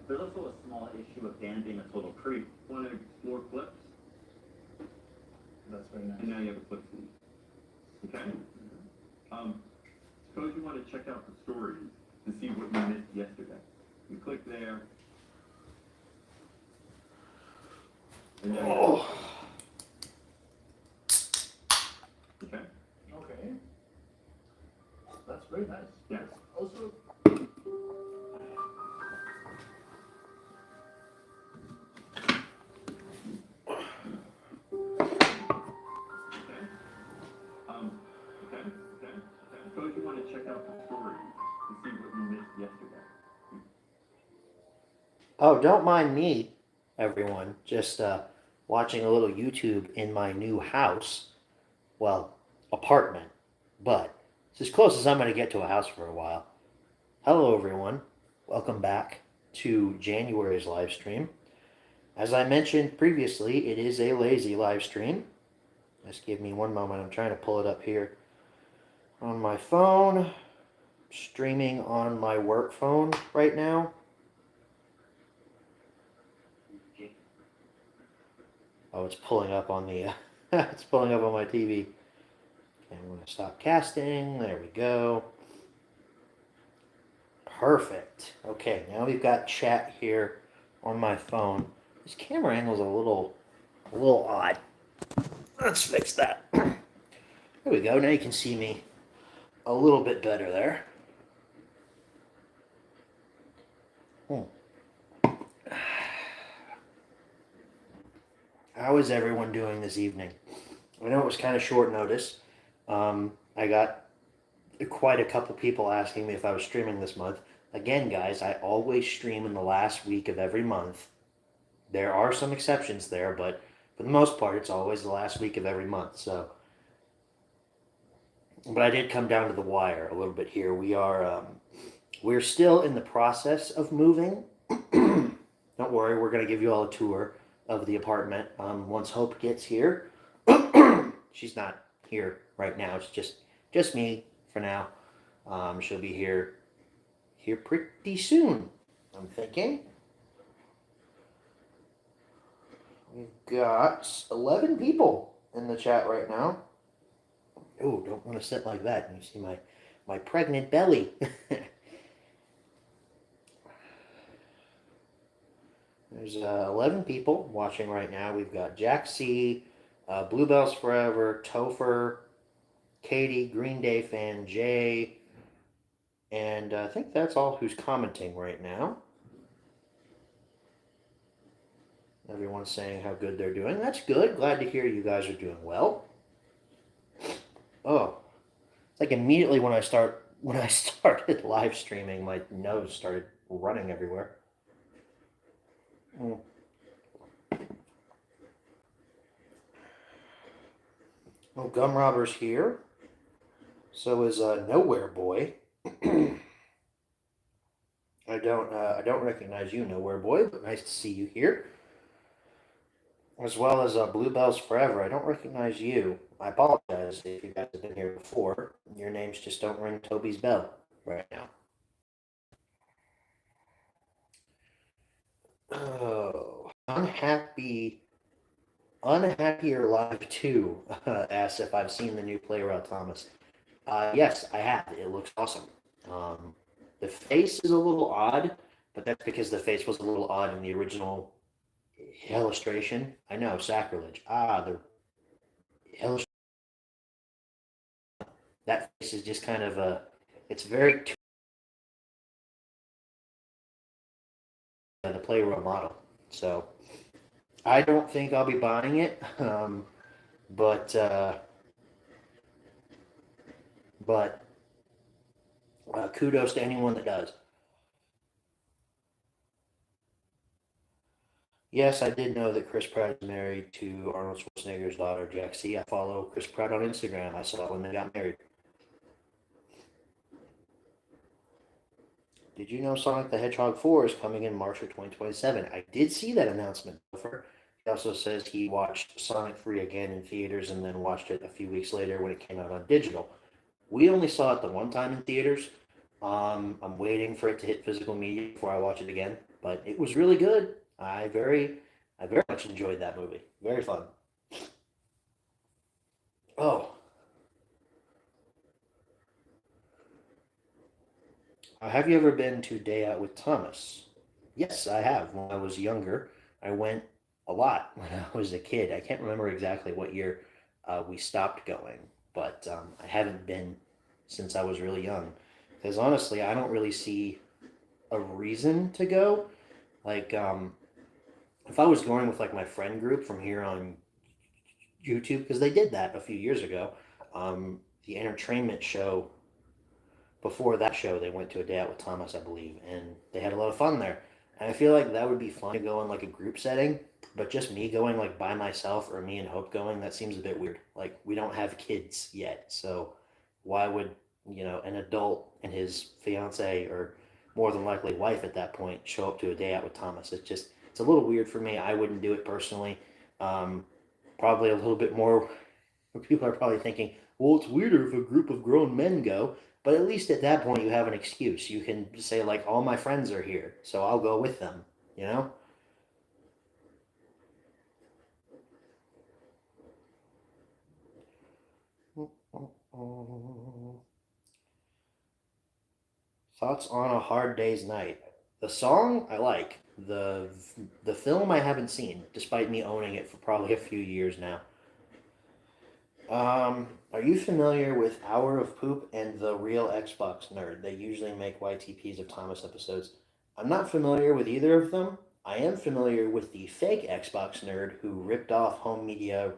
There's also a small issue of Dan being a total creep. Want to explore flips? That's very nice. And now you have a flip feed. Okay? Suppose you want to check out the stories to see what you missed yesterday. You click there. And then okay? Okay. That's very nice. Yes. Also, Okay. Okay. Suppose you want to check out the stories to see what you missed yesterday. Oh, don't mind me, everyone. Just watching a little YouTube in my new house. Well, apartment. But it's as close as I'm going to get to a house for a while. Hello, everyone. Welcome back to January's live stream. As I mentioned previously, it is a lazy live stream. Just give me one moment. I'm trying to pull it up here on my phone. Streaming on my work phone right now. Oh, it's pulling up on the, it's pulling up on my TV. And I'm going to stop casting. There we go. Perfect. Okay, now we've got chat here on my phone. This camera angle's a little odd. Let's fix that. There we go. Now you can see me a little bit better there. How is everyone doing this evening? I know it was kind of short notice. I got quite a couple people asking me if I was streaming this month. Again, guys, I always stream in the last week of every month. There are some exceptions there, but for the most part, it's always the last week of every month. So, but I did come down to the wire a little bit here. We're still in the process of moving. Don't worry, we're going to give you all a tour of the apartment once Hope gets here. She's not here right now. It's just me for now. She'll be here pretty soon, I'm thinking. We've got 11 people in the chat right now. Oh, don't want to sit like that. You see my pregnant belly. There's 11 people watching right now. We've got Jack C, Bluebells Forever, Topher, Katie, Green Day fan, Jay, and I think that's all who's commenting right now. Everyone's saying how good they're doing. That's good. Glad to hear you guys are doing well. Oh, it's like immediately when I started live streaming, my nose started running everywhere. Oh, Gum Robber's here. So is Nowhere Boy. I don't recognize you, Nowhere Boy, but nice to see you here. As well as Bluebells Forever. I don't recognize you. I apologize if you guys have been here before. Your names just don't ring Toby's bell right now. Oh, Unhappier Live 2 asks if I've seen the new Playroll Thomas. Yes, I have. It looks awesome. The face is a little odd, but that's because the face was a little odd in the original illustration. I know, sacrilege. The illustration. That face is just kind of it's very the Playroll model. So I don't think I'll be buying it, but kudos to anyone that does. Yes, I did know that Chris Pratt is married to Arnold Schwarzenegger's daughter, Jack C. I follow Chris Pratt on Instagram. I saw it when they got married. Did you know Sonic the Hedgehog 4 is coming in March of 2027? I did see that announcement. He also says he watched Sonic 3 again in theaters and then watched it a few weeks later when it came out on digital. We only saw it the one time in theaters. I'm waiting for it to hit physical media before I watch it again. but it was really good. I very much enjoyed that movie. Very fun. Oh, have you ever been to Day Out with Thomas? Yes, I have. When I was younger, I went a lot when I was a kid. I can't remember exactly what year we stopped going, but I haven't been since I was really young. Because honestly, I don't really see a reason to go. Like, if I was going with like my friend group from here on YouTube, because they did that a few years ago, the entertainment show before that show, they went to a day out with Thomas, I believe, and they had a lot of fun there. And I feel like that would be fun to go in like a group setting, but just me going like by myself or me and Hope going, that seems a bit weird. Like we don't have kids yet, so why would an adult and his fiance or more than likely wife at that point show up to a day out with Thomas? It's a little weird for me. I wouldn't do it personally. Um, Probably a little bit more. People are probably thinking, well, it's weirder if a group of grown men go. But at least at that point, you have an excuse. You can say, like, all my friends are here, so I'll go with them, you know? Thoughts on A Hard Day's Night? The song, I like. The film, I haven't seen, despite me owning it for probably a few years now. Are you familiar with Hour of Poop and The Real Xbox Nerd? They usually make YTPs of Thomas episodes. I'm not familiar with either of them. I am familiar with the fake Xbox Nerd who ripped off home media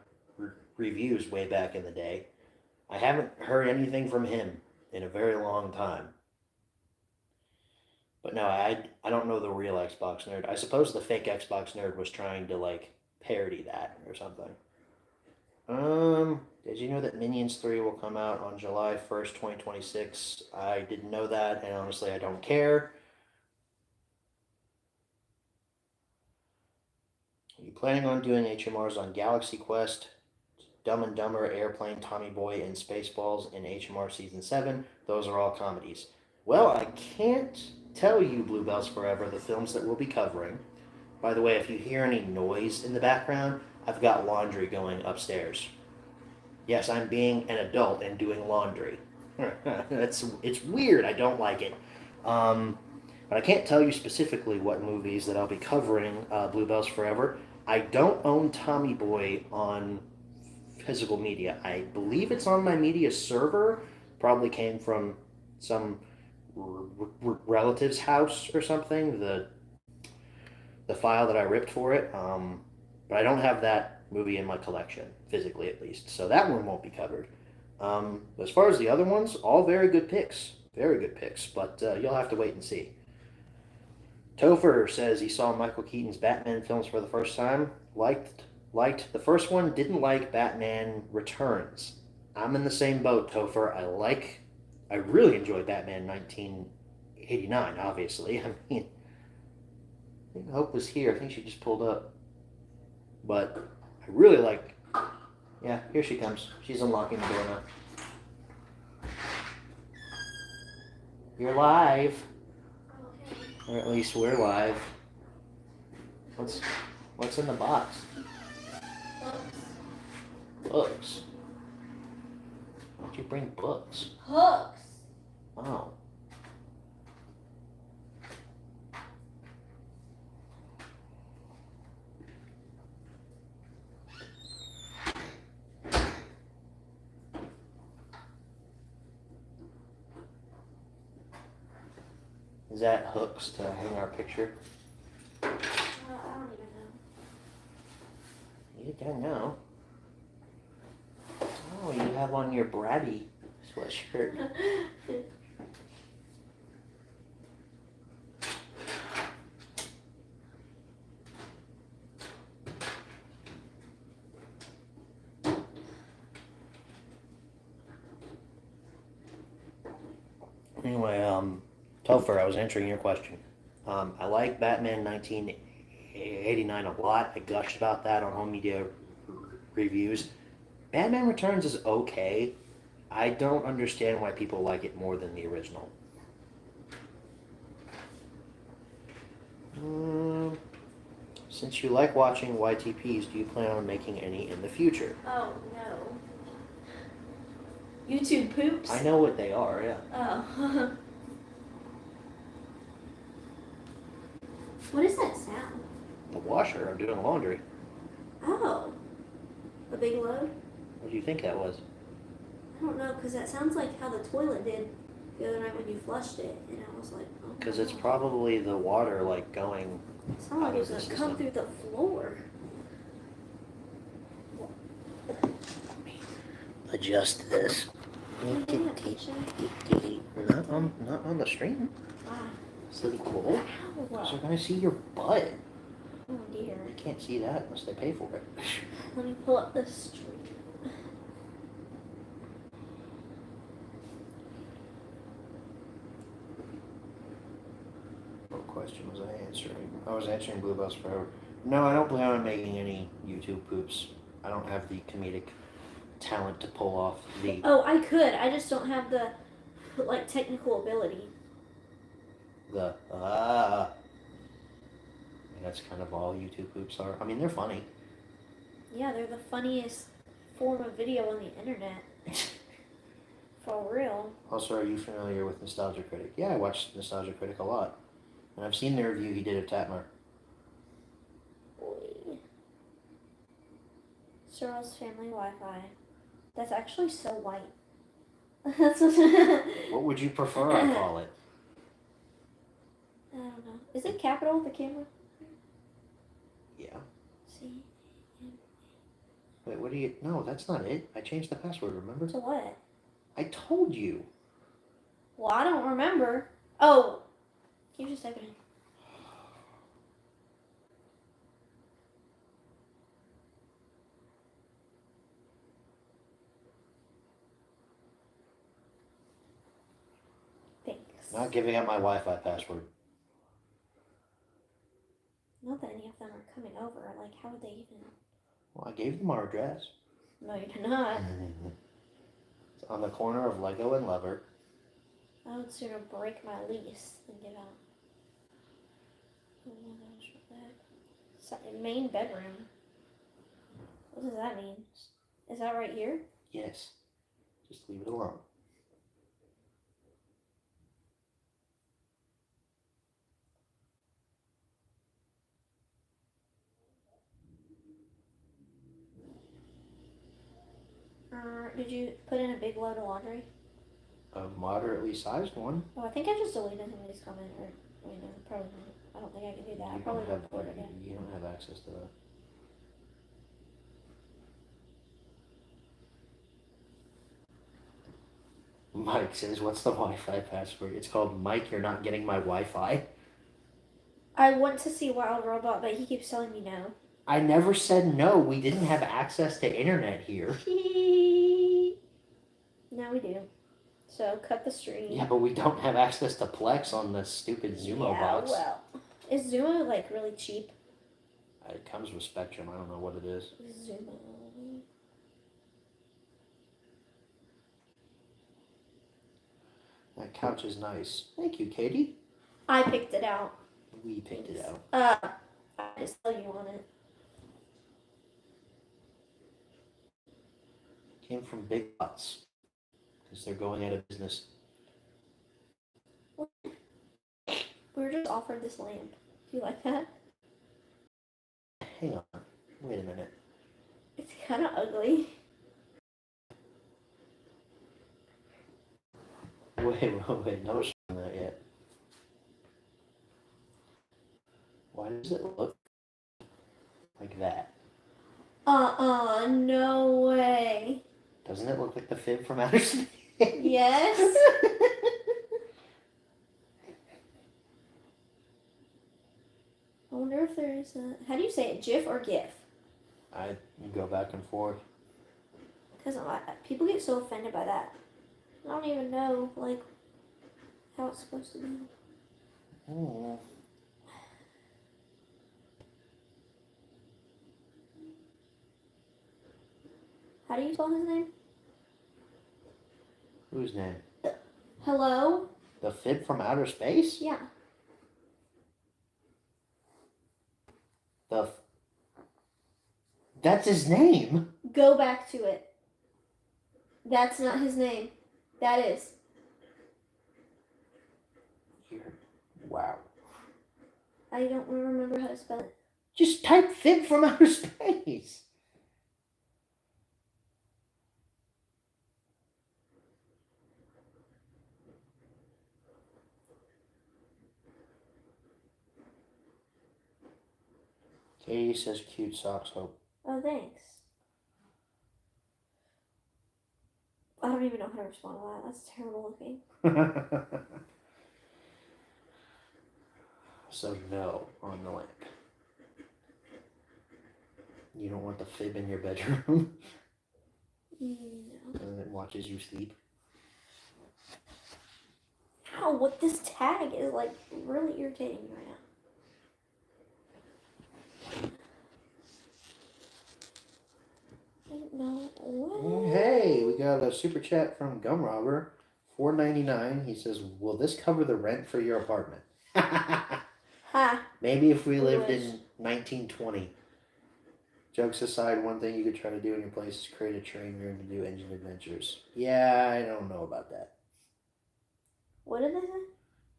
reviews way back in the day. I haven't heard anything from him in a very long time. But no, I don't know the real Xbox Nerd. I suppose the fake Xbox Nerd was trying to like parody that or something. Did you know that Minions 3 will come out on July 1st, 2026? I didn't know that, and honestly, I don't care. Are you planning on doing HMRs on Galaxy Quest, Dumb and Dumber, Airplane, Tommy Boy, and Spaceballs in HMR Season 7? Those are all comedies. Well, I can't tell you, Bluebells Forever, the films that we'll be covering. By the way, if you hear any noise in the background, I've got laundry going upstairs. Yes, I'm being an adult and doing laundry. It's weird. I don't like it. But I can't tell you specifically what movies that I'll be covering. Bluebells Forever. I don't own Tommy Boy on physical media. I believe it's on my media server. Probably came from some relative's house or something. The file that I ripped for it. But I don't have that movie in my collection, physically at least. So that one won't be covered. As far as the other ones, all very good picks. Very good picks, but you'll have to wait and see. Topher says he saw Michael Keaton's Batman films for the first time. Liked the first one, didn't like Batman Returns. I'm in the same boat, Topher. I really enjoyed Batman 1989, obviously. I mean, I think Hope was here. I think she just pulled up. But I really like. Yeah, here she comes. She's unlocking the door now. You're live. Or at least we're live. What's in the box? Books. Why'd you bring books? Hooks. Oh. Is that hooks to hang our picture? I don't even know. You don't know. Oh, you have on your Brabby sweatshirt. Anyway, Topher, I was answering your question. I like Batman 1989 a lot. I gushed about that on home media reviews. Batman Returns is okay. I don't understand why people like it more than the original. Since you like watching YTPs, do you plan on making any in the future? Oh no. YouTube poops? I know what they are, yeah. Oh. What is that sound? The washer, I'm doing laundry. Oh. A big load? What do you think that was? I don't know, because that sounds like how the toilet did the other night when you flushed it. And I was like, oh. Because it's probably the water, like, going... It sounded like it was out of going the to come system. through the floor. Adjust this. Can I get a picture? Not on the stream. Wow. Silly cool. Ow. They're gonna see your butt. Oh dear. They can't see that unless they pay for it. Let me pull up the stream. What question was I answering? I was answering Bluebell's Forever. No, I don't plan on making any YouTube poops. I don't have the comedic talent to pull off the... Oh, I could. I just don't have the like technical ability. And that's kind of all YouTube poops are. I mean, they're funny. Yeah, they're the funniest form of video on the internet. For real. Also, are you familiar with Nostalgia Critic? Yeah, I watch Nostalgia Critic a lot. And I've seen the review he did of Tatmar. Boy. Cheryl's family Wi-Fi. That's actually so white. That's what What would you prefer I call it? I don't know. Is it capital, the camera? Yeah. See? Wait, what do you... No, that's not it. I changed the password, remember? To what? I told you. Well, I don't remember. Oh! Can you just type it in? Thanks. Not giving out my Wi-Fi password. Not that any of them are coming over. Like, how would they even... Well, I gave them our address. No, you did not. It's on the corner of Lego and Lever. I would sooner break my lease than give out. Oh my gosh, what the heck? Main bedroom. What does that mean? Is that right here? Yes. Just leave it alone. Did you put in a big load of laundry? A moderately sized one. Oh, I think I just deleted somebody's comment. Or, no, probably not. I don't think I can do that. I You probably don't recorded it. you don't have access to that. Mike says, what's the Wi-Fi password? It's called Mike, you're not getting my Wi-Fi. I want to see Wild Robot, but he keeps telling me no. I never said no. We didn't have access to internet here. Now we do. So cut the stream. Yeah, but we don't have access to Plex on the stupid Zumo box. Well, is Zumo like really cheap? It comes with Spectrum. I don't know what it is. Zumo. That couch is nice. Thank you, Katie. I picked it out. We picked it out. I just tell you on it. Came from Big Lots. Because they're going out of business. We were just offered this lamp. Do you like that? Hang on. Wait a minute. It's kind of ugly. Wait. No showing that yet. Why does it look like that? No way. Doesn't it look like the fib from outer space? Yes. I wonder if there's a... How do you say it? GIF or GIF? I go back and forth. Because people get so offended by that. I don't even know, like, how it's supposed to be. Oh. How do you spell his name? Whose name? Hello? The fib from outer space? Yeah. That's his name. Go back to it. That's not his name. That is. Wow. I don't remember how to spell it. Just type Fib from outer space. Katie says cute socks, Hope. Oh, thanks. I don't even know how to respond to that. That's terrible looking. So no on the lamp. You don't want the Fib in your bedroom? No. And it watches you sleep? Ow, what this tag is like really irritating me right now. I don't know what. Hey, we got a super chat from Gum Robber, $4.99. He says, "Will this cover the rent for your apartment?" Ha! Maybe if we I lived wish. in 1920. Jokes aside, one thing you could try to do in your place is create a train room to do engine adventures. Yeah, I don't know about that. What did they say?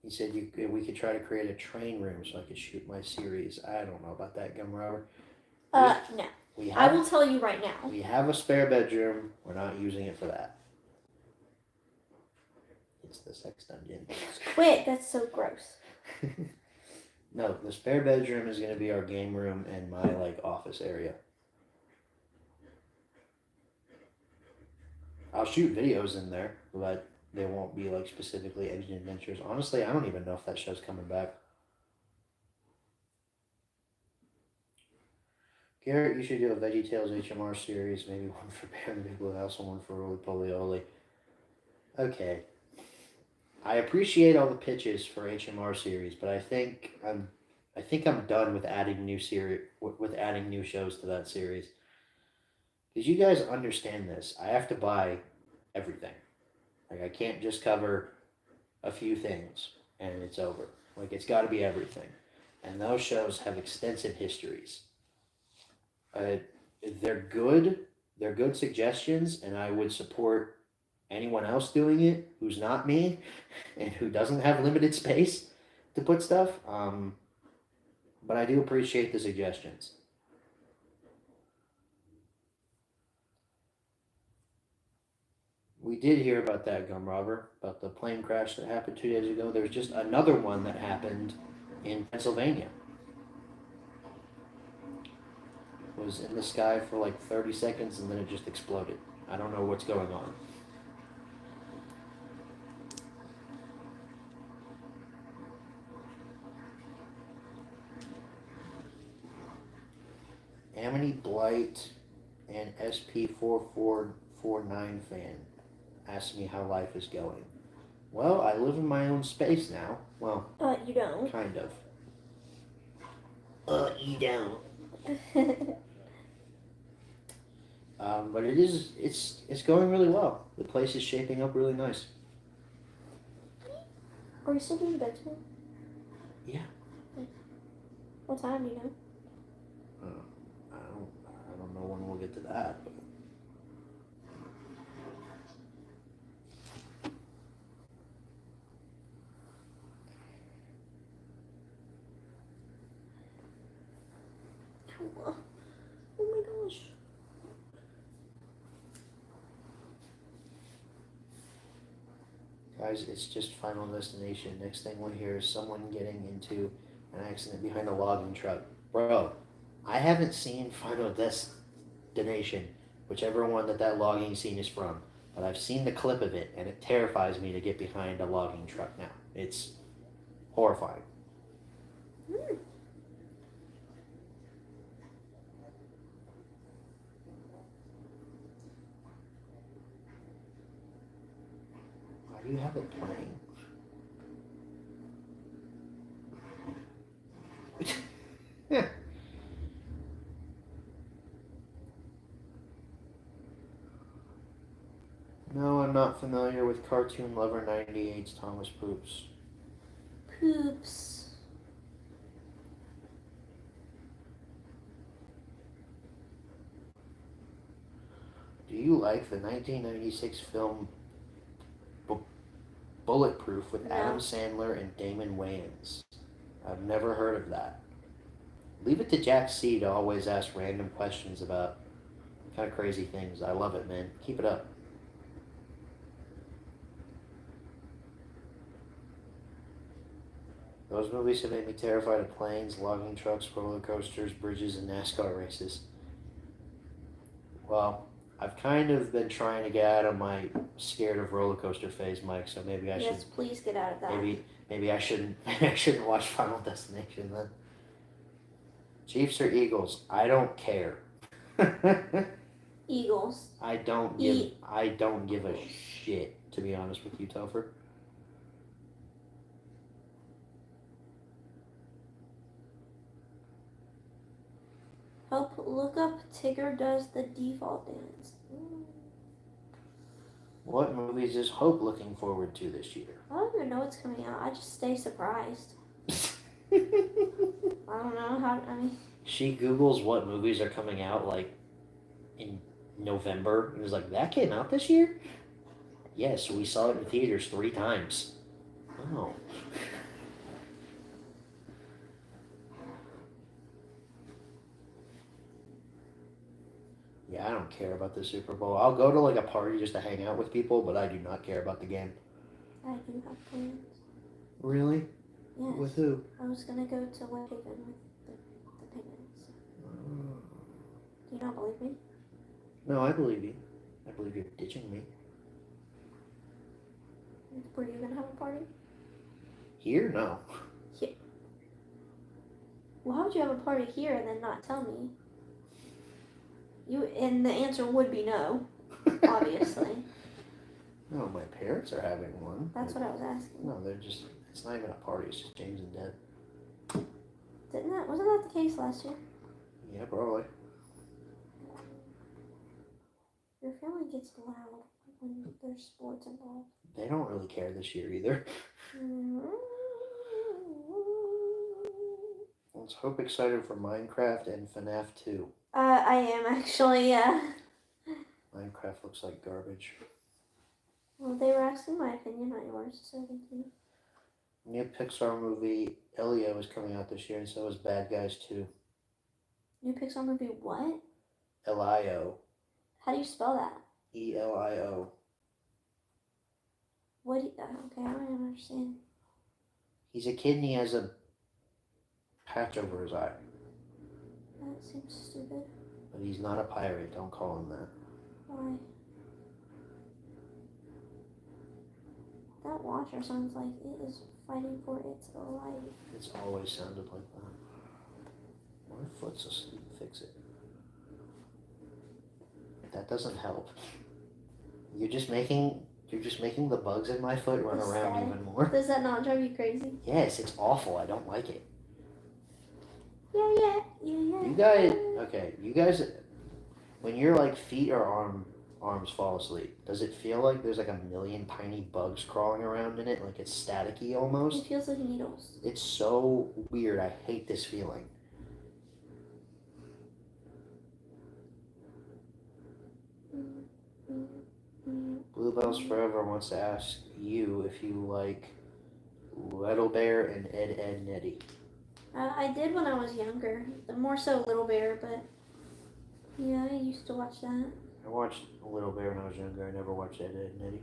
He said we could try to create a train room so I could shoot my series. I don't know about that, Gum Robber. No. We I have will tell you right now. we have a spare bedroom. We're not using it for that. It's the sex dungeon. Quit! That's so gross. No, the spare bedroom is going to be our game room and my office area. I'll shoot videos in there, but they won't be specifically Engine Adventures. Honestly, I don't even know if that show's coming back. Garrett, you should do a VeggieTales HMR series, maybe one for Bear in the Big Blue House and one for Roly Polioli. Okay. I appreciate all the pitches for HMR series, but I think I'm done with adding new shows to that series. Did you guys understand this? I have to buy everything. I can't just cover a few things and it's over. It's got to be everything. And those shows have extensive histories. They're good. They're good suggestions, and I would support anyone else doing it who's not me and who doesn't have limited space to put stuff. But I do appreciate the suggestions. We did hear about that, Gum Robber, about the plane crash that happened 2 days ago. There's just another one that happened in Pennsylvania. It was in the sky for 30 seconds and then it just exploded. I don't know what's going on. Amity Blight and SP4449 fan asked me how life is going. Well, I live in my own space now. Well, You don't. kind of. You don't. But it's going really well. The place is shaping up really nice. Are you still doing bed tonight? Yeah. What time do you know? I don't know when we'll get to that. But... Oh my gosh. Guys, it's just Final Destination. Next thing we'll hear is someone getting into an accident behind a logging truck. Bro, I haven't seen Final Destination, whichever one that logging scene is from, but I've seen the clip of it, and it terrifies me to get behind a logging truck now. It's horrifying. Why do you have it playing? No, I'm not familiar with Cartoon Lover 98's Thomas Poops. Poops. you like the 1996 film Bulletproof with No. Adam Sandler and Damon Wayans? I've never heard of that. Leave it to Jack C to always ask random questions about kind of crazy things. I love it, man. Keep it up. Those movies have made me terrified of planes, logging trucks, roller coasters, bridges, and NASCAR races. Well, I've kind of been trying to get out of my scared of roller coaster phase, Mike. So maybe I Yes, please get out of that. maybe I shouldn't I shouldn't watch Final Destination then. Chiefs or Eagles? I don't care. Eagles. I don't give a shit, to be honest with you, Topher. Help look up Tigger does the default dance. What movies is Hope looking forward to this year? I don't even know what's coming out. I just stay surprised. I don't know how. I mean, She Googles what movies are coming out like in November. It was like, that came out this year? Yes, we saw it in theaters 3 times. Oh. Yeah, I don't care about the Super Bowl. I'll go to like a party just to hang out with people, but I do not care about the game. I do have plans. Really? Yes. With who? I was gonna go to Whitehaven with the Penguins. Do you not believe me? No, I believe you. I believe you're ditching me. Were you gonna have a party? Here? No. Well, how would you have a party here and then not tell me? And the answer would be no, obviously. No, my parents are having one. That's what I was asking. No, they're just, it's not even a party, it's just James and Deb. Wasn't that the case last year? Yeah, probably. Your family gets loud when there's sports involved. They don't really care this year either. Let's hope excited for Minecraft and FNAF 2. I am actually, yeah. Minecraft looks like garbage. Well, they were asking my opinion, not yours, so thank you. New Pixar movie Elio is coming out this year, and so is Bad Guys 2. New Pixar movie, what? Elio. How do you spell that? Elio. What do you, okay, I don't even understand. He's a kid and he has a patch over his eye. That seems stupid. But he's not a pirate, don't call him that. Why? That watcher sounds like it is fighting for its life. It's always sounded like that. My foot's asleep, fix it. That doesn't help. You're just making the bugs in my foot run around Sad. even more. Does that not drive you crazy? Yes, it's awful. I don't like it. Yeah. You guys, when your like feet or arms fall asleep, does it feel like there's like a million tiny bugs crawling around in it, like it's staticky almost? It feels like needles. It's so weird. I hate this feeling. Bluebells Forever wants to ask you if you like Little Bear and Ed, Edd n Eddy. I did when I was younger. More so Little Bear, but yeah, I used to watch that. I watched Little Bear when I was younger. I never watched Ed, Edd n Eddy.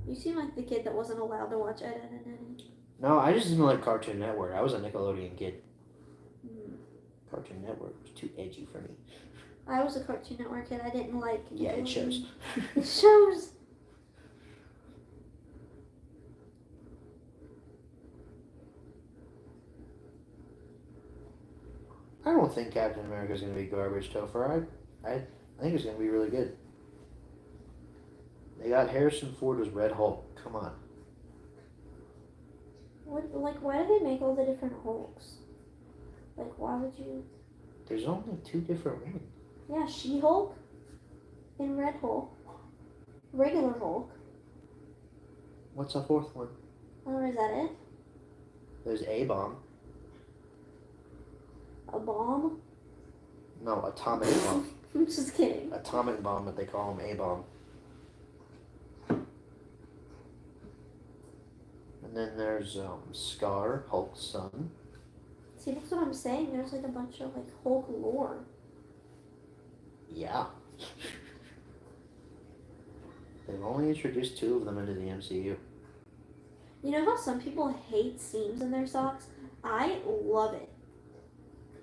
You seem like the kid that wasn't allowed to watch Ed, Edd n Eddy. No, I just didn't like Cartoon Network. I was a Nickelodeon kid. Mm. Cartoon Network was too edgy for me. I was a Cartoon Network kid. I didn't like. Yeah, it shows. It shows. I don't think Captain America's going to be garbage, Topher. I think it's going to be really good. They got Harrison Ford as Red Hulk. Come on. Why do they make all the different Hulks? Like, why would you? There's only 2 different ones. Yeah, She-Hulk and Red Hulk. Regular Hulk. What's the 4th one? Oh, is that it? There's A-Bomb. A bomb? No, Atomic Bomb. I'm just kidding. atomic bomb, but they call him A-bomb. And then there's Scar, Hulk's son. See, that's what I'm saying. There's like a bunch of like Hulk lore. Yeah. They've only introduced 2 of them into the MCU. You know how some people hate seams in their socks? I love it.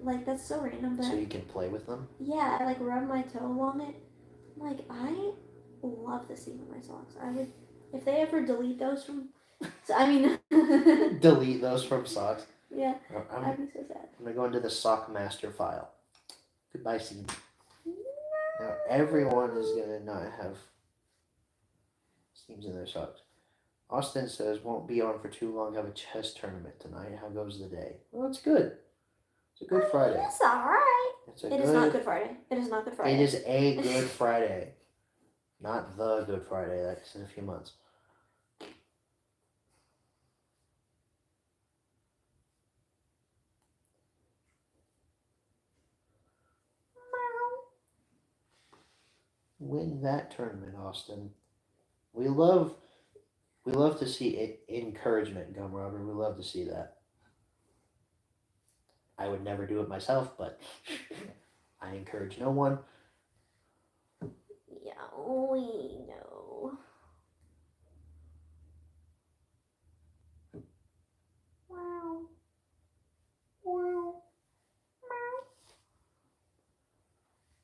Like, that's so random, but So you can play with them? yeah, I like rub my toe along it. Like, I love the seam in my socks. I would, if they ever delete those from, so, I mean, Delete those from socks. yeah, I'm I'd be so sad. gonna go into the sock master file. Goodbye, seam. Now everyone is gonna not have seams in their socks. Austin says won't be on for too long. Have a chess tournament tonight. How goes the day? Well, it's good. It's a good Friday. It's alright. It's a It is not Good Friday. It is not Good Friday. It is a Good Friday, not the Good Friday. That's in a few months. Win that tournament, Austin. We love to see it, encouragement, Gum Robber. We love to see that. I would never do it myself, but I encourage no one. Yeah, we know. Wow. Wow.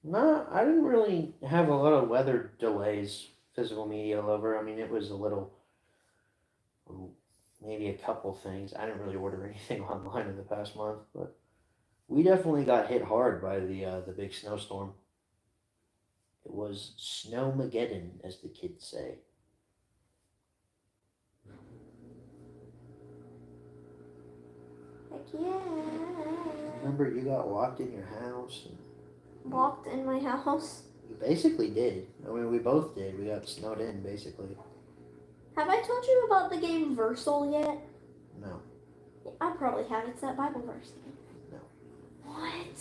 No, I didn't really have a lot of weather delays, physical media lover. I mean, it was a little, maybe a couple things. I didn't really order anything online in the past month, but we definitely got hit hard by the big snowstorm. It was Snowmageddon, as the kids say. Heck yeah. Remember, you got locked in your house. And Locked in my house. you basically did. I mean, we both did. We got snowed in, basically. Have I told you about the game Versal yet? No. I probably have. It's that Bible verse. No. What?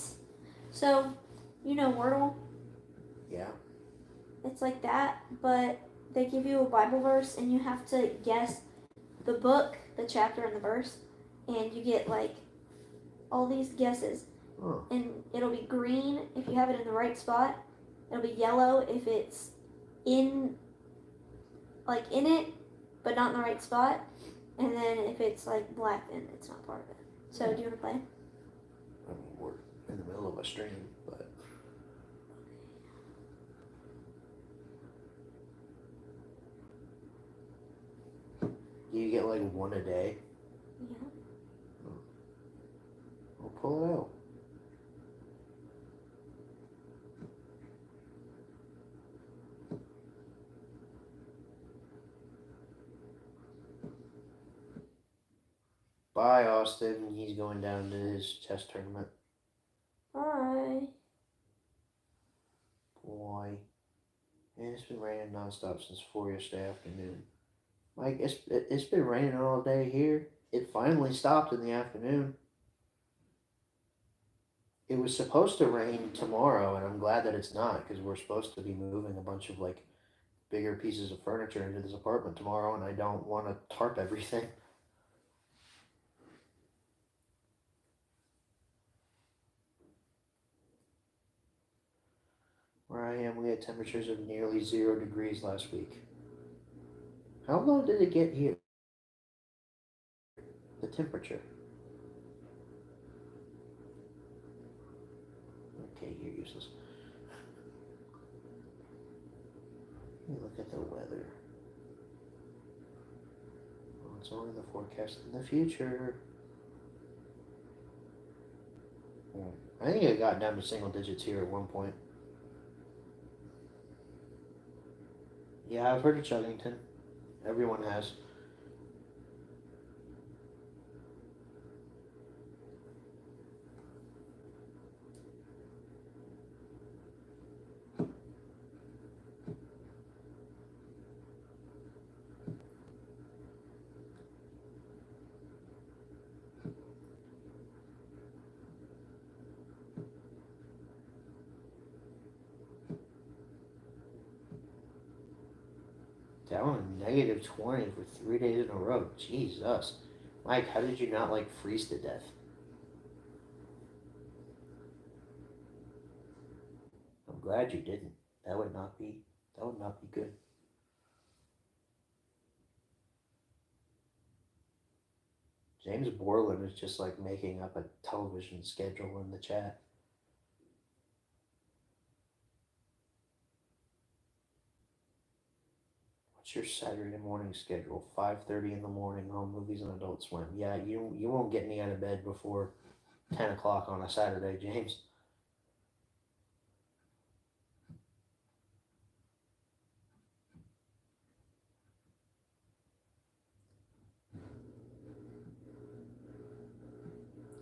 So, you know Wordle? Yeah. It's like that, but they give you a Bible verse and you have to guess the book, the chapter, and the verse, and you get like all these guesses. Oh. And it'll be green if you have it in the right spot. It'll be yellow if it's in it, but not in the right spot. And then if it's like black, then it's not part of it. So do you want to play? I mean, we're in the middle of a stream, but do you get like one a day? Yeah. We'll pull it out. Bye, Austin. He's going down to his chess tournament. Bye. Boy. And it's been raining nonstop since 4 yesterday afternoon. Mike, it's been raining all day here. It finally stopped in the afternoon. It was supposed to rain tomorrow, and I'm glad that it's not, because we're supposed to be moving a bunch of like bigger pieces of furniture into this apartment tomorrow, and I don't want to tarp everything. Where I am, we had temperatures of nearly 0 degrees last week. How low did it get here? The temperature. Okay, you're useless. Let me look at the weather. Oh, it's only the forecast in the future. I think it got down to single digits here at one point. Yeah, I've heard of Chuggington. Everyone has. Down negative 20 for 3 days in a row. Jesus. Mike, how did you not like freeze to death? I'm glad you didn't. That would not be good. James Borland is just like making up a television schedule in the chat. What's your Saturday morning schedule? 5:30 in the morning, home movies and Adult Swim. Yeah, you won't get me out of bed before 10 o'clock on a Saturday, James.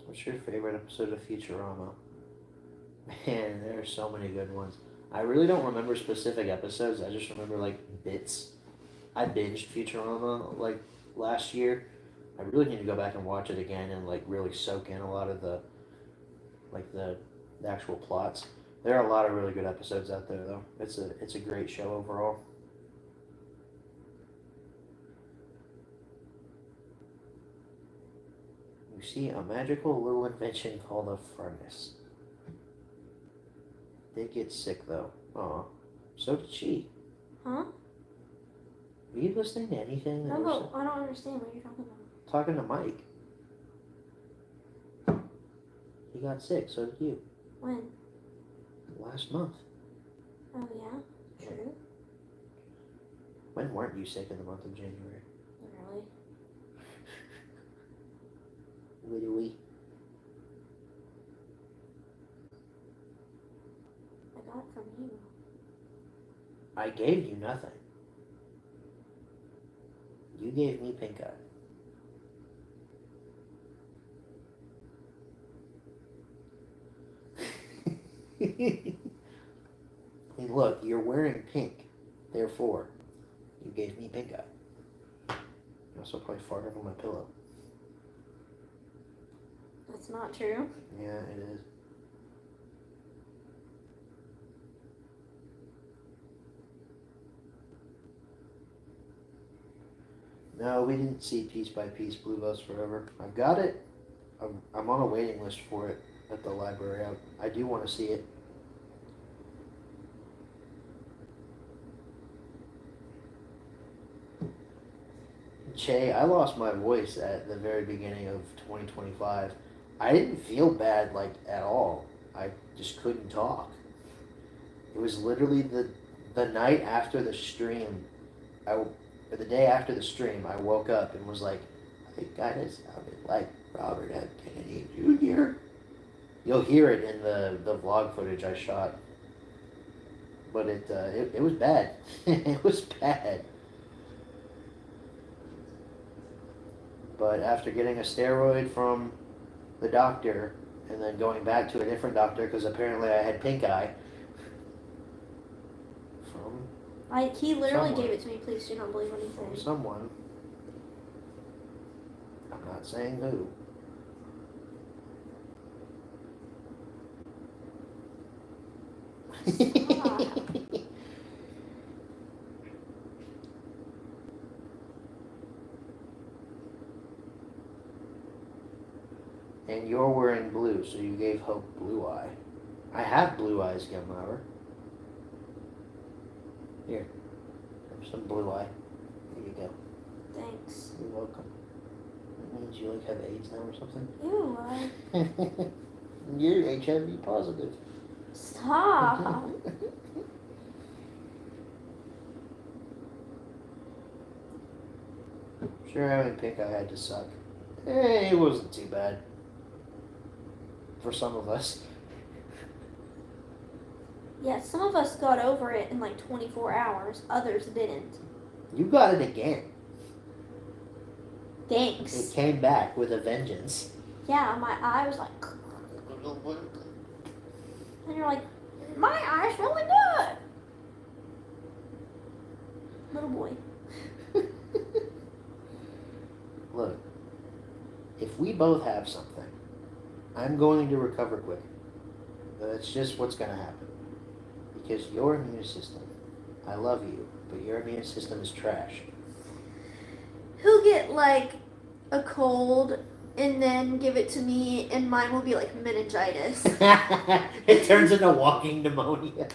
What's your favorite episode of Futurama? Man, there are so many good ones. I really don't remember specific episodes. I just remember like bits. I binged Futurama like last year. I really need to go back and watch it again and like really soak in a lot of the actual plots. There are a lot of really good episodes out there though. It's a great show overall. You see a magical little invention called a furnace. Did get sick though. Aw. So did she. Huh? Are you listening to anything? No, but I don't understand what you're talking about. Talking to Mike. He got sick, so did you. When? Last month. Oh, yeah? True. When weren't you sick in the month of January? Really? Literally. I got it from you. I gave you nothing. You gave me pink eye. And look, you're wearing pink. Therefore, you gave me pink eye. You also probably farted on my pillow. That's not true. Yeah, it is. No, we didn't see Piece by Piece Blue Bus Forever. I've got it. I'm on a waiting list for it at the library. I do want to see it. Che, I lost my voice at the very beginning of 2025. I didn't feel bad, like, at all. I just couldn't talk. It was literally the night after the stream, or the day after the stream, I woke up and was like, I kind of sounded like Robert F. Kennedy Jr. You'll hear it in the vlog footage I shot. But it was bad. It was bad. But after getting a steroid from the doctor and then going back to a different doctor because apparently I had pink eye from He literally someone. gave it to me. Please do not believe From anything. someone. I'm not saying who. Stop. And you're wearing blue, so you gave Hope blue eye. I have blue eyes, Gilmauer. Here. Have some blue eye. Here you go. Thanks. You're welcome. That means you like have AIDS now or something? Ew, You're HIV positive. stop. Sure, having pink eye had to suck. It wasn't too bad. For some of us. Yeah, some of us got over it in like 24 hours. Others didn't. You got it again. It Thanks. came back with a vengeance. Yeah, my eye was like... And you're like, my eye's really good. Little boy. Look, if we both have something, I'm going to recover quicker. That's just what's going to happen. Because your immune system I love you, but your immune system is trash. He'll get like a cold and then give it to me, and mine will be like meningitis. It turns into walking pneumonia.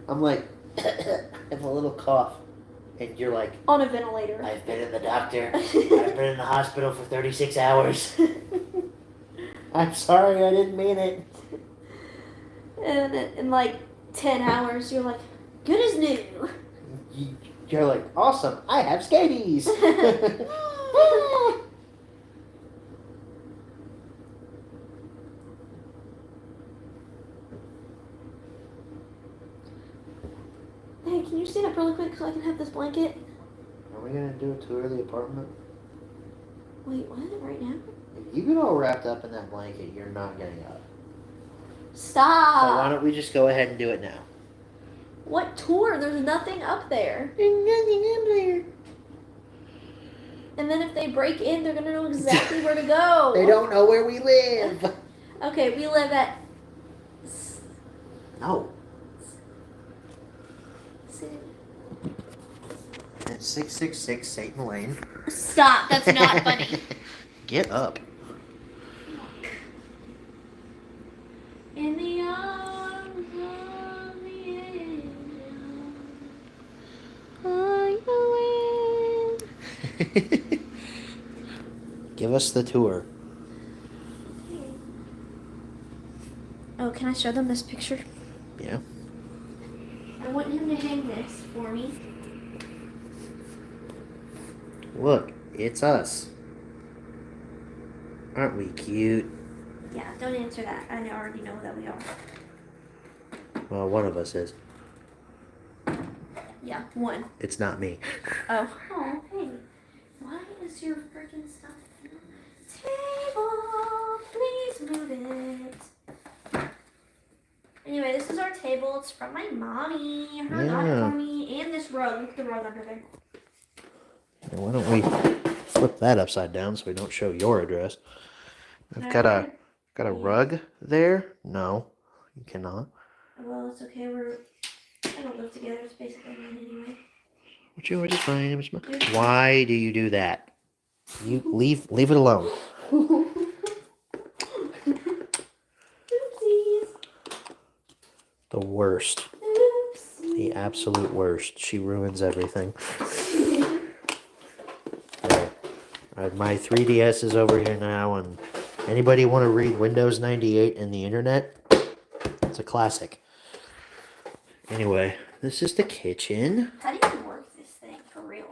I'm like, I have a little cough. And you're like, On a ventilator. I've been in the doctor. I've been in the hospital for 36 hours. I'm sorry, I didn't mean it. And in like 10 hours, you're like, good as new. You're like, awesome, I have scabies. Hey, can you stand up really quick so I can have this blanket? Are we going to do a tour of the apartment? Wait, what? Right now? If you get all wrapped up in that blanket, you're not getting up. Stop! So why don't we just go ahead and do it now? What tour? There's nothing up there. There's nothing up there. And then if they break in, they're gonna know exactly where to go. They don't know where we live. Okay, we live at. No. At 666 Satan Lane. Stop! That's not funny. Get up. In the arms of the angel, I go in. Give us the tour. Oh, can I show them this picture? Yeah. I want him to hang this for me. Look, it's us. Aren't we cute? Yeah, don't answer that. I already know that we are. Well, one of us is. Yeah, one. It's not me. Oh. Oh, hey. Why is your freaking stuff in the table? Please move it. Anyway, this is our table. It's from my mommy. Her got it for me. And this rug. Look at the rug under there. Why don't we flip that upside down so we don't show your address? I've got a rug there. No, you cannot. Well, it's okay. I don't live together. It's basically mine anyway. Which is fine. It's fine. Why do you do that? You leave it alone. Oopsies. The worst. Oopsies. The absolute worst. She ruins everything. My 3DS is over here now, and anybody want to read Windows 98 and the internet? It's a classic. Anyway, this is the kitchen. How do you work this thing for real?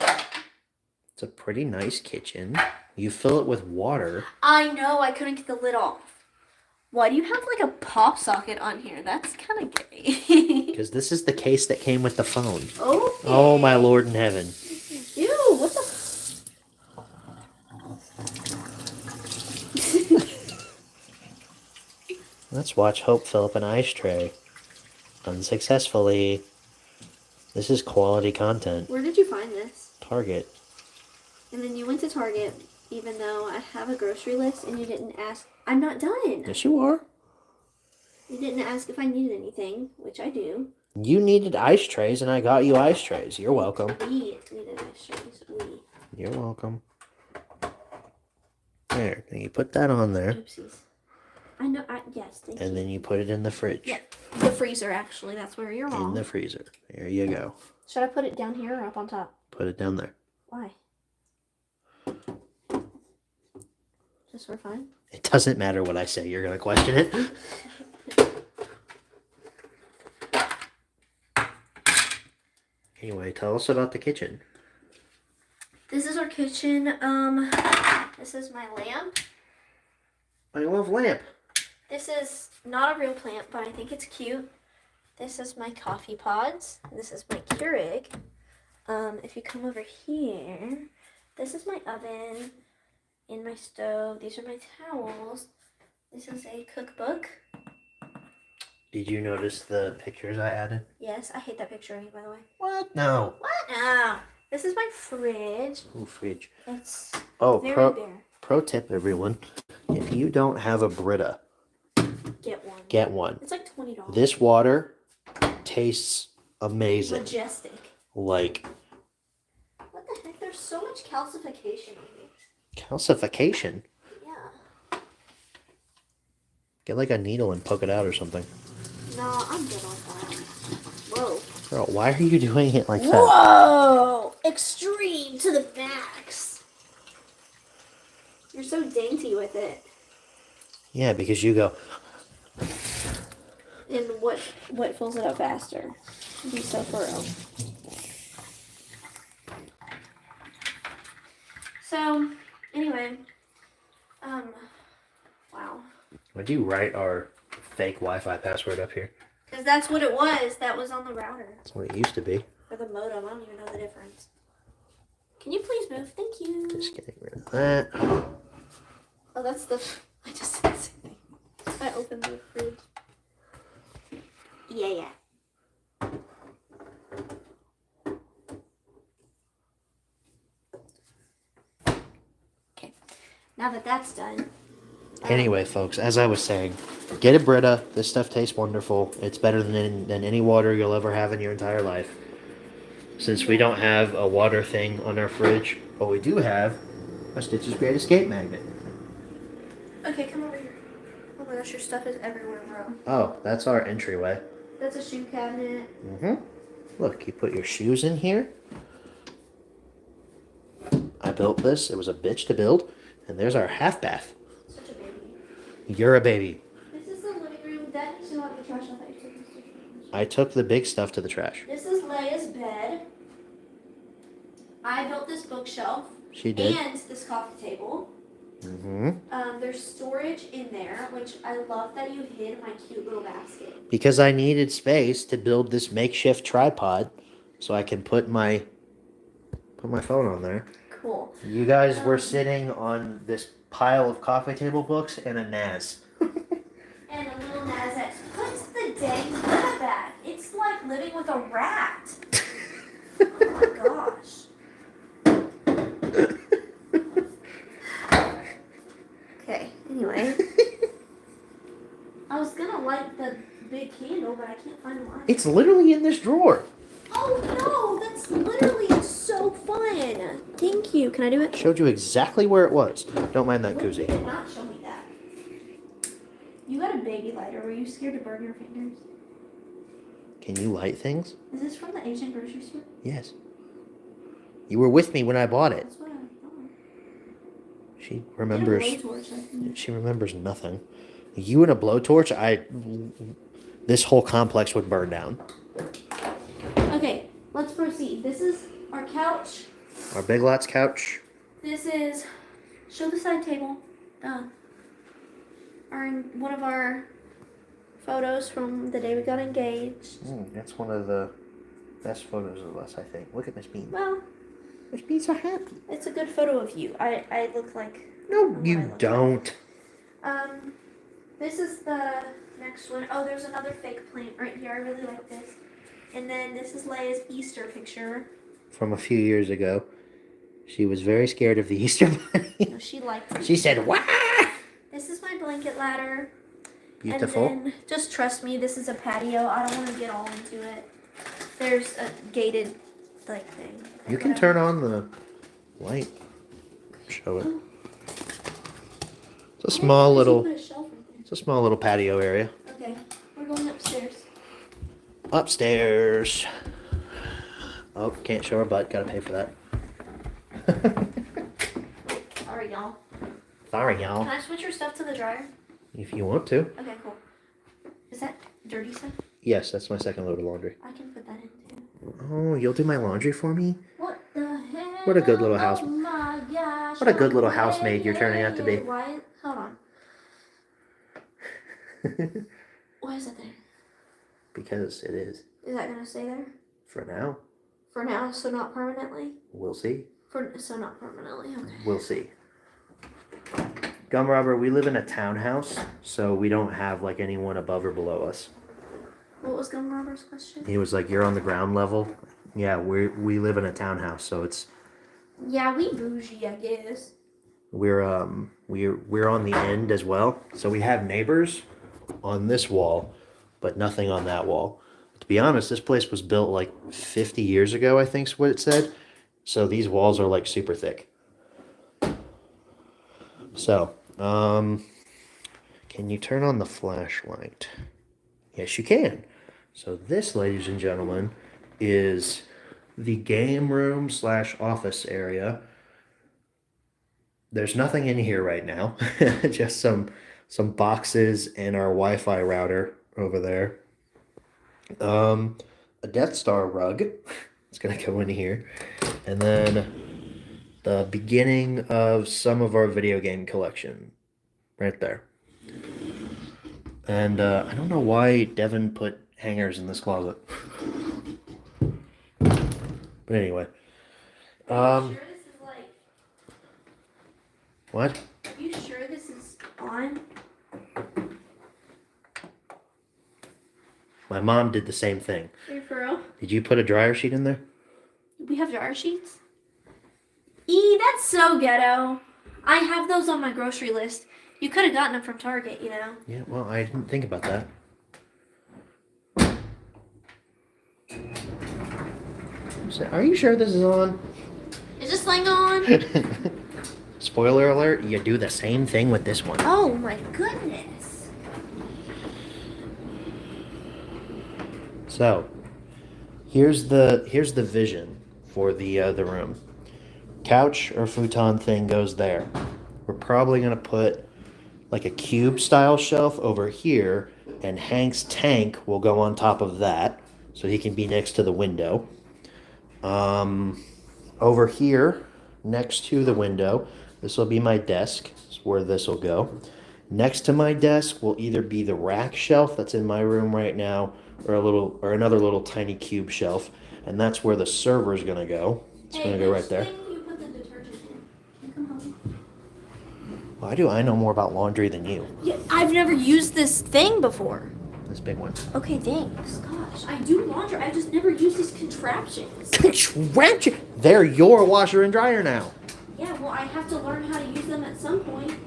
It's a pretty nice kitchen. You fill it with water. I know, I couldn't get the lid off. Why do you have like a pop socket on here? That's kind of gay. Because this is the case that came with the phone. Okay. Oh, my Lord in heaven. Ew, what the? Let's watch Hope fill up an ice tray. Unsuccessfully. This is quality content. Where did you find this? Target. And then you went to Target, even though I have a grocery list, and you didn't ask. I'm not done. Yes, you are. You didn't ask if I needed anything, which I do. You needed ice trays, and I got you ice trays. You're welcome. We needed ice trays. We. You're welcome. There. Then you put that on there, Oopsies. I know. Yes, thank you. and then you put it in the fridge. Yeah, the freezer, actually. That's where you're In wrong. the freezer. There you go. Should I put it down here or up on top? Put it down there. Why? Just for fun? It doesn't matter what I say. You're going to question it. Anyway, tell us about the kitchen. This is our kitchen. This is my lamp. I love lamp. This is not a real plant, but I think it's cute. This is my coffee pods. This is my Keurig. If you come over here, this is my oven and my stove. These are my towels. This is a cookbook. Did you notice the pictures I added? Yes, I hate that picture of me, by the way. What? No. What? No. This is my fridge. Ooh, fridge. It's Oh, very bare. pro tip, everyone. If you don't have a Brita, Get one. get one. It's like $20. This water tastes amazing. Majestic. Like What the heck? There's so much calcification on these. calcification. Yeah. Get like a needle and poke it out or something. No, I'm good on that. Whoa. Girl, why are you doing it like that? Whoa! Extreme to the max. You're so dainty with it. Yeah, because you go. And what fills it up faster? Be so thorough. So, anyway, wow. Would you write our fake Wi-Fi password up here? Because that's what it was. That was on the router. That's what it used to be. For the modem. I don't even know the difference. Can you please move? Thank you. Just getting rid of that. Oh, that's the... I just said something. I opened the fridge. Yeah. Okay. Now that that's done... Anyway, folks, as I was saying, get a Brita. This stuff tastes wonderful. It's better than any water you'll ever have in your entire life. Since we don't have a water thing on our fridge, but we do have a Stitch's Great Escape magnet. Okay, come over here. Oh my gosh, your stuff is everywhere, bro. Oh, that's our entryway. That's a shoe cabinet. Look, you put your shoes in here. I built this. It was a bitch to build. And there's our half bath. Such a baby. You're a baby. This is the living room. Dad needs to know the trash. I thought you took this to trash. I took the big stuff to the trash. This is Leia's bed. I built this bookshelf. She did. And this coffee table. There's storage in there, which I love that you hid my cute little basket. Because I needed space to build this makeshift tripod so I can put my phone on there. Cool. You guys were sitting on this pile of coffee table books and a NAS. And a little NAS that puts the dang lid back. It's like living with a rat. Oh my gosh. Okay, anyway. I was gonna light the big candle, but I can't find one. It's literally in this drawer. Oh no, that's literally so fun. Thank you. Can I do it? Showed you exactly where it was. Don't mind that You koozie. did not show me that. You got a baby lighter. Were you scared to burn your fingers? Can you light things? Is this from the Asian grocery store? Yes. You were with me when I bought it. That's what I thought. She remembers. Get a blowtorch, I think. She remembers nothing. You and a blowtorch, this whole complex would burn down. Okay, let's proceed. This is our couch. Our Big Lots couch. This is, show the side table. One of our photos from the day we got engaged. That's one of the best photos of us, I think. Look at Miss Bean. Well, Miss Bean's so happy. it's a good photo of you. I look like... No, what I you look don't. like. This is the next one. Oh, there's another fake plant right here. I really like this. And then this is Leia's Easter picture. From a few years ago. She was very scared of the Easter Bunny. No, she liked it. She said, "Wah!" This is my blanket ladder. Beautiful. And then, just trust me, this is a patio. I don't want to get all into it. There's a gated, thing. You can turn on the light. Show it. It's a small little, Put a shelf right there. it's a small little patio area. Okay, we're going upstairs. Upstairs. Oh, can't show our butt. Gotta pay for that. Sorry, y'all. Sorry, y'all. Can I switch your stuff to the dryer? If you want to. Okay, cool. Is that dirty stuff? Yes, that's my second load of laundry. I can put that in too. Oh, you'll do my laundry for me? What the hell? What a good little house. Oh my gosh. What a good little housemaid you're turning out to be. Why? Hold on. Why is it there? Because it is. Is that gonna stay there? For now. For now, so not permanently? We'll see. So not permanently, okay. We'll see. Gum Robber, we live in a townhouse, so we don't have anyone above or below us. What was Gum Robber's question? He was like, "You're on the ground level." Yeah, we live in a townhouse, so it's Yeah, we bougie, I guess. we're on the end as well. So we have neighbors on this wall, but nothing on that wall. To be honest, this place was built like 50 years ago, I think's what it said. So these walls are like super thick. So, can you turn on the flashlight? Yes, you can. So this, ladies and gentlemen, is the game room / office area. There's nothing in here right now. Just some boxes and our Wi-Fi router over there. A Death Star rug. It's gonna go in here. And then the beginning of some of our video game collection. Right there. And I don't know why Devin put hangers in this closet. But anyway. Sure this is like. What? You sure this is on? My mom did the same thing. Are you for real? Did you put a dryer sheet in there? We have dryer sheets? That's so ghetto. I have those on my grocery list. You could have gotten them from Target, you know. Yeah, well, I didn't think about that. So, are you sure this is on? Is this thing on? Spoiler alert, you do the same thing with this one. Oh my goodness. So, here's the vision for the room. Couch or futon thing goes there. We're probably gonna put like a cube style shelf over here, and Hank's tank will go on top of that, so he can be next to the window. Over here, next to the window, this will be my desk. That's where this will go. Next to my desk will either be the rack shelf that's in my room right now, or another little tiny cube shelf, and that's where the server is gonna go. It's gonna go right there. You put the detergent in. Come home. Why do I know more about laundry than you? Yeah, I've never used this thing before. This big one. Okay, thanks. Gosh, I do laundry. I just never use these contraptions. Contraption! They're your washer and dryer now. Yeah, well, I have to learn how to use them at some point.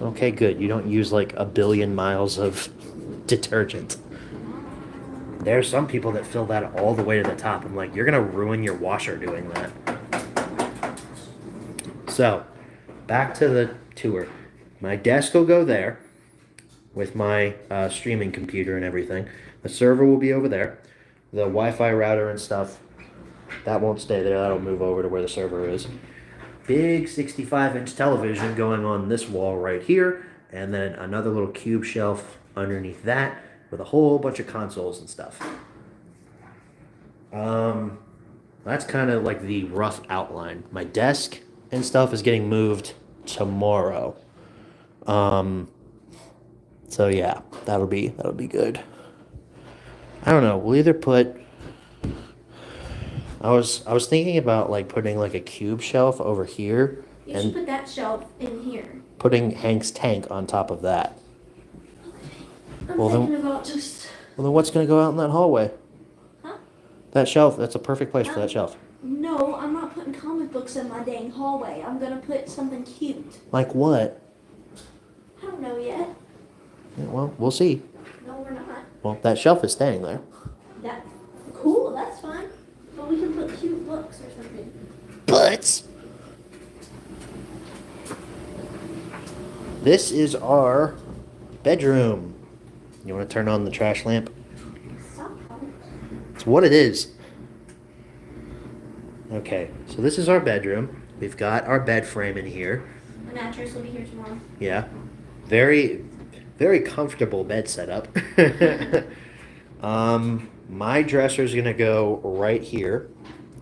Okay, good. You don't use like a billion miles of detergent. There's some people that fill that all the way to the top. I'm like, you're gonna ruin your washer doing that. So, back to the tour. My desk will go there with my streaming computer and everything. The server will be over there. The Wi-Fi router and stuff, that won't stay there. That'll move over to where the server is. Big 65-inch television going on this wall right here, and then another little cube shelf underneath that with a whole bunch of consoles and stuff. That's kind of like the rough outline. My desk and stuff is getting moved tomorrow. So yeah, that'll be good. I don't know. We'll either put. I was thinking about like putting like a cube shelf over here You and should put that shelf in here. putting Hank's tank on top of that. I'm Well, then- thinking about just. Well, then what's gonna go out in that hallway? Huh? That shelf. That's a perfect place for that shelf. No, I'm not putting comic books in my dang hallway. I'm gonna put something cute. Like what? I don't know yet. Yeah, well, we'll see. No, we're not. Well, that shelf is staying there. That cool. That's fine. But we can put cute books or something. But this is our bedroom. You want to turn on the trash lamp? Stop calling. It's what it is. Okay, so this is our bedroom. We've got our bed frame in here. The mattress will be here tomorrow. Yeah. Very, very comfortable bed setup. My dresser's gonna go right here.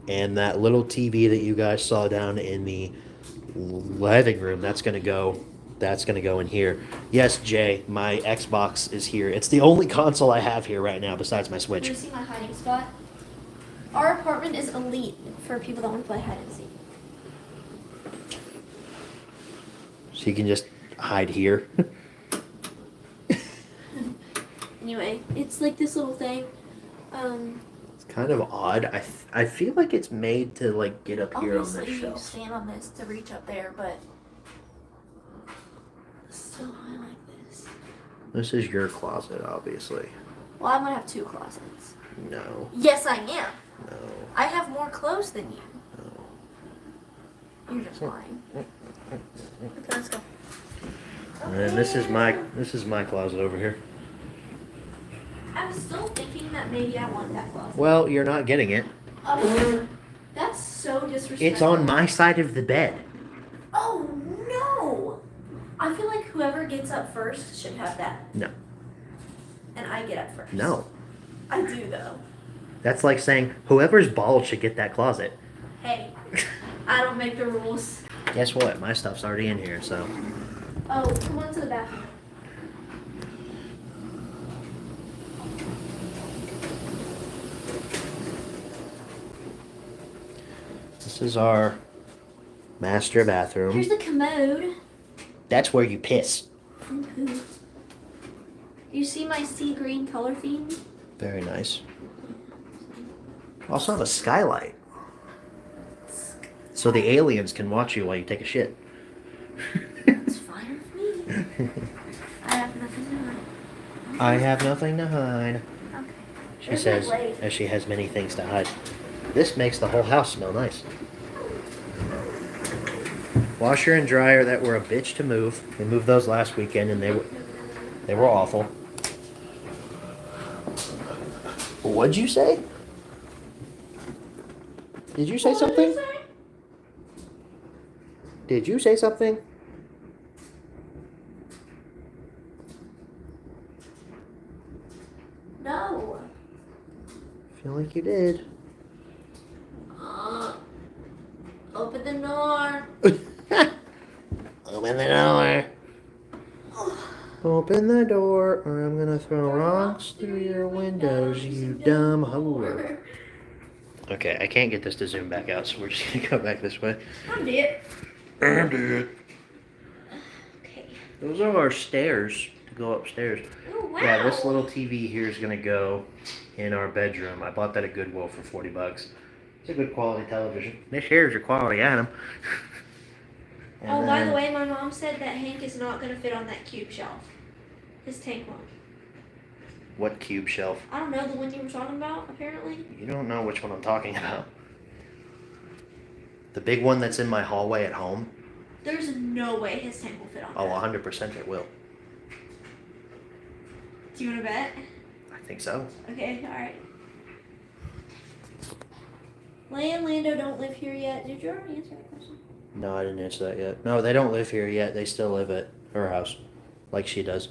And that little TV that you guys saw down in the living room, that's gonna go in here. Yes, Jay, my Xbox is here. It's the only console I have here right now besides my Switch. You see my hiding spot? Our apartment is elite for people that want to play hide and seek. So you can just hide here. Anyway, it's like this little thing. It's kind of odd. I feel like it's made to like get up here on Obviously this you shelf. stand on this to reach up there, but still I like this. This is your closet, obviously. Well, I'm gonna have 2 closets. No, Yes, I am. no, I have more clothes than you. no. You're just lying. Okay, let's go. And this is my closet over here. I'm still thinking that maybe I want that closet. Well, you're not getting it. That's so disrespectful. It's on my side of the bed. Oh no! I feel like whoever gets up first should have that. No. And I get up first. No. I do though. That's like saying whoever's bald should get that closet. Hey, I don't make the rules. Guess what? My stuff's already in here, so. Oh, come on to the bathroom. This is our master bathroom. Here's the commode. That's where you piss. And poo. You see my sea green color theme? Very nice. Also have a skylight. So the aliens can watch you while you take a shit. It's fine with me. I have nothing to hide. I have nothing to hide. Okay. She Where's my says, blade? as she has many things to hide. This makes the whole house smell nice. Washer and dryer that were a bitch to move. We moved those last weekend and they were awful. What'd you say? Did you say What did something? you say? Did you say something? No. Feel like you did. Open the door. Open the door. Open the door, or I'm gonna throw rocks through your windows, you dumb whore. Okay, I can't get this to zoom back out, so we're just gonna go back this way. I'm dead. I'm dead. Okay. Those are our stairs to go upstairs. Oh wow. Yeah, this little TV here is gonna go in our bedroom. I bought that at Goodwill for $40. It's a good quality television. This here is a quality item. Oh, by the way, my mom said that Hank is not going to fit on that cube shelf. His tank won't. What cube shelf? I don't know, the one you were talking about, apparently. You don't know which one I'm talking about. The big one that's in my hallway at home? There's no way his tank will fit on Oh, that. 100% it will. Do you want to bet? I think so. Okay, alright. Leia and Lando don't live here yet. Did you already answer that question? No, I didn't answer that yet. No, they don't live here yet. They still live at her house, like she does.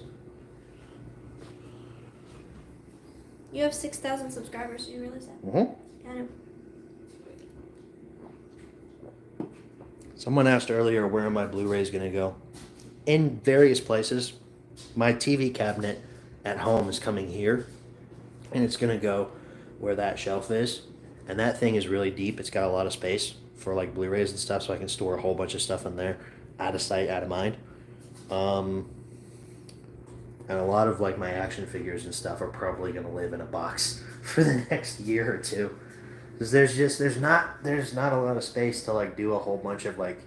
You have 6,000 subscribers, do you realize that? Mm-hmm. I know. Someone asked earlier where my Blu-ray's gonna go. In various places. My TV cabinet at home is coming here, and it's gonna go where that shelf is. And that thing is really deep. It's got a lot of space for like Blu-rays and stuff, so I can store a whole bunch of stuff in there, out of sight, out of mind. And a lot of like my action figures and stuff are probably gonna live in a box for the next year or two, because there's not a lot of space to like do a whole bunch of like,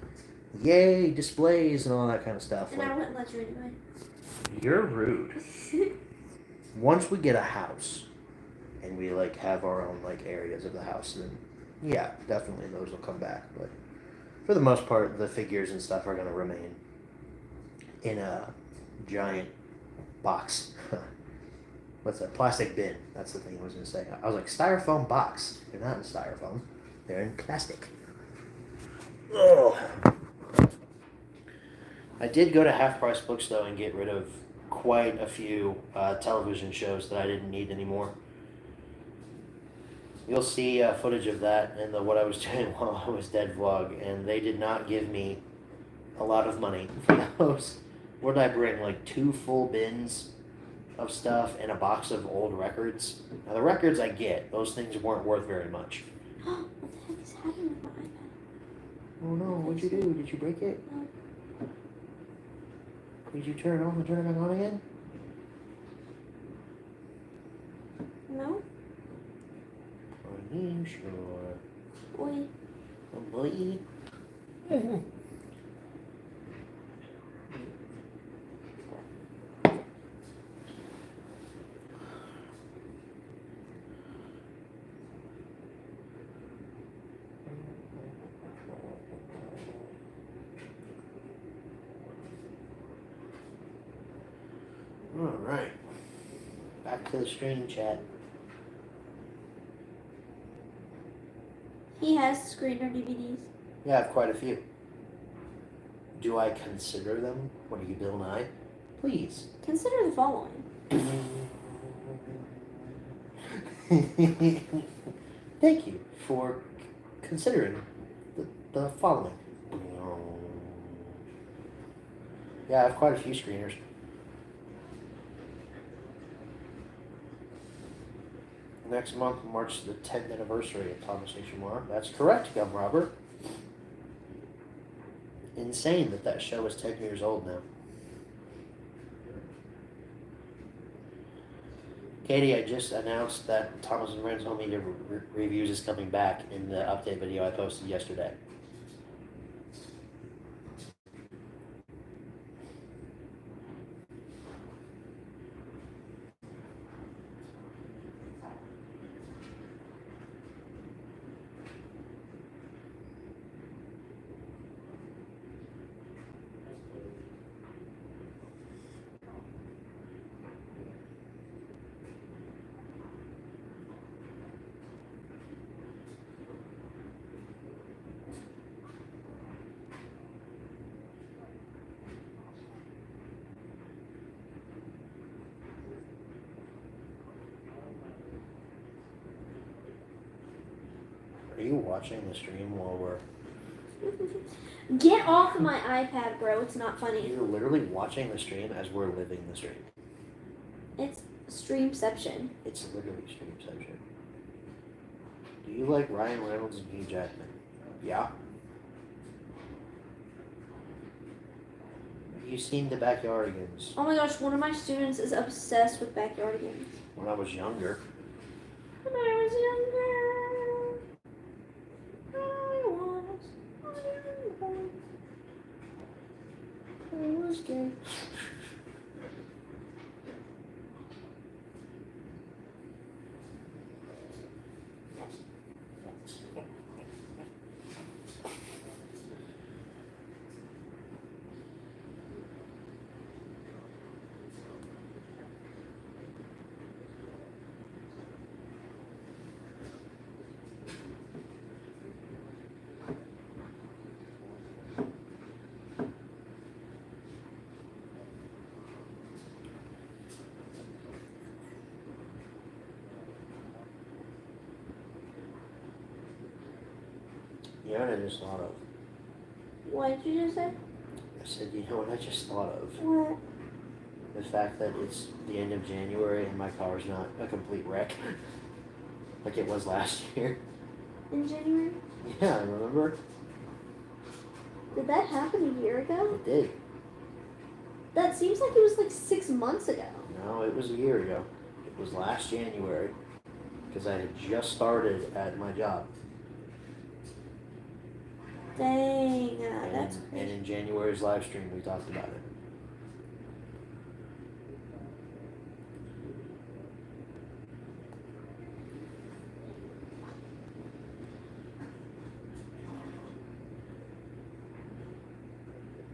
yay displays and all that kind of stuff. And Like, I wouldn't let you anyway. you're rude. Once we get a house, and we like have our own like areas of the house, then yeah, definitely those will come back. But for the most part, the figures and stuff are gonna remain in a giant box. What's that? Plastic bin. That's the thing I was gonna say. I was like, styrofoam box. They're not in styrofoam. They're in plastic. Oh. I did go to Half Price Books though and get rid of quite a few television shows that I didn't need anymore. You'll see footage of that in the What I Was Doing While I Was Dead vlog, and they did not give me a lot of money for those. What did I bring? Like 2 full bins of stuff and a box of old records. Now the records I get, those things weren't worth very much. What the heck is happening with my iPad? Oh no, what'd you do? Did you break it? No. Did you turn it off and turn it back on again? No? Are you sure? Boy. Oh boy. Alright. Back to the stream chat. He has screener DVDs. Yeah, I have quite a few. Do I consider them? What are you, Bill Nye? Please. Consider the following. Thank you for considering the following. Yeah, I have quite a few screeners. Next month marks the 10th anniversary of Thomas H. Lamar. That's correct, Gum Robber. Insane that show is 10 years old now. Katie, I just announced that Thomas and Friends Home Media Reviews is coming back in the update video I posted yesterday. Are you watching the stream while we're... Get off of my iPad, bro. It's not funny. You're literally watching the stream as we're living the stream. It's streamception. It's literally streamception. Do you like Ryan Reynolds and Hugh Jackman? Yeah. Have you seen the Backyardigans? Oh my gosh, one of my students is obsessed with Backyardigans. When I was younger. When I was younger, I was gay. You know what I just thought of? What did you just say? I said, you know what I just thought of? What? The fact that it's the end of January and my car's not a complete wreck. Like it was last year. In January? Yeah, I remember. Did that happen a year ago? It did. That seems like it was like 6 months ago. No, it was a year ago. It was last January. Because I had just started at my job. Dang, that's And crazy. in January's live stream, we talked about it.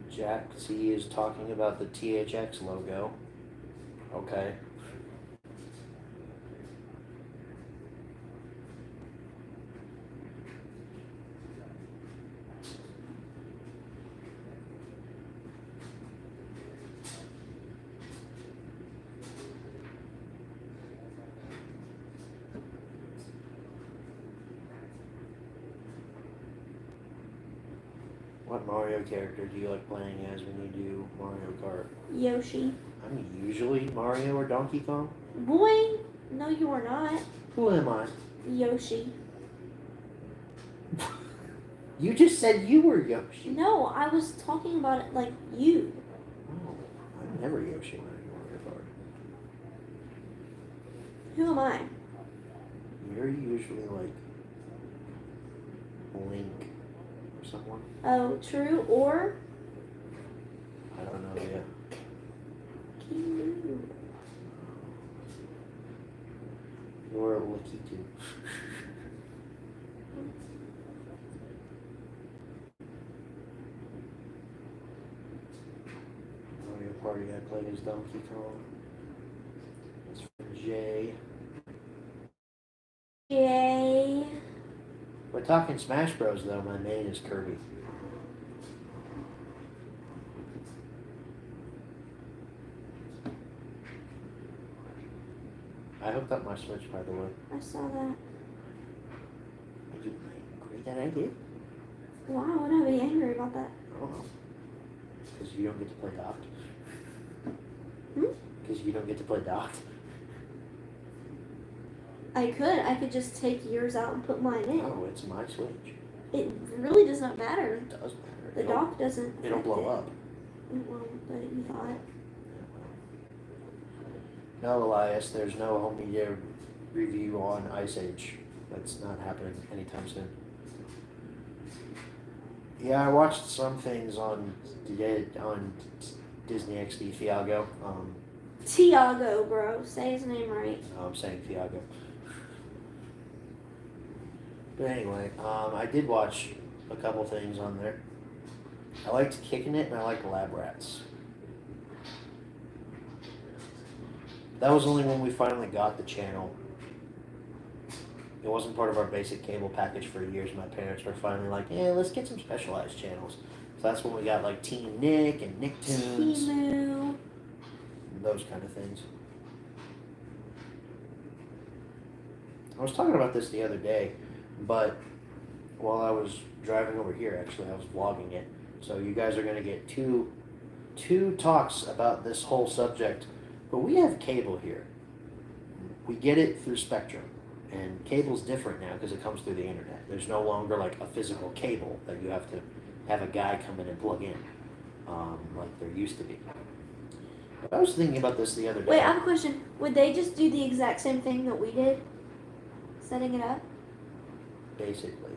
Jack C is talking about the THX logo. Okay. What Mario character do you like playing as when you do Mario Kart? Yoshi. I'm usually Mario or Donkey Kong. Boy, no you are not. Who am I? Yoshi. You just said you were Yoshi. No, I was talking about it like you. Oh, I'm never Yoshi when I do Mario Kart. Who am I? You're usually like Link or someone. Oh, true or I don't know yet. Kingu. You're Lakitu. Mario Party I played as Donkey Kong. Jay. Jay. We're talking Smash Bros. Though. My main is Kirby. I hooked up my Switch, by the way. I saw that. Did you agree that I did? Why would I be angry about that? I don't know. Because you don't get to play docked. Hmm? Because you don't get to play docked. I could just take yours out and put mine in. No, it's my Switch. It really does not matter. It does matter. The dock doesn't. It'll affect blow it. up. Well, but you thought. No, Elias, there's no home media review on Ice Age. That's not happening anytime soon. Yeah, I watched some things on Disney XD Thiago. Tiago, bro. Say his name right. No, I'm saying Thiago. But anyway, I did watch a couple things on there. I liked Kicking It and I liked Lab Rats. That was only when we finally got the channel. It wasn't part of our basic cable package for years. My parents were finally like, yeah, let's get some specialized channels. So that's when we got like Team Nick and Nicktoons. Timu. And those kind of things. I was talking about this the other day, but while I was driving over here, actually, I was vlogging it. So you guys are going to get two talks about this whole subject. But we have cable here. We get it through Spectrum. And cable's different now because it comes through the internet. There's no longer like a physical cable that you have to have a guy come in and plug in like there used to be. But I was thinking about this the other day. Wait, I have a question. Would they just do the exact same thing that we did? Setting it up? Basically.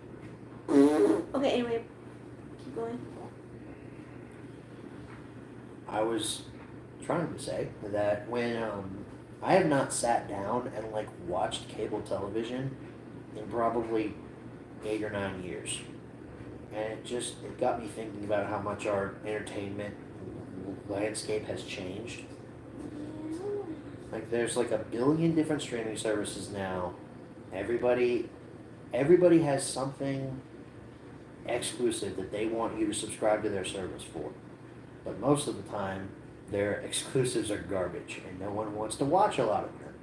Okay, anyway. Keep going. I was trying to say that when I have not sat down and like watched cable television in probably 8 or 9 years, and it got me thinking about how much our entertainment landscape has changed. Like there's like 1 billion different streaming services now. Everybody has something exclusive that they want you to subscribe to their service for, but most of the time their exclusives are garbage and no one wants to watch a lot of them.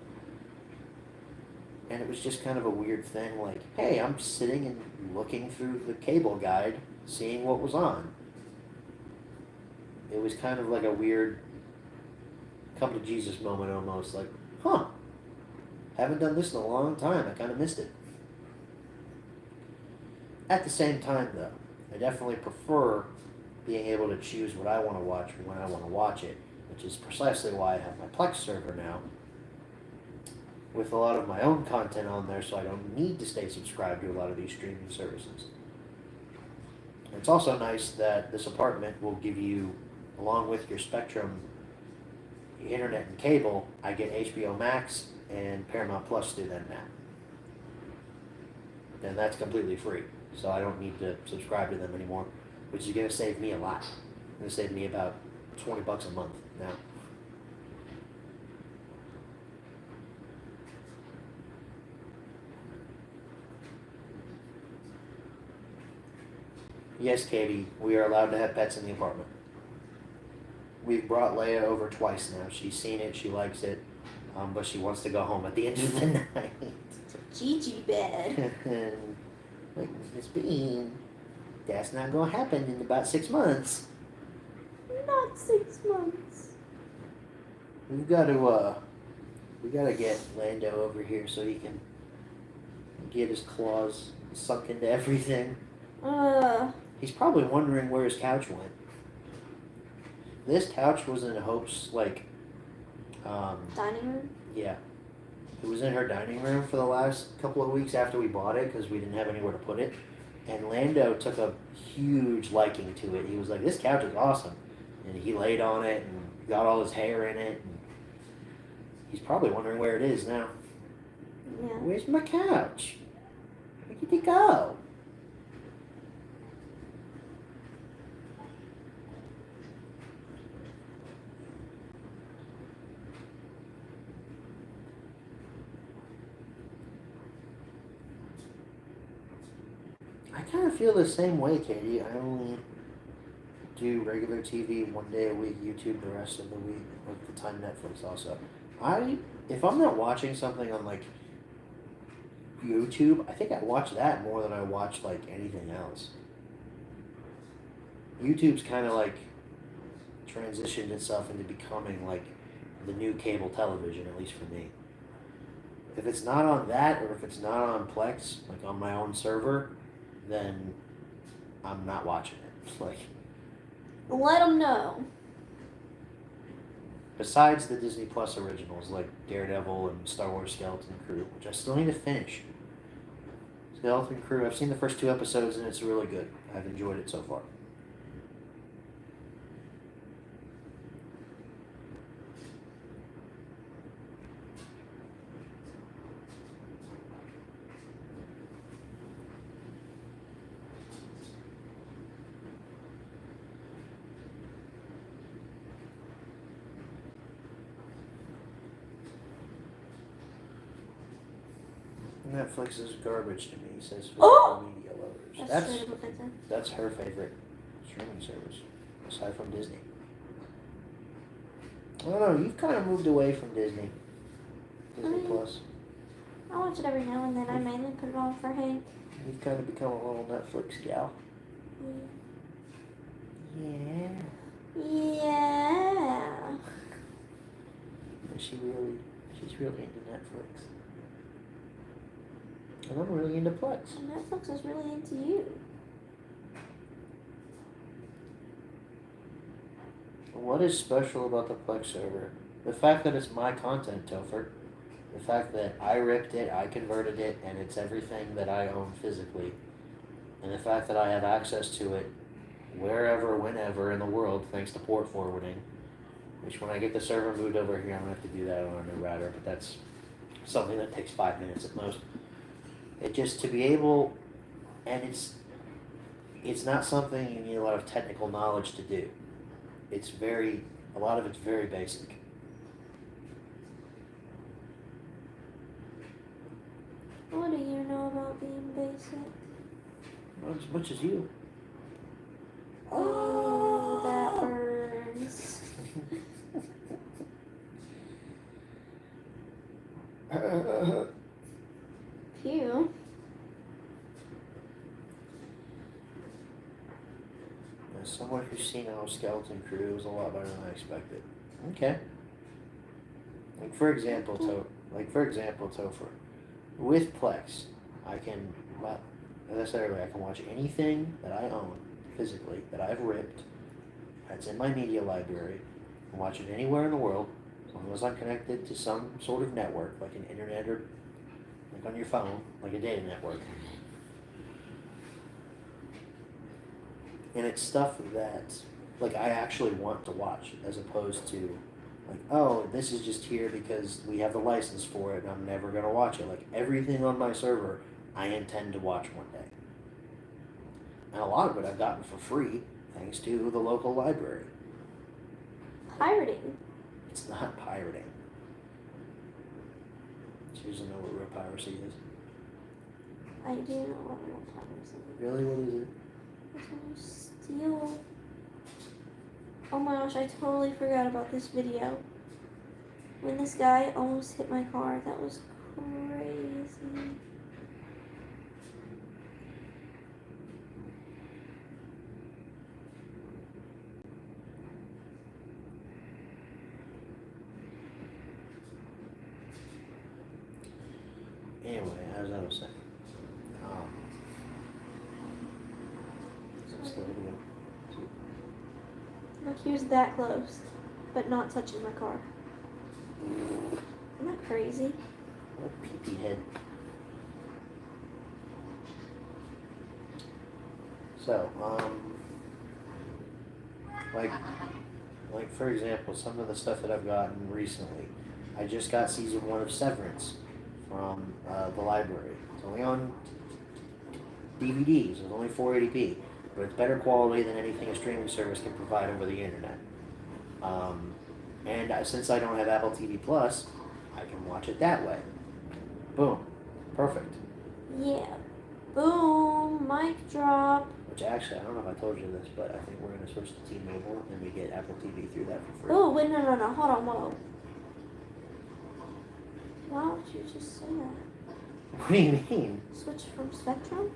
And it was just kind of a weird thing, like, hey, I'm sitting and looking through the cable guide, seeing what was on. It was kind of like a weird come to Jesus moment almost, like, huh, haven't done this in a long time, I kind of missed it. At the same time though, I definitely prefer being able to choose what I want to watch when I want to watch it, which is precisely why I have my Plex server now, with a lot of my own content on there, so I don't need to stay subscribed to a lot of these streaming services. It's also nice that this apartment will give you, along with your Spectrum internet and cable, I get HBO Max and Paramount Plus through them now. And that's completely free, so I don't need to subscribe to them anymore, which is going to save me a lot. It's going to save me about $20 a month now. Yes, Katie, we are allowed to have pets in the apartment. We've brought Leia over twice now. She's seen it, she likes it, but she wants to go home at the end of the night. Gigi bed. Like, Miss Bean, that's not going to happen in about 6 months. Not 6 months. We gotta get Lando over here so he can get his claws sunk into everything. He's probably wondering where his couch went. This couch was in Hope's, like, Dining room? yeah. It was in her dining room for the last couple of weeks after we bought it because we didn't have anywhere to put it. And Lando took a huge liking to it. He was like, this couch is awesome. And he laid on it and got all his hair in it. And he's probably wondering where it is now. Yeah. Where's my couch? Where did it go? I kind of feel the same way, Katie. I only do regular TV one day a week, YouTube the rest of the week, with the time Netflix also. If I'm not watching something on like YouTube, I think I watch that more than I watch like anything else. YouTube's kind of like transitioned itself into becoming like the new cable television, at least for me. If it's not on that, or if it's not on Plex, like on my own server, then I'm not watching it. Like, Let them know. besides the Disney Plus originals like Daredevil and Star Wars Skeleton Crew, which I still need to finish. Skeleton Crew, I've seen the first 2 episodes and it's really good. I've enjoyed it so far. Netflix is garbage to me, says Oh! physical media lovers. That's straight up offensive. That's her favorite streaming service, aside from Disney. I don't know, you've kind of moved away from Disney. Disney Plus. I watch it every now and then. I mainly put it on for Hank. You've kind of become a little Netflix gal. Yeah. Yeah. She's really into Netflix. And I'm really into Plex. Netflix is really into you. What is special about the Plex server? The fact that it's my content, Topher. The fact that I ripped it, I converted it, and it's everything that I own physically. And the fact that I have access to it wherever, whenever in the world, thanks to port forwarding. Which when I get the server moved over here, I'm going to have to do that on a new router, but that's something that takes 5 minutes at most. It just to be able, and it's not something you need a lot of technical knowledge to do. A lot of it's very basic. What do you know about being basic? Not as much as you. Oh, that burns. Phew. As someone who's seen our Skeleton Crew, it was a lot better than I expected. Okay. Like for example, Topher, with Plex, I can, well, as I said earlier, I can watch anything that I own physically that I've ripped. That's in my media library. I can watch it anywhere in the world, as long as I'm connected to some sort of network, like an internet or like on your phone, like a data network. And it's stuff that, like, I actually want to watch, as opposed to, like, oh, this is just here because we have the license for it and I'm never going to watch it. Like, everything on my server, I intend to watch one day. And a lot of it I've gotten for free, thanks to the local library. Pirating. It's not pirating. She doesn't know what real piracy is. I do know what real piracy is. Really? What is it? It's when you steal. Oh my gosh, I totally forgot about this video. When this guy almost hit my car, that was crazy. Anyway, as I was saying. So Look, he was that close, but not touching my car. Isn't that crazy? what a pee-pee head. So, like for example, some of the stuff that I've gotten recently. I just got season 1 of Severance from the library. It's only on DVDs. It's only 480p, but it's better quality than anything a streaming service can provide over the internet. Since I don't have Apple TV Plus, I can watch it that way. Boom, perfect. Yeah. Boom, mic drop. Which actually, I don't know if I told you this, but I think we're gonna switch to T-Mobile and we get Apple TV through that for free. Oh, wait, no, hold on, whoa. Why would you just say that? What do you mean? Switch from Spectrum?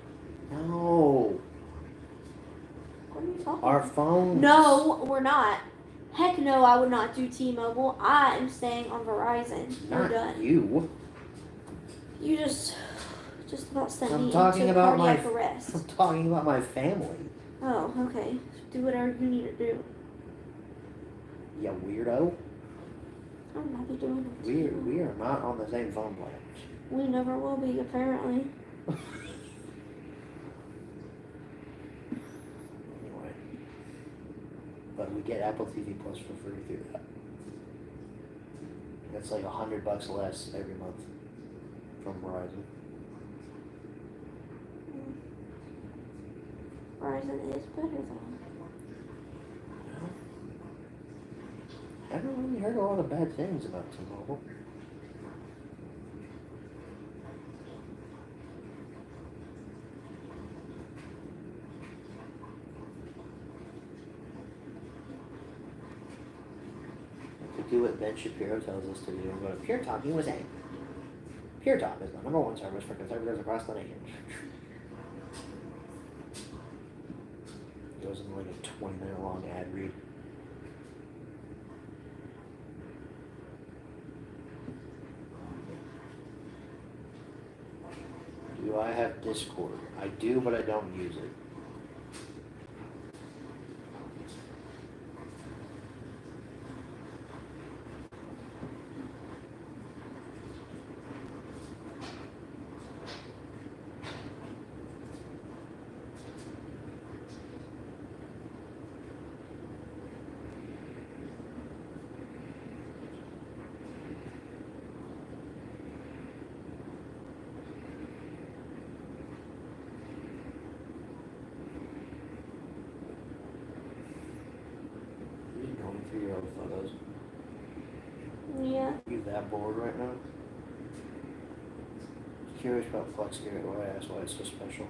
No. What are you talking Our about? phones. No, we're not. Heck no, I would not do T-Mobile. I am staying on Verizon. We're Not done. you. You just about sent I'm me talking into about cardiac my- arrest. I'm talking about my family. Oh, okay. Do whatever you need to do. You weirdo. I'm not be doing it. to you. We are not on the same phone plan. We never will be, apparently. Anyway. But we get Apple TV Plus for free through that. It's like $100 less every month from Verizon. Verizon is better though. I haven't really heard a lot of bad things about T-Mobile. To do what Ben Shapiro tells us to do and go to Pure Talk USA. Pure Talk is the #1 service for conservatives across the nation. Goes in like a 20-minute long ad read. Do I have Discord? I do, but I don't use it. Just going through your old photos. Yeah. You that bored right now? Curious about FlexGear, why I asked why it's so special.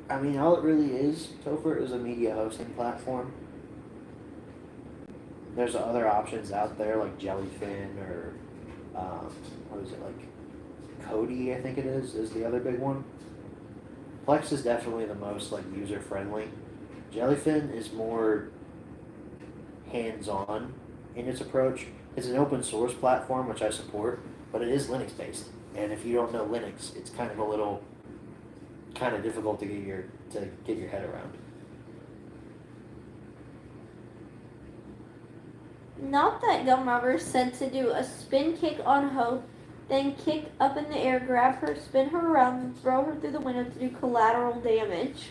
I mean, all it really is, Topher, is a media hosting platform. There's other options out there like Jellyfin or, what is it, like Kodi, I think it is the other big one. Plex is definitely the most like user friendly. Jellyfin is more hands-on in its approach. It's an open source platform, which I support, but it is Linux based. And if you don't know Linux, it's kind of difficult to get your head around. Not that Gum Rubber said to do a spin kick on Hope, then kick up in the air, grab her, spin her around, and throw her through the window to do collateral damage.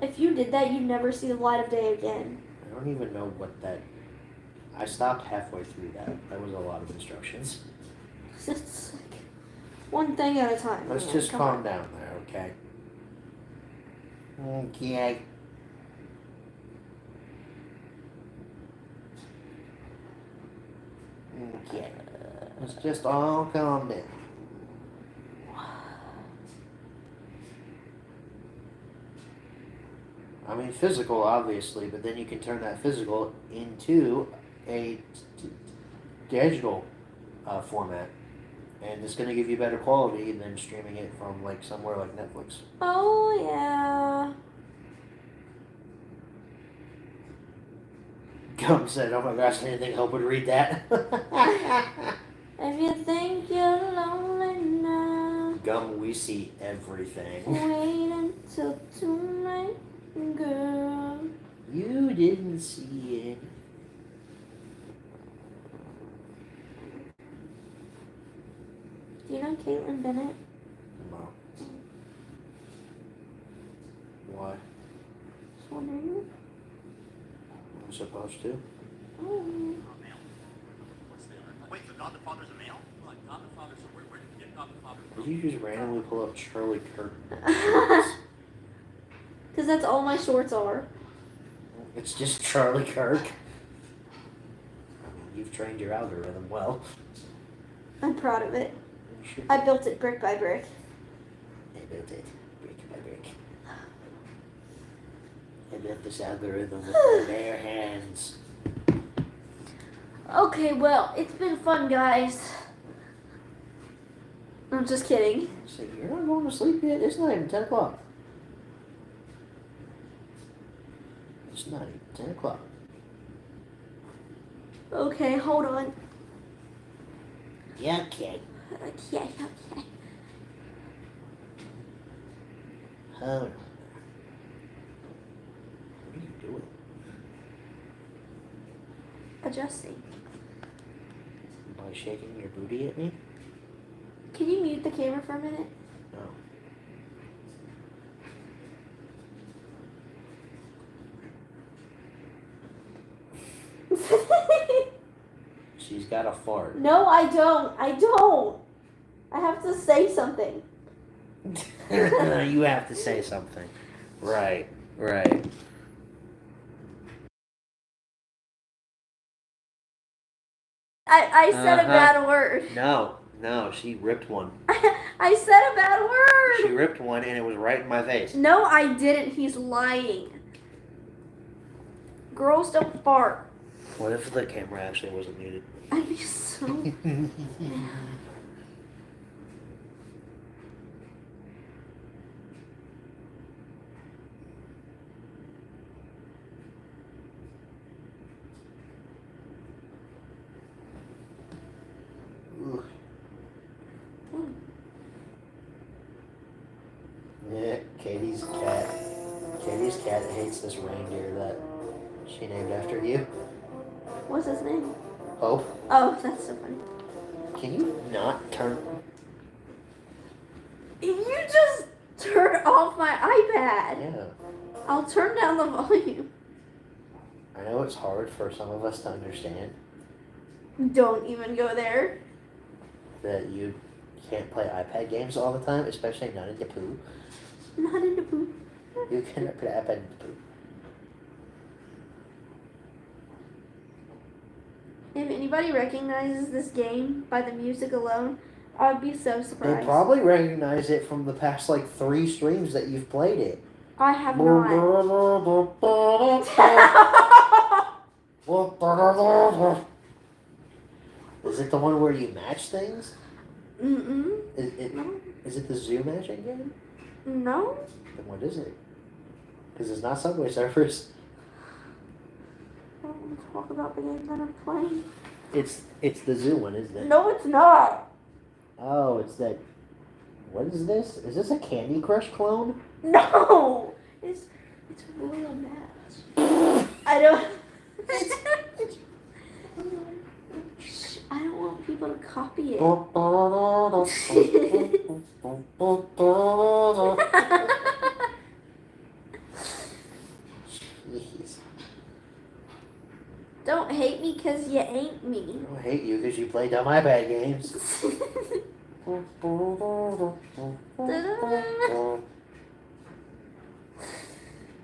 If you did that, you'd never see the light of day again. I don't even know what that. I stopped halfway through that. That was a lot of instructions. It's like one thing at a time. Let's man. just Come calm on. down there, okay? Okay. Okay. Let's just all calm down. I mean, physical, obviously, but then you can turn that physical into a digital format. And it's going to give you better quality than streaming it from like somewhere like Netflix. Oh, yeah. Gum said, "Oh my gosh, I didn't think Hope would read that." If you think you're lonely now, Gum, we see everything. wait until tonight, girl. You didn't see it. Do you know Caitlin Bennett? No. Why? Just wondering. I'm supposed to. Oh. Wait, so God the Father's a male? What? God the Father, so where did you get God the Father Did you just randomly pull up Charlie Kirk? Because that's all my shorts are. It's just Charlie Kirk. I mean, you've trained your algorithm well. I'm proud of it. You should- I built it brick by brick. I built it brick by brick. I built this algorithm with my bare hands. Okay, well, it's been fun, guys. I'm just kidding. So you're not going to sleep yet? It's not even 10 o'clock. It's not even 10 o'clock. Okay, hold on. Yeah, okay. Okay. Hold on. What are you doing? Adjusting. By shaking your booty at me? Can you mute the camera for a minute? No. She's got a fart. No, I don't. I have to say something. You have to say something. Right. I said a Uh-huh. bad word. No, she ripped one. I said a bad She word. ripped one and it was right in my face. No, I didn't. He's lying. Girls don't fart. What if the camera actually wasn't muted? I'd be so mad. Ooh. Yeah, Katie's cat hates this reindeer that she named after you. What's his name? Hope, Oh, that's so funny. can you not turn? You just turned off my iPad. Yeah, I'll turn down the volume. I know it's hard for some of us to understand Don't even go there. that you can't play iPad games all the time, especially not in the poo. Not into poop. You cannot put an iPad in the poo. If anybody recognizes this game by the music alone, I would be so They surprised. probably recognize it from the past like 3 streams that you've played it. I have not. Is it the one where you match things? Mm-mm. Is it the zoo matching game? No. Then what is it? Because it's not Subway Surfers. I don't want to talk about the game that I'm playing. It's the zoo one, isn't it? No, it's not. Oh, it's that. What is this? Is this a Candy Crush clone? No. It's Royal Match. I don't. Shh, I don't want people to copy it. Jeez. Don't hate me because you ain't me. I don't hate you because you play dumb iPad games.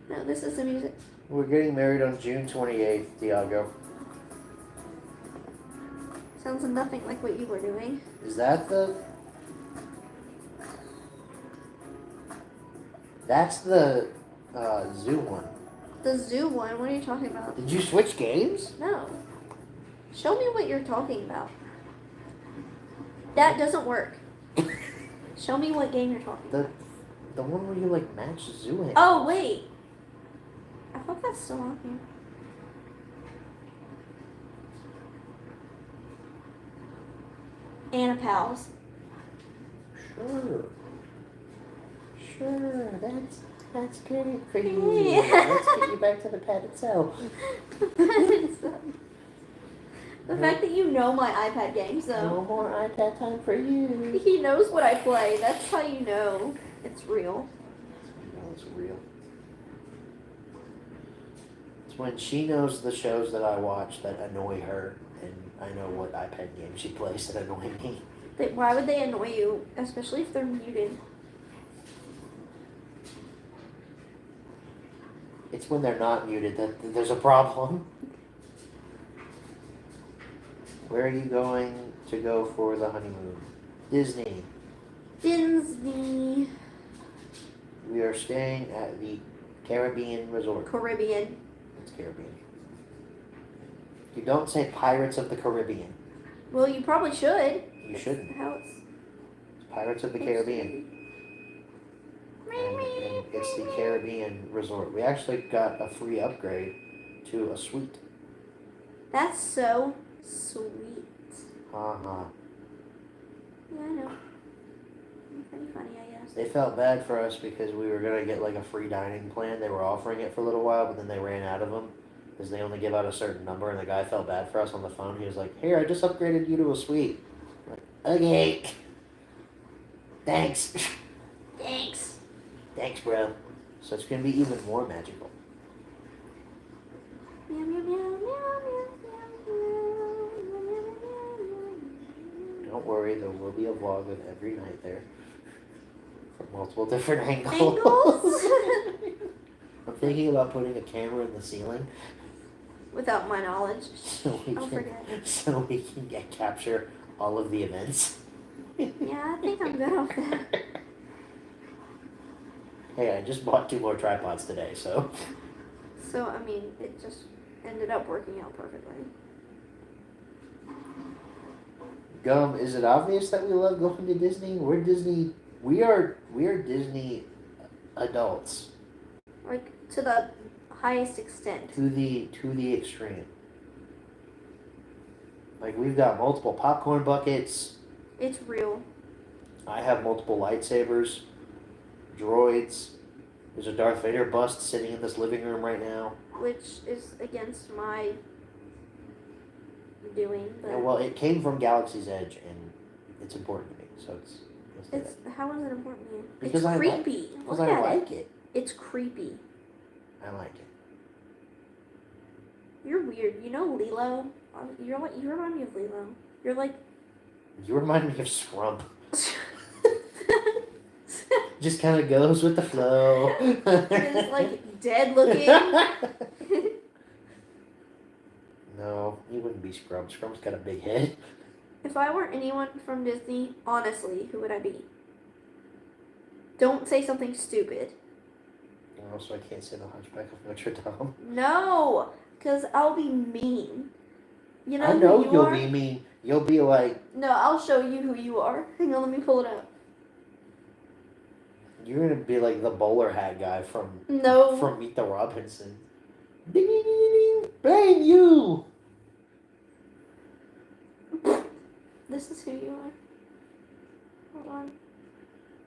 No, this is the music. We're getting married on June 28th, Diago. Sounds nothing like what you were doing. Is that the... That's the zoo one. The zoo one? What are you talking about? Did you switch games? No. Show me what you're talking about. That doesn't work. Show me what game you're talking about. The one where you like match zoo animals. Oh, wait. I thought that's still on here. Anna Pals. Sure. That's great for you. Yeah. Let's get you back to the pad itself. The fact that you know my iPad games, though. No more iPad time for you. He knows what I play. That's how you know it's real. No, it's real. It's when she knows the shows that I watch that annoy her, and I know what iPad games she plays that annoy me. Why would they annoy you, especially if they're muted? It's when they're not muted that there's a problem. Where are you going to go for the honeymoon? Disney. Disney. We are staying at the Caribbean Resort. Caribbean. It's Caribbean. You don't say Pirates of the Caribbean. Well, you probably should. You shouldn't. How it's. It's Pirates of the Caribbean. And it's the Caribbean Resort. We actually got a free upgrade to a suite. That's so sweet. Uh-huh. Yeah, I know. Pretty funny, I guess. They felt bad for us because we were going to get like a free dining plan. They were offering it for a little while, but then they ran out of them because they only give out a certain number, and the guy felt bad for us on the phone. He was like, "Here, I just upgraded you to a suite." I'm like, okay. Thanks. Thanks. Thanks, bro. So it's going to be even more magical. Meow, meow, meow, meow, meow, meow, meow, meow. Don't worry, there will be a vlog of every night there from multiple different angles. Angles? I'm thinking about putting a camera in the ceiling Without my knowledge. so I'll forget. we can capture all of the events. Yeah, I think I'm good with that. Hey, I just bought 2 more tripods today, so So, I mean, it just ended up working out perfectly. Gum, is it obvious that we love going to Disney? We're Disney. We are Disney adults Like, to the highest extent. to the extreme. Like, we've got multiple popcorn buckets. It's real. I have multiple lightsabers, droids. There's a Darth Vader bust sitting in this living room right now. Which is against my doing, but Yeah, well, it came from Galaxy's Edge, and it's important to me, so it's. it's how is it important to you? Because it's I like- creepy. Because Look I at like it. it. It's creepy. I like it. You're weird. You know Lilo? You remind me of Lilo. You're like You remind me of Scrump. Just kind of goes with the flow. it's like dead looking. No, he wouldn't be Scrump. Scrump's got a big head. If I were anyone from Disney, honestly, who would I be? Don't say something stupid. Also, I can't say the Hunchback of Notre Dame. No, because I'll be mean. You know I know who you you'll are? be mean. You'll be like, No, I'll show you who you are. Hang on, let me pull it up. you're gonna be like the bowler hat guy from No. Meet the Robinson. Ding ding ding ding. Blame you. This is who you are. Hold on.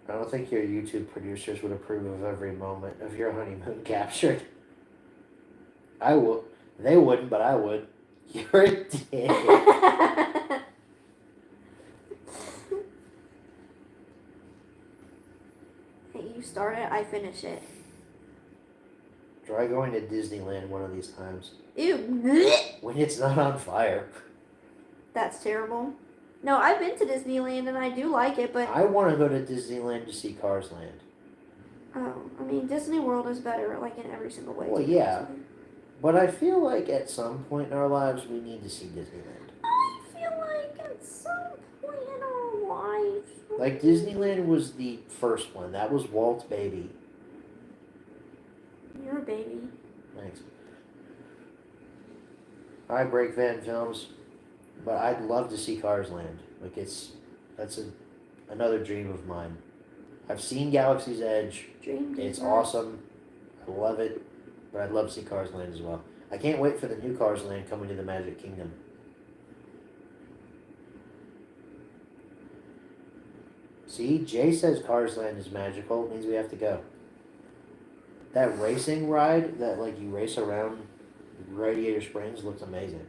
I don't think your YouTube producers would approve of every moment of your honeymoon captured. I will. They wouldn't, but I would. You're a dick. Hey, you start it, I finish it. Try going to Disneyland one of these times. Ew. When it's not on fire. That's terrible. No, I've been to Disneyland and I do like it, but I want to go to Disneyland to see Cars Land. I mean, Disney World is better, like in every single way. Well, to be yeah. honest with you. But I feel like at some point in our lives we need to see Disneyland. I feel like at some point in our lives. Like Disneyland was the first one. That was Walt's baby. You're a baby. Thanks. I break Van Films, but I'd love to see Cars Land. Like that's another dream of mine. I've seen Galaxy's Edge. Dream. It's teaser. awesome. I love it, but I'd love to see Cars Land as well. I can't wait for the new Cars Land coming to the Magic Kingdom. See, Jay says Cars Land is magical. It means we have to go. That racing ride that like you race around Radiator Springs looks amazing.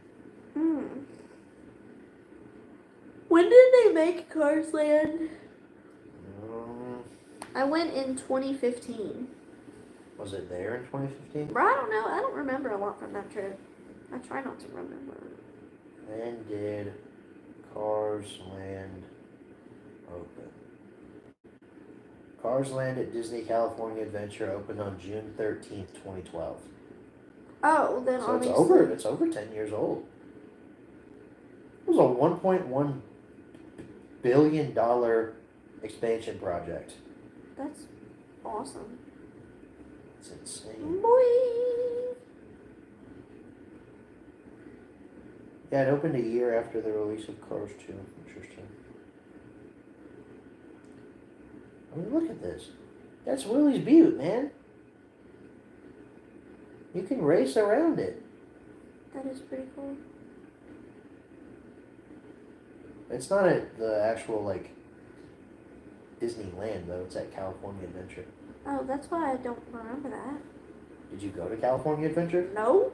When did they make Cars Land? Um, I went in 2015. was it there in 2015? But I don't know. I don't remember a lot from that trip. I try not to remember. When did Cars Land open? Cars Land at Disney California Adventure opened on June 13th, 2012. Oh, then So obviously. it's over 10 years old. It was a $1.1 billion expansion project. That's awesome. It's insane. Boing. Yeah, it opened a year after the release of Cars 2. Interesting. I mean, look at this. That's Willie's Butte, man. You can race around it. That is pretty cool. It's not at the actual, like, Disneyland, though. It's at California Adventure. Oh, that's why I don't remember that. Did you go to California Adventure? No.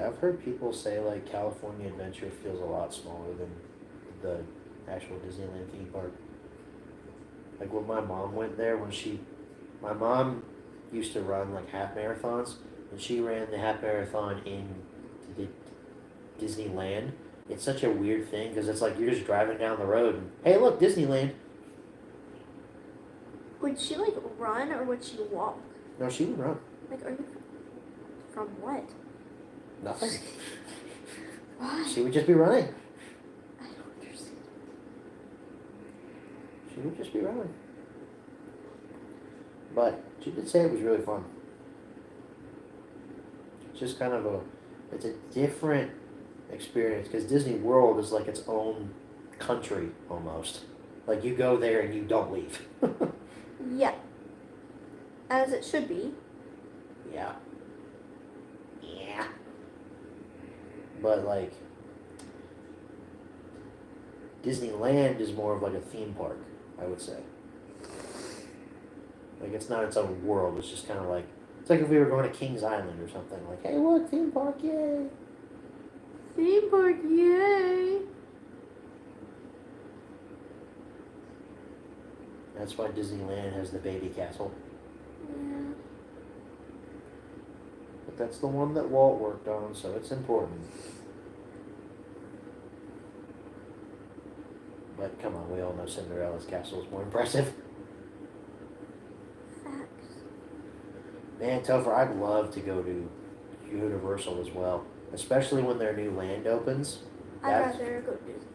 I've heard people say like California Adventure feels a lot smaller than the actual Disneyland theme park. Like when my mom went there, my mom used to run like half marathons, and she ran the half marathon in the Disneyland. It's such a weird thing because it's like you're just driving down the road and hey, look, Disneyland. Would she like run or would she walk? No, she would run. Like, are you from what? Nothing. Why? She would just be running. I don't understand. She would just be running. But she did say it was really fun. It's just kind of it's a different experience because Disney World is like its own country almost. Like you go there and you don't leave. Yeah. As it should be. Yeah. Yeah. But like Disneyland is more of like a theme park, I would say. Like it's not its own world. It's just kind of like it's like if we were going to Kings Island or something. Like, hey, look, theme park, yay! Theme park, yay! That's why Disneyland has the baby castle. Yeah. But that's the one that Walt worked on, so it's important. But come on, we all know Cinderella's castle is more impressive. Facts. Man, Topher, I'd love to go to Universal as well, especially when their new land opens. I'd That's- rather go to Disney.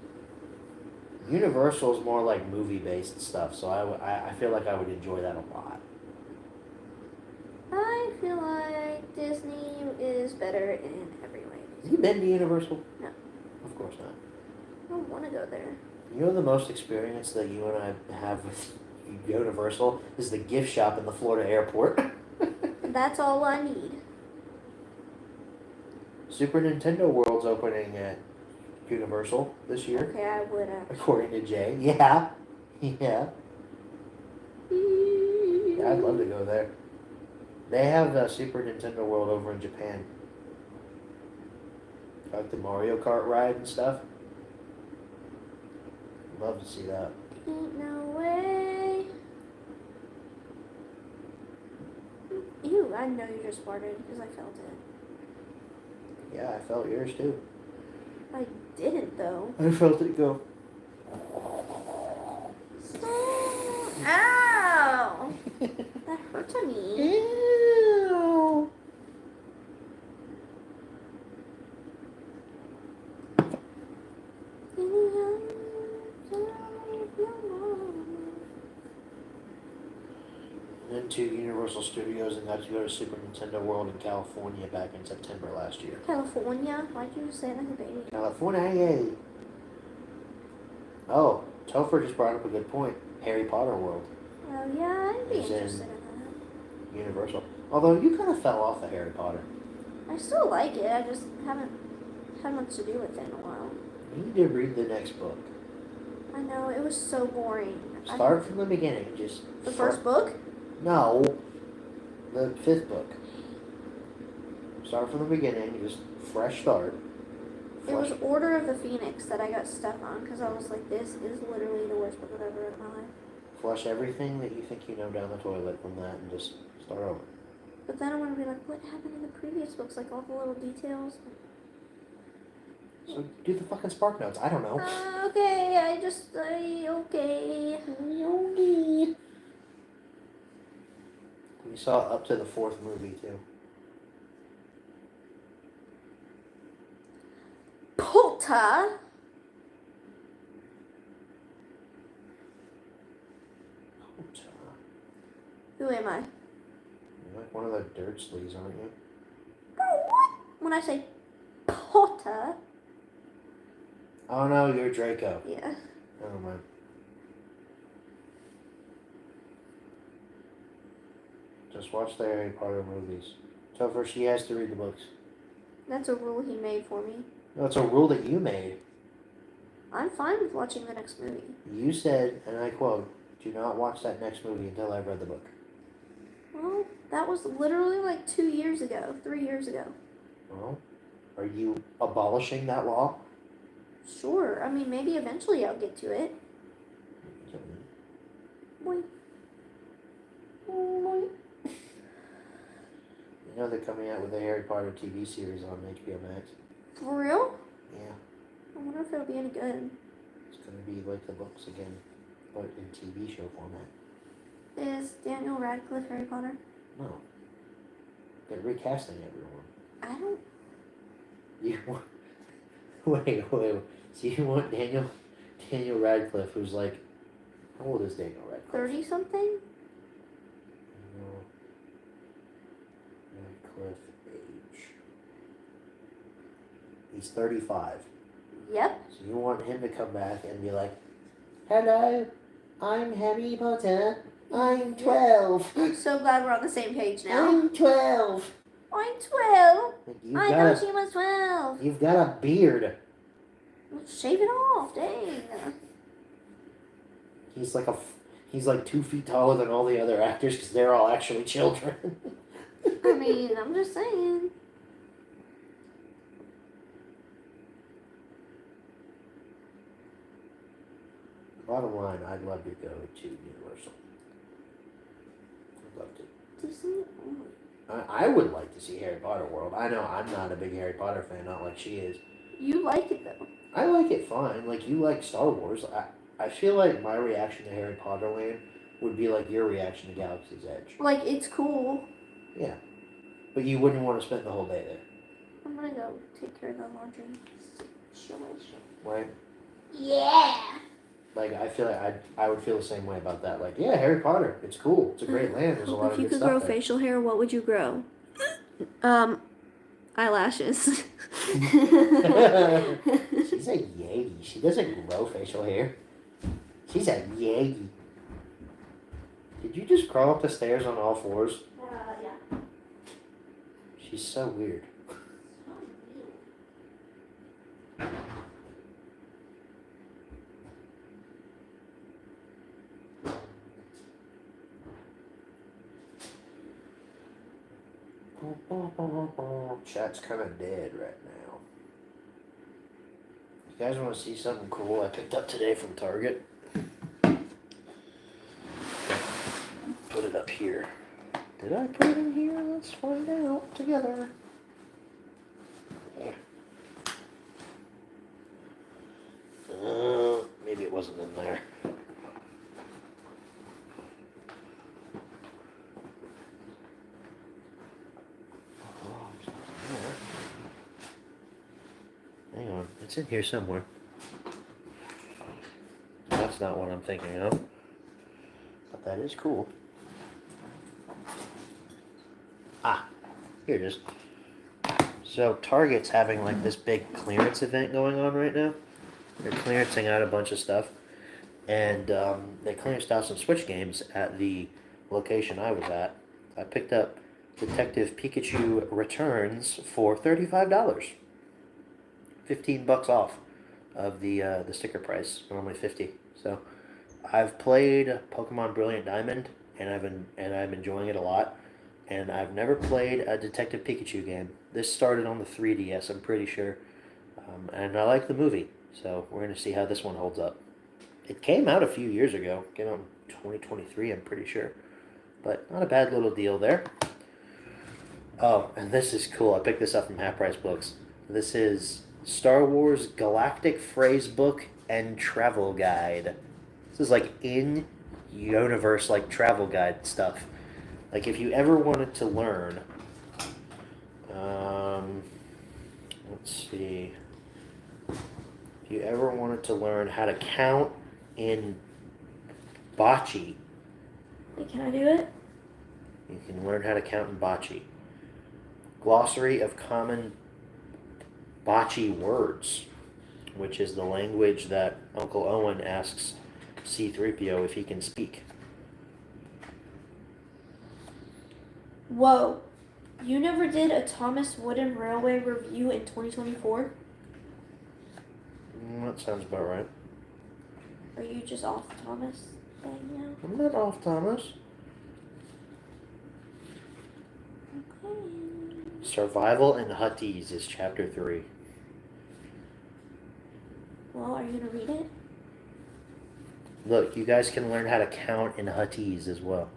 Universal is more like movie-based stuff, so I feel like I would enjoy that a lot. I feel like Disney is better in every way. Have you been to Universal? No. Of course not. I don't want to go there. You know the most experience that you and I have with Universal is the gift shop in the Florida airport. That's all I need. Super Nintendo World's opening at Universal this year, Okay, I would actually. according to Jay. Yeah. Yeah. Yeah, I'd love to go there. They have the Super Nintendo World over in Japan. Like the Mario Kart ride and stuff. Love to see that. Ain't no way. Ew, I know you just farted because I felt it. Yeah, I felt yours too. I didn't though. I felt it go. Ow! That hurt to me. Ew. Went to Universal Studios and got to go to Super Nintendo World in California back in September last year. California? Why'd you say it like a baby? California. Oh, Topher just brought up a good point. Harry Potter World, Oh yeah, I'd be Is in- interested in Universal. Although you kind of fell off of Harry Potter. that. I still like it. I just haven't had much to do with it in a while. You need to read the next book. I know it was so boring. Start from the beginning. Just The first book? No, the 5th book. Start from the beginning. Just fresh start. It was Order of the Phoenix that I got stuck on because I was like, this is literally the worst book I've ever read in my life. Flush everything that you think you know down the toilet from that and just start over. But then I want to be like, what happened in the previous books? Like all the little details. So do the fucking Spark Notes. I don't know. Okay, okay. We saw up to the 4th movie too. Potter. Who am I? You're like one of the Dursleys, aren't you? Bro, what? When I say Potter. Oh no, you're Draco. Yeah. Never mind. Just watch the Harry Potter movies. Tell her she has to read the books. That's a rule he made for me. No, it's a rule that you made. I'm fine with watching the next movie. You said, and I quote, "Do not watch that next movie until I've read the book." Well, that was literally like 2 years ago, 3 years ago. Well, are you abolishing that law? Sure. I mean, maybe eventually I'll get to it. Boing. Boing. You know they're coming out with a Harry Potter TV series on HBO Max. For real? Yeah, I wonder if it'll be any good. it's gonna be like the books again, but in TV show format. Is Daniel Radcliffe Harry Potter? No, they're recasting everyone. I don't. You want? Wait. So you want Daniel Radcliffe, who's like, how old is Daniel Radcliffe? 30 something? No. Radcliffe age. He's 35. Yep. So you want him to come back and be like, "Hello, I'm Harry Potter. I'm 12. I'm so glad we're on the same page now. I'm 12. I'm 12. You've I got thought a, she was 12. you've got a beard. Shave it off, dang. He's like 2 feet taller than all the other actors because they're all actually children." I mean, I'm just saying. Bottom line, I'd love to go to Universal. I'd love to. Disney? I would like to see Harry Potter World. I know I'm not a big Harry Potter fan, not like she is. You like it though. I like it fine. Like, you like Star Wars. I feel like my reaction to Harry Potter Land would be like your reaction to Galaxy's Edge. Like, it's cool. Yeah. But you wouldn't want to spend the whole day there. I'm gonna go take care of the laundry. Situation. Right? Yeah. Like, I feel like I would feel the same way about that. Like, yeah, Harry Potter. It's cool. It's a great land. There's a lot If of you good could stuff grow there. facial hair, what would you grow? Eyelashes. She's a Yagi. She doesn't grow facial hair. She's a Yagi. Did you just crawl up the stairs on all fours? Yeah. She's so weird. Chat's kind of dead right now. You guys want to see something cool I picked up today from Target? Put it up here. Did I put it in here? Let's find out together. Maybe it wasn't in there. Hang on, it's in here somewhere. That's not what I'm thinking of. But that is cool. Ah, here it is. So Target's having like this big clearance event going on right now. They're clearancing out a bunch of stuff. And they clearanced out some Switch games at the location I was at. I picked up Detective Pikachu Returns for $35. $15 off of the sticker price, normally $50. So I've played Pokemon Brilliant Diamond, and I'm enjoying it a lot. And I've never played a Detective Pikachu game. This started on the 3DS, I'm pretty sure. And I like the movie, so we're gonna see how this one holds up. It came out a few years ago. It came out in 2023, I'm pretty sure. But not a bad little deal there. Oh, and this is cool. I picked this up from Half Price Books. This is Star Wars Galactic Phrase Book and Travel Guide. This is like in-universe like travel guide stuff. Like if you ever wanted to learn, let's see. If you ever wanted to learn how to count in bocce, Wait, can I do it? you can learn how to count in bocce. Glossary of common bocce words, which is the language that Uncle Owen asks C-3PO if he can speak. Whoa. You never did a Thomas Wooden Railway review in 2024? That sounds about right. Are you just off Thomas thing now? I'm not off, Thomas. Okay. Survival in Huttese is chapter 3. Well, are you gonna read it? Look, you guys can learn how to count in Huttese as well.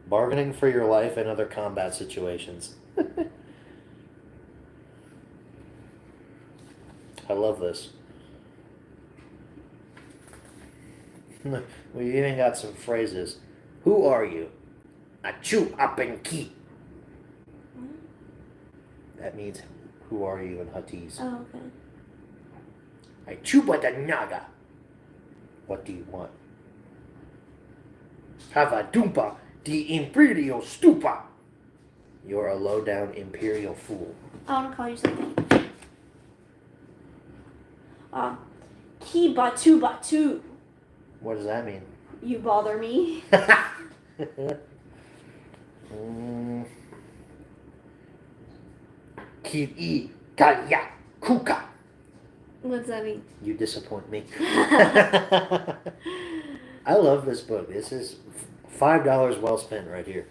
Bargaining for your life in other combat situations. I love this. We even got some phrases. Who are you? Achu up and ki. That means who are you in Huttese. Oh, okay. Achuba the naga. What do you want? Hava dumpa the imperial stupa. You're a low-down imperial fool. I want to call you something. Ki batu batu. What does that mean? You bother me. Ki kaya kuka. What's that mean? You disappoint me. I love this book. This is $5 well spent right here.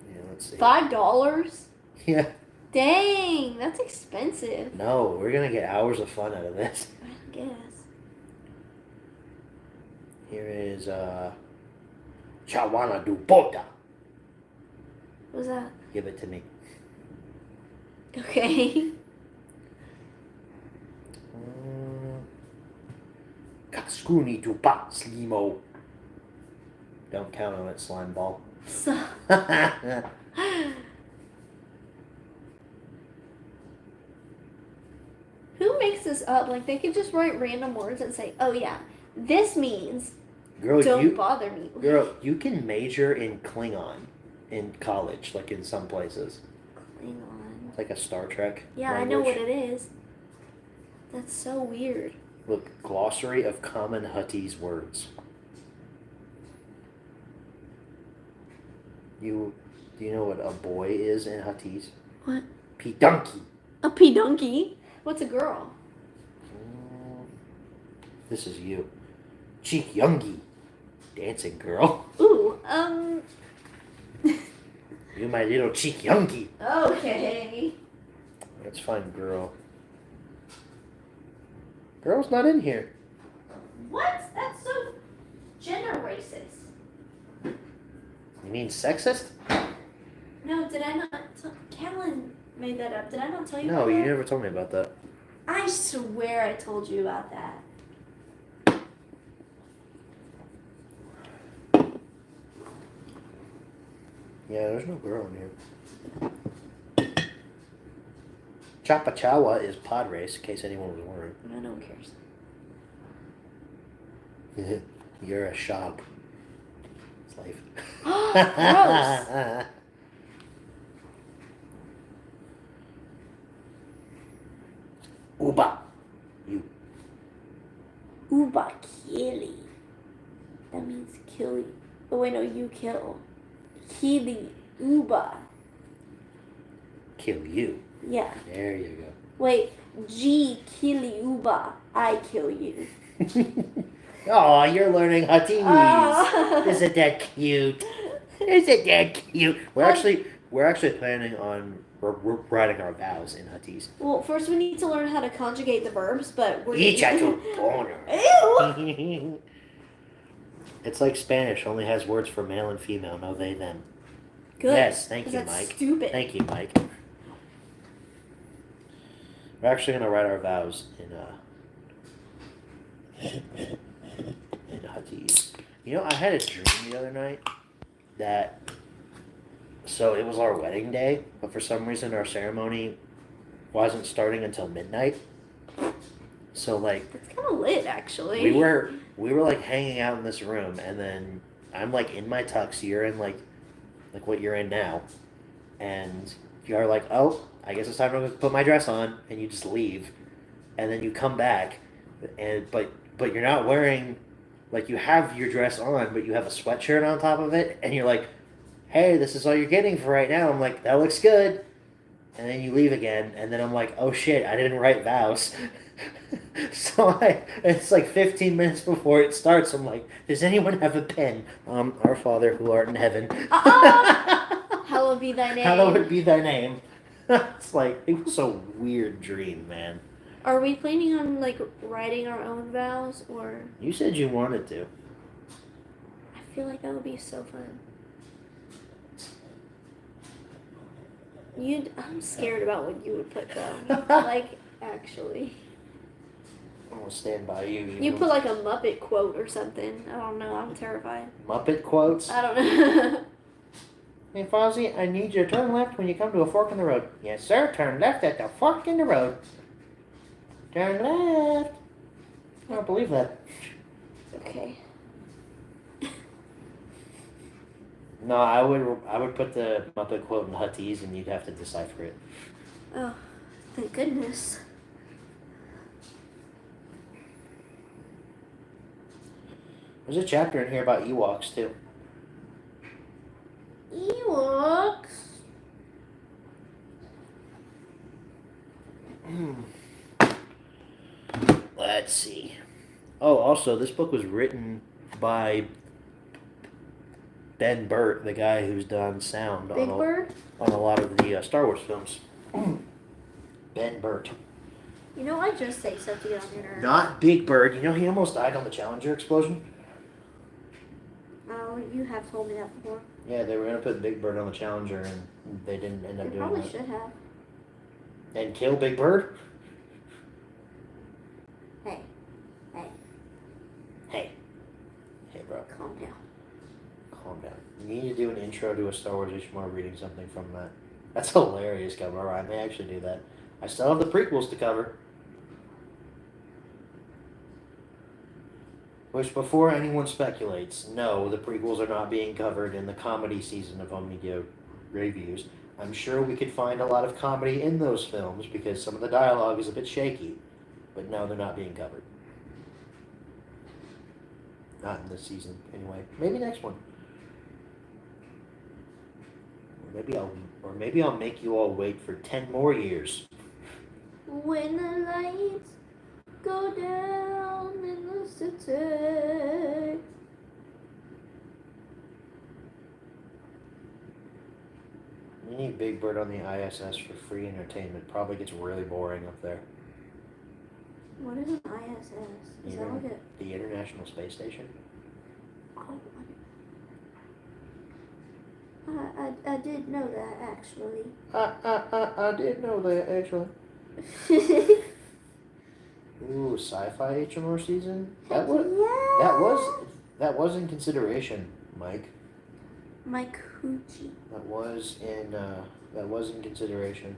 Yeah, let's see. $5? Yeah. Dang, that's expensive. No, we're gonna get hours of fun out of this. I guess. Here is Chawana du Bota. What's that? Give it to me. Okay. Kaskuni du Ba Slimo. Don't count on it, slime ball. So, who makes this up? Like, they could just write random words and say, oh yeah, this means Girl, don't bother me. Girl, you can major in Klingon in college, like in some places. Klingon. It's like a Star Trek. Yeah, I know what it is. That's so weird. Look, glossary of common Huttese words. Do you know what a boy is in Huttese? What? Pedunky. A pedunky? What's a girl? This is you. Cheek Youngie. Dancing girl. Ooh, You my little cheek Youngie. okay. Let's find girl. Girl's not in here. What? That's so gender racist. You mean sexist? No, did I not? Kellen made that up. Did I not tell you No, about you that? never told me about that. I swear I told you about that. Yeah, there's no girl in here. Chapachawa is pod race, in case anyone was wondering. No one cares. You're a shop. Slave. Gross. Uba. You. Ubakili. That means kill you. Oh wait, no, you kill. Kili. Uba. Kill you. Yeah. There you go. Wait, G kili uba. I kill you. Oh, you're learning Huttese. Ah. Isn't that cute? Isn't that cute? We're actually planning on writing our vows in Huttese. Well, first we need to learn how to conjugate the verbs, but we're Each at your boner. Ew! It's like Spanish, only has words for male and female, no they, them. Good. Yes, thank 'cause you, that's Mike. Stupid. Thank you, Mike. We're actually going to write our vows in Huttese. You know, I had a dream the other night that So it was our wedding day, but for some reason our ceremony wasn't starting until midnight. So like It's kind of lit, actually. we were like hanging out in this room, and then I'm like in my tux, you're in like what you're in now, and you're like, oh, I guess it's time to put my dress on, and you just leave, and then you come back, and but you're not wearing, like, you have your dress on, but you have a sweatshirt on top of it, and you're like, hey, this is all you're getting for right now. I'm like, that looks good. And then you leave again, and then I'm like, oh shit, I didn't write vows. So it's like 15 minutes before it starts. I'm like, does anyone have a pen? Our Father who art in heaven. Hallowed be thy name. Hallowed be thy name. It's like, it was a weird dream, man. Are we planning on like writing our own vows, or? You said you wanted to. I feel like that would be so fun. I'm scared about what you would put though. Like, actually. I'm gonna stand by you. You put like a Muppet quote or something. I don't know. I'm terrified. Muppet quotes? I don't know. Hey, Fozzie, I need you to turn left when you come to a fork in the road. Yes, sir. Turn left at the fork in the road. Turn left. I don't believe that. Okay. No, I would put the Muppet quote in Huttese, and you'd have to decipher it. Oh, thank goodness. There's a chapter in here about Ewoks, too. Ewoks. Let's see. Oh, also, this book was written by Ben Burt, the guy who's done sound Big Bird. on a lot of the Star Wars films. Ben Burt. You know, I just say stuff to get on your nerves. Not Big Bird. You know, he almost died on the Challenger explosion? Oh, you have told me that before. Yeah, they were going to put Big Bird on the Challenger, and they didn't end up You doing probably that. should have. And kill Big Bird? Hey, Hey, bro, calm down. calm down. You need to do an intro to a Star Wars HMR reading something from that. That's hilarious, Cover. I may actually do that. I still have the prequels to cover. Which, before anyone speculates, no, the prequels are not being covered in the comedy season of Omnigyo reviews. I'm sure we could find a lot of comedy in those films because some of the dialogue is a bit shaky. But no, they're not being covered. Not in this season, anyway. Maybe next one. Or maybe I'll make you all wait for 10 more years. When the lights go down in the city. You need Big Bird on the ISS for free entertainment. Probably gets really boring up there. What is an ISS? Is that like a... The International Space Station? Oh, I did know that, actually. I did know that, actually. Ooh, sci-fi HMR season? That was in consideration, Mike. Mike Hoochie. That was in consideration.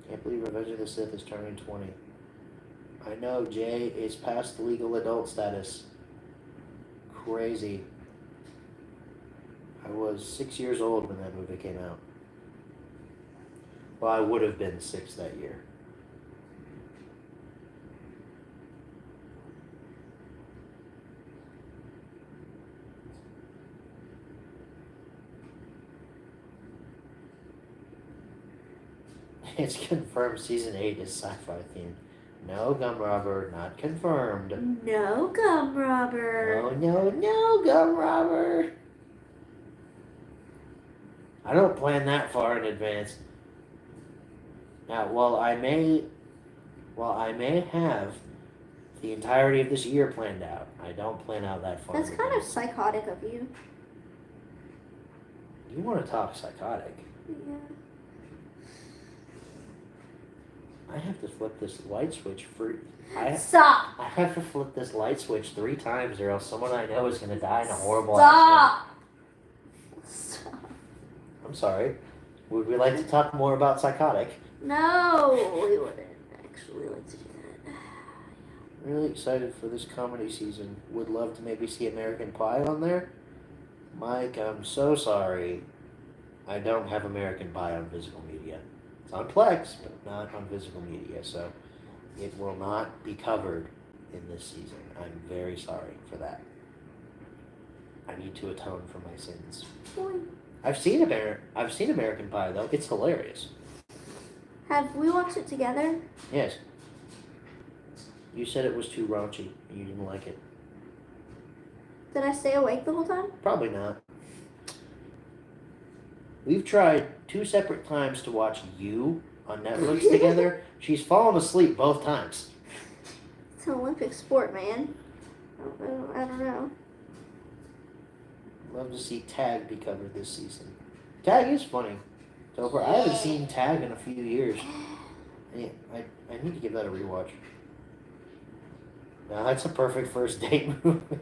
Can't believe Revenge of the Sith is turning 20. I know, Jay is past legal adult status. Crazy. I was 6 years old when that movie came out. Well, I would have been 6 that year. It's confirmed season 8 is sci-fi themed. No, Gum Robber, not confirmed. No, Gum Robber. No, Gum Robber. I don't plan that far in advance. Now, while I may have the entirety of this year planned out, I don't plan out that far. That's in kind of advance. psychotic of you. You want to talk psychotic? Yeah. I have to flip this light switch for. I Stop. have to flip this light switch 3 times, or else someone I know is gonna die in a horrible accident. Stop. I'm sorry. Would we like to talk more about Psychotic? No, we wouldn't actually like to do that. Really excited for this comedy season. Would love to maybe see American Pie on there. Mike, I'm so sorry. I don't have American Pie on physical media. It's on Plex, but not on physical media, so it will not be covered in this season. I'm very sorry for that. I need to atone for my sins. I've seen American Pie though. It's hilarious. Have we watched it together? Yes. You said it was too raunchy and you didn't like it. Did I stay awake the whole time? Probably not. We've tried 2 separate times to watch You on Netflix together. She's fallen asleep both times. It's an Olympic sport, man. I don't know. Love to see Tag be covered this season. Tag is funny. So far, I haven't seen Tag in a few years. I need to give that a rewatch. Now that's a perfect first date movie.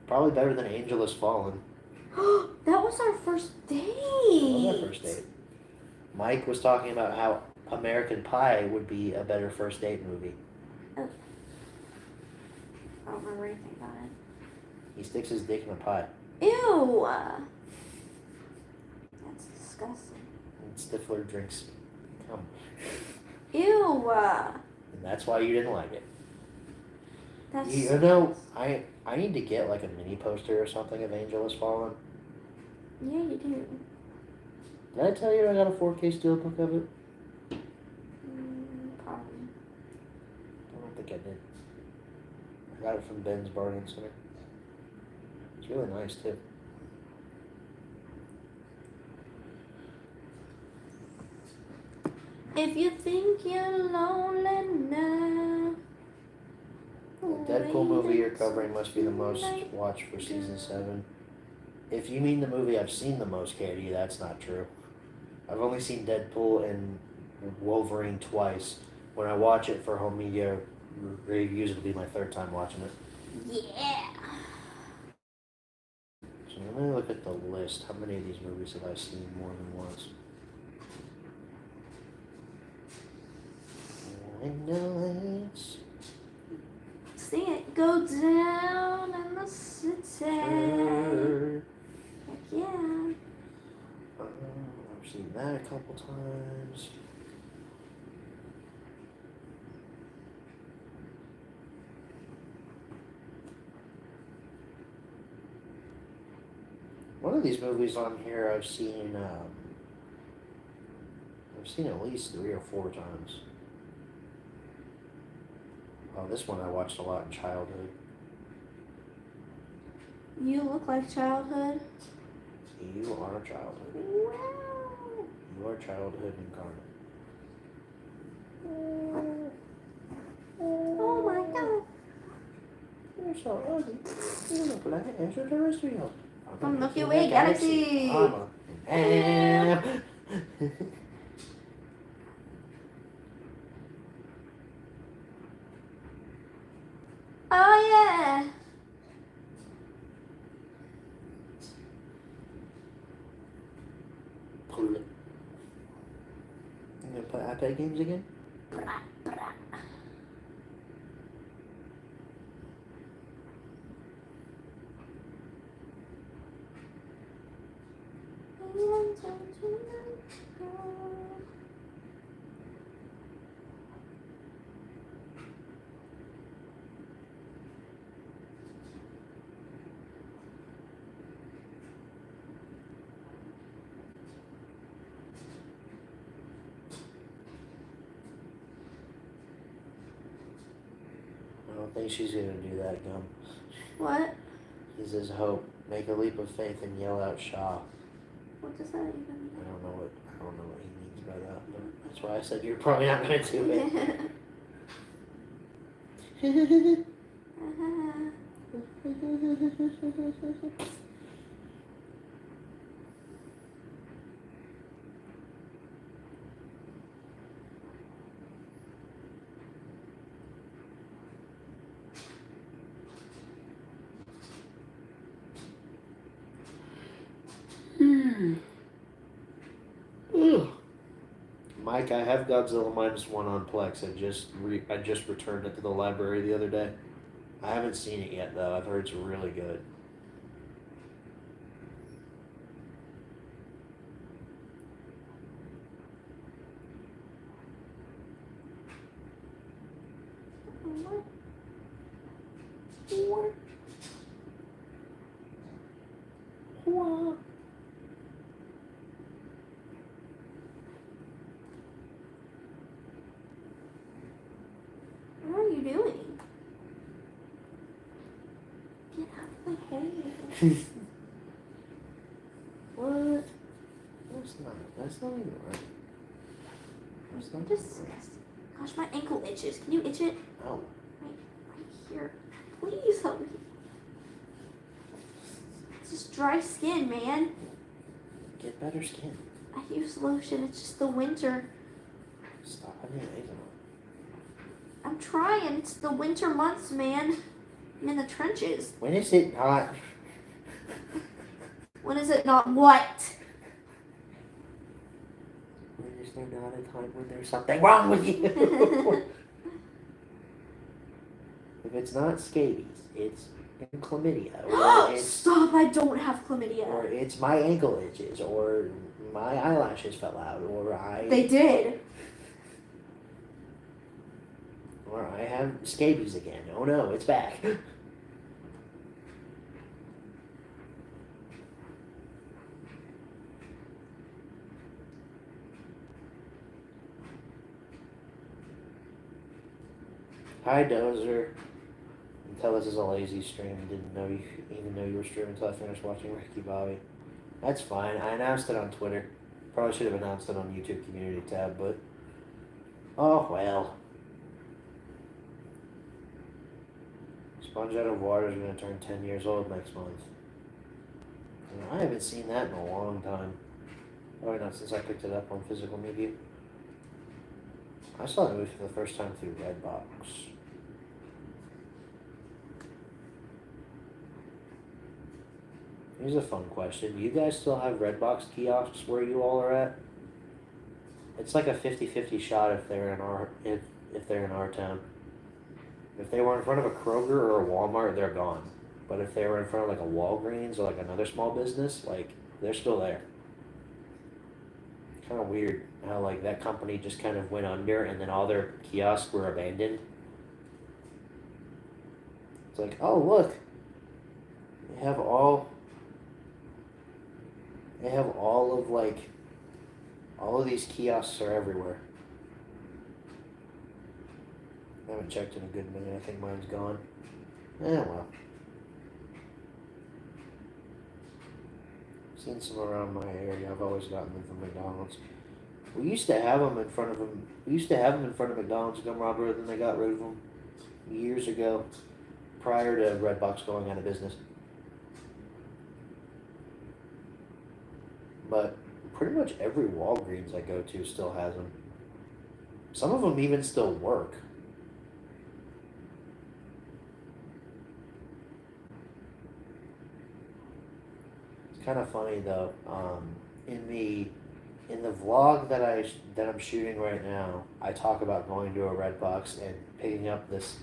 Probably better than Angel Has Fallen. That was our first date. I love that first date. Mike was talking about how American Pie would be a better first date movie. I don't remember anything about it. He sticks his dick in a pie. Ew. That's disgusting. And Stifler drinks cum. Ew. And that's why you didn't like it. That's You know, I need to get like a mini poster or something of Angel Has Fallen. Yeah, you do. Did I tell you I got a 4K steelbook of it? Probably. I don't think I did. I got it from Ben's Bargain Center. It's really nice too. If you think you're lonely now. The Deadpool movie you're covering must be the most watched for season 7. If you mean the movie I've seen the most, Katie, that's not true. I've only seen Deadpool and Wolverine twice. When I watch it for home media reviews, it'll be my 3rd time watching it. Yeah. So let me look at the list. How many of these movies have I seen more than once? I know it's Sing it. Go down in the city. sure. Heck yeah. I've seen that a couple times. One of these movies on here I've seen at least 3 or 4 times. Oh, this one I watched a lot in childhood. You look like childhood. You are childhood. Wow. You are childhood incarnate. Oh my god. You're so ugly. You look like an extraterrestrial. From Milky Way Galaxy. Oh yeah. You gonna play iPad games again? I don't think she's gonna do that, Gum. What? He says, hope, make a leap of faith and yell out Shaw. What does that even mean? I don't know what he means by that, but that's why I said you're probably not gonna do it. Mike, I have Godzilla -1 on Plex. I just returned it to the library the other day. I haven't seen it yet though. I've heard it's really good. What? What are you doing? Get out of my hair. What? That's not even right. That's not Disgusting. Gosh, my ankle itches. Can you itch it? Oh. Right here. Please help me. It's just dry skin, man. Get better skin. I use lotion. It's just the winter. Stop having eczema. I'm trying. It's the winter months, man. I'm in the trenches. When is it not? When is it not what? When is there not a time when there's something wrong with you? If it's not scabies, it's chlamydia, or it's, Stop! I don't have or chlamydia. it's my ankle itches, or my eyelashes fell out, or They did. I have scabies again. Oh no, it's back. Hi Dozer. You can tell this is a lazy stream. Didn't know you even know you were streaming until I finished watching Ricky Bobby. That's fine. I announced it on Twitter. Probably should have announced it on YouTube community tab, but oh well. Sponge Out of Water is going to turn 10 years old next month. I haven't seen that in a long time. Probably not since I picked it up on physical media. I saw the movie for the first time through Redbox. Here's a fun question. Do you guys still have Redbox kiosks where you all are at? It's like a 50-50 shot if they're in our town. If they were in front of a Kroger or a Walmart, they're gone. But if they were in front of like a Walgreens or like another small business, like they're still there. Kind of weird how like that company just kind of went under and then all their kiosks were abandoned. It's like, oh look, they have all of like all of these kiosks are everywhere. I haven't checked in a good minute. I think mine's gone. Well. Seen some around my area. I've always gotten them from McDonald's. We used to have them in front of them. We used to have them in front of McDonald's, Gumroad, then they got rid of them years ago, prior to Redbox going out of business. But pretty much every Walgreens I go to still has them. Some of them even still work. Kind of funny though. In the vlog that I'm shooting right now, I talk about going to a Redbox and picking up this.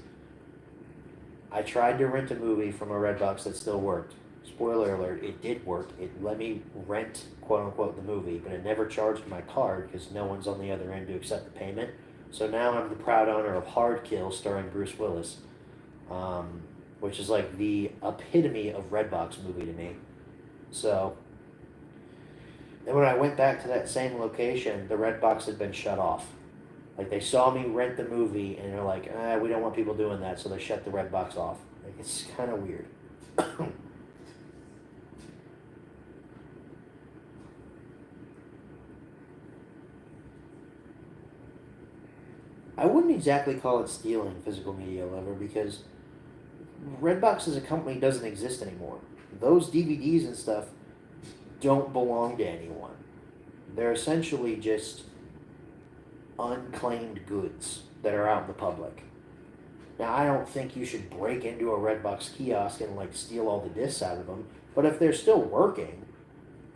I tried to rent a movie from a Redbox that still worked. Spoiler alert: it did work. It let me rent, quote unquote, the movie, but it never charged my card because no one's on the other end to accept the payment. So now I'm the proud owner of Hard Kill, starring Bruce Willis, which is like the epitome of Redbox movie to me. So, then when I went back to that same location, the Redbox had been shut off. Like, they saw me rent the movie, and they're like, we don't want people doing that, so they shut the Redbox off. Like, it's kind of weird. I wouldn't exactly call it stealing, Physical Media Lover, because Redbox as a company doesn't exist anymore. Those DVDs and stuff don't belong to anyone. They're essentially just unclaimed goods that are out in the public. Now, I don't think you should break into a Redbox kiosk and like steal all the discs out of them, but if they're still working,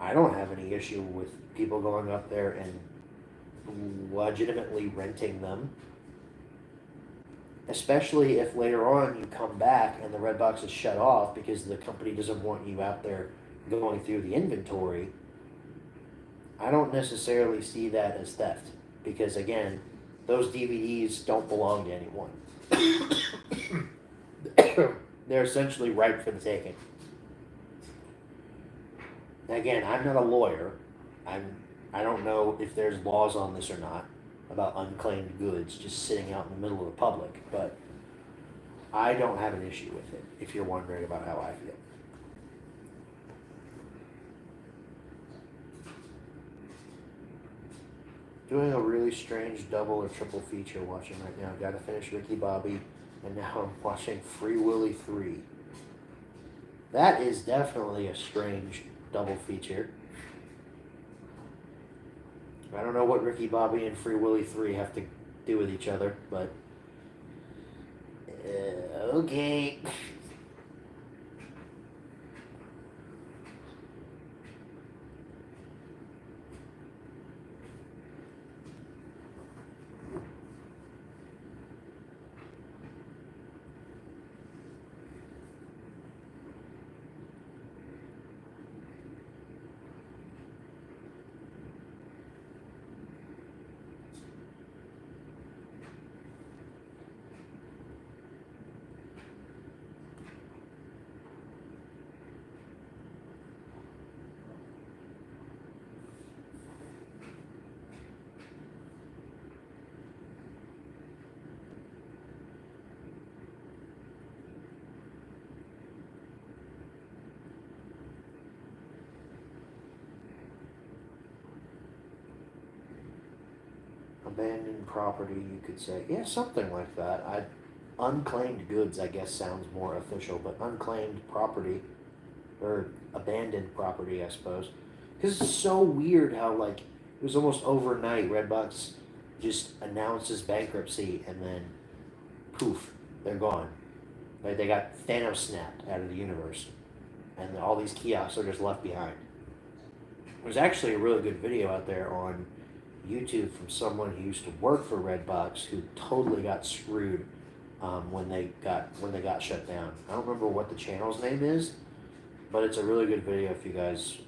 I don't have any issue with people going up there and legitimately renting them. Especially if later on you come back and the Redbox is shut off because the company doesn't want you out there going through the inventory. I don't necessarily see that as theft because, again, those DVDs don't belong to anyone. They're essentially ripe for the taking. Again, I'm not a lawyer. I don't know if there's laws on this or not about unclaimed goods just sitting out in the middle of the public, but I don't have an issue with it, if you're wondering about how I feel. Doing a really strange double or triple feature watching right now. Gotta finish Ricky Bobby, and now I'm watching Free Willy 3. That is definitely a strange double feature. I don't know what Ricky Bobby and Free Willy 3 have to do with each other, but okay. Abandoned property, you could say. Yeah, something like that. Unclaimed goods, I guess, sounds more official, but unclaimed property, or abandoned property, I suppose. Because it's so weird how, like, it was almost overnight. Redbox just announces bankruptcy, and then poof, they're gone. Like, they got Thanos snapped out of the universe, and all these kiosks are just left behind. There's actually a really good video out there on YouTube from someone who used to work for Redbox who totally got screwed when they got shut down. I don't remember what the channel's name is, but it's a really good video if you guys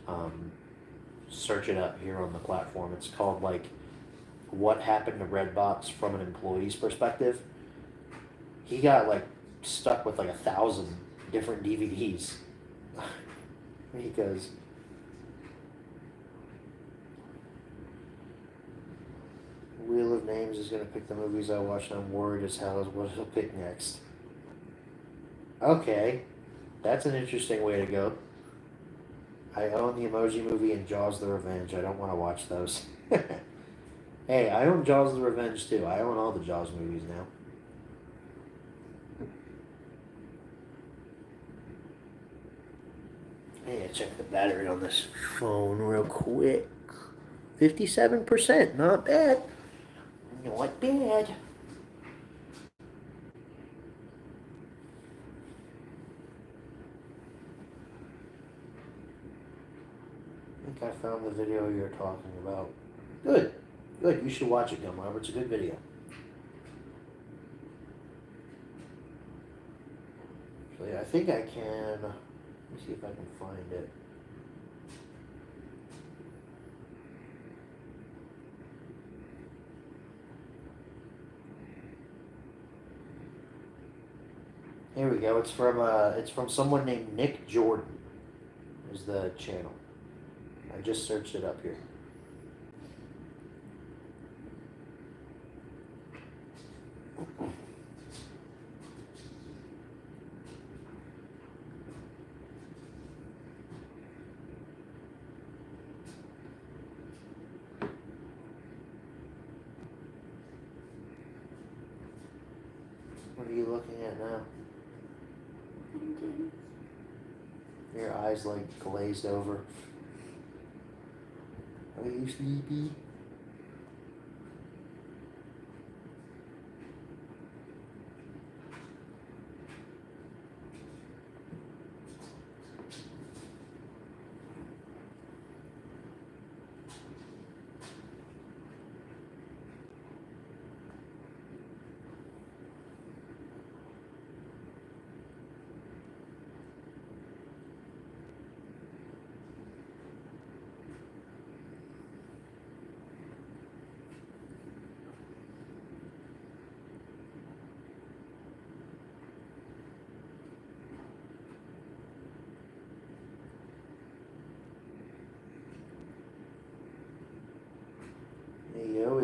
search it up here on the platform. It's called, like, What Happened to Redbox from an Employee's Perspective. He got, like, stuck with like 1,000 different DVDs because Wheel of Names is going to pick the movies I watch, and I'm worried as hell as what it'll pick next. Okay, that's an interesting way to go. I own the Emoji Movie and Jaws the Revenge. I don't want to watch those. Hey, I own Jaws the Revenge too. I own all the Jaws movies now. Hey, check the battery on this phone real quick. 57%, not bad. Not bad. I think I found the video you're talking about. Good. Good. You should watch it, Gum Robert. It's a good video. Actually, I think I can. Let me see if I can find it. Here we go. It's from someone named Nick Jordan. Is the channel. I just searched it up here. What are you looking at now? Your eyes like glazed over. Are you sleepy?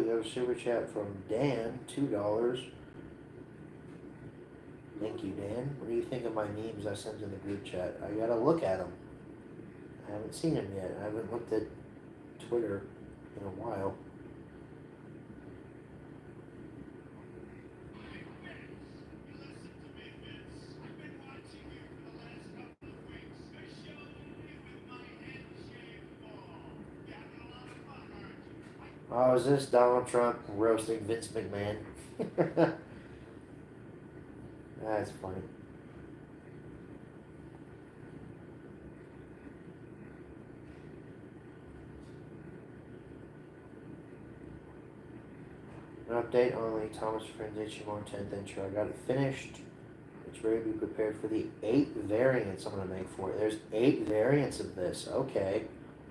we have a super chat from Dan, $2. Thank you, Dan. What do you think of my memes I sent in the group chat? I gotta look at them. I haven't seen them yet. I haven't looked at Twitter in a while. Oh, is this Donald Trump roasting Vince McMahon? That's funny. An update on the Thomas Friends HMR 10th intro. I got it finished. It's ready to be prepared for the 8 variants I'm going to make for it. There's 8 variants of this. Okay.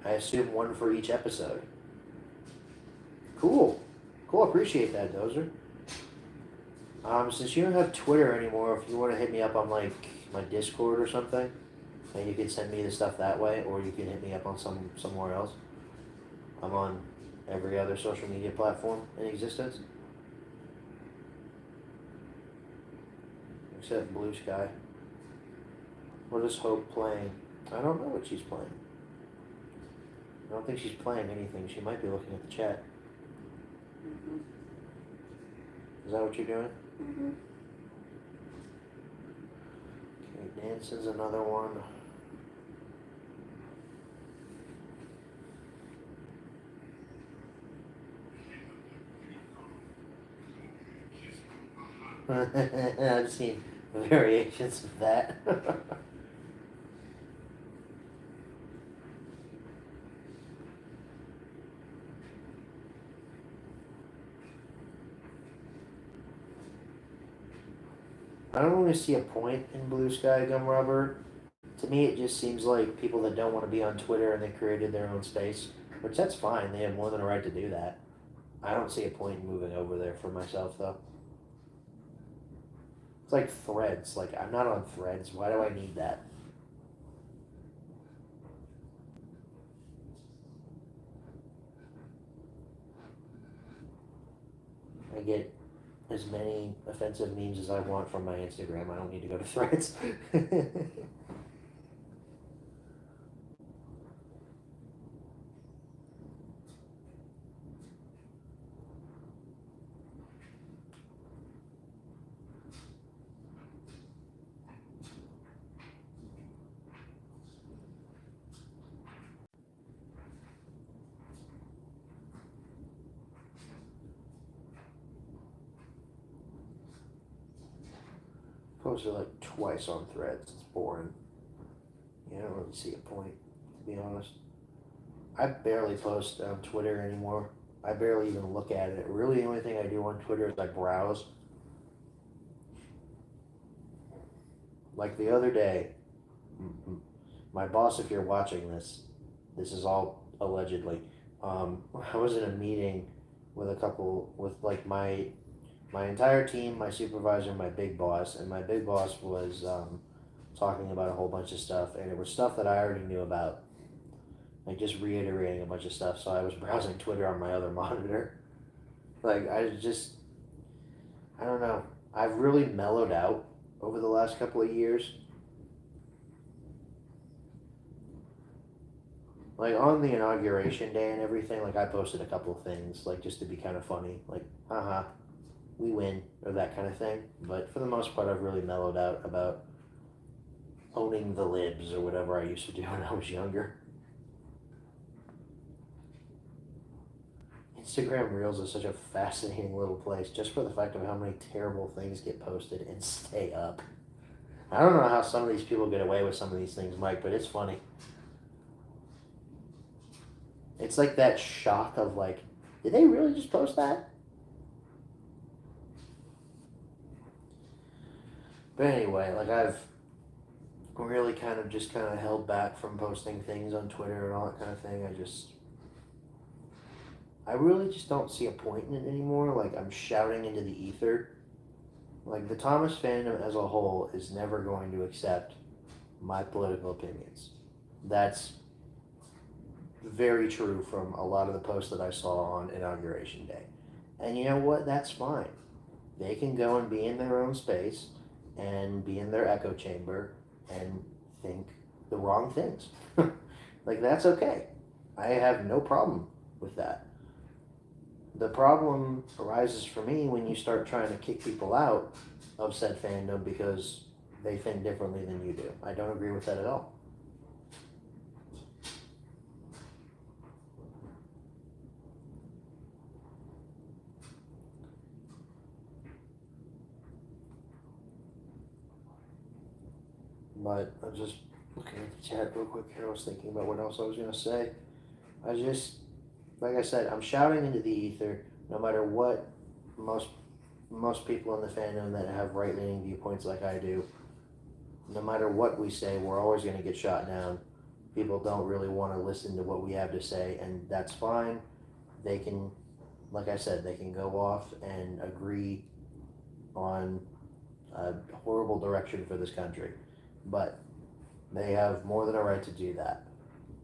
I assume one for each episode. Cool. Cool. Appreciate that, Dozer. Since you don't have Twitter anymore, if you want to hit me up on like my Discord or something, then you can send me the stuff that way, or you can hit me up on somewhere else. I'm on every other social media platform in existence, except Blue Sky. What is Hope playing? I don't know what she's playing. I don't think she's playing anything. She might be looking at the chat. Mm-hmm. Is that what you're doing? Mm-hmm. Okay, Danson's another one. I've seen variations of that. I don't really see a point in Blue Sky Gum Rubber. To me, it just seems like people that don't want to be on Twitter and they created their own space, which that's fine. They have more than a right to do that. I don't see a point in moving over there for myself, though. It's like Threads. Like, I'm not on Threads. Why do I need that? I get as many offensive memes as I want from my Instagram. I don't need to go to Threads. Posted like twice on Threads. It's boring. Yeah, I don't really see a point, to be honest. I barely post on Twitter anymore. I barely even look at it. Really, the only thing I do on Twitter is I browse. Like the other day, my boss, if you're watching this, this is all allegedly. I was in a meeting with like my entire team, my supervisor, my big boss, and my big boss was talking about a whole bunch of stuff, and it was stuff that I already knew about, like just reiterating a bunch of stuff. So I was browsing Twitter on my other monitor. Like I don't know. I've really mellowed out over the last couple of years. Like on the inauguration day and everything, like I posted a couple of things, like just to be kind of funny, like haha, we win, or that kind of thing. But for the most part, I've really mellowed out about owning the libs or whatever I used to do when I was younger. Instagram Reels is such a fascinating little place just for the fact of how many terrible things get posted and stay up. I don't know how some of these people get away with some of these things, Mike, but it's funny. It's like that shock of like, did they really just post that? But anyway, like I've really kind of held back from posting things on Twitter and all that kind of thing. I really just don't see a point in it anymore. Like I'm shouting into the ether. Like the Thomas fandom as a whole is never going to accept my political opinions. That's very true from a lot of the posts that I saw on Inauguration Day. And you know what? That's fine. They can go and be in their own space and be in their echo chamber and think the wrong things. Like, that's okay. I have no problem with that. The problem arises for me when you start trying to kick people out of said fandom because they think differently than you do. I don't agree with that at all. But I'm just looking at the chat real quick here. I was thinking about what else I was going to say. Like I said, I'm shouting into the ether no matter what most people in the fandom that have right-leaning viewpoints like I do, no matter what we say, we're always going to get shot down. People don't really want to listen to what we have to say, and that's fine. They can, like I said, they can go off and agree on a horrible direction for this country. But they have more than a right to do that.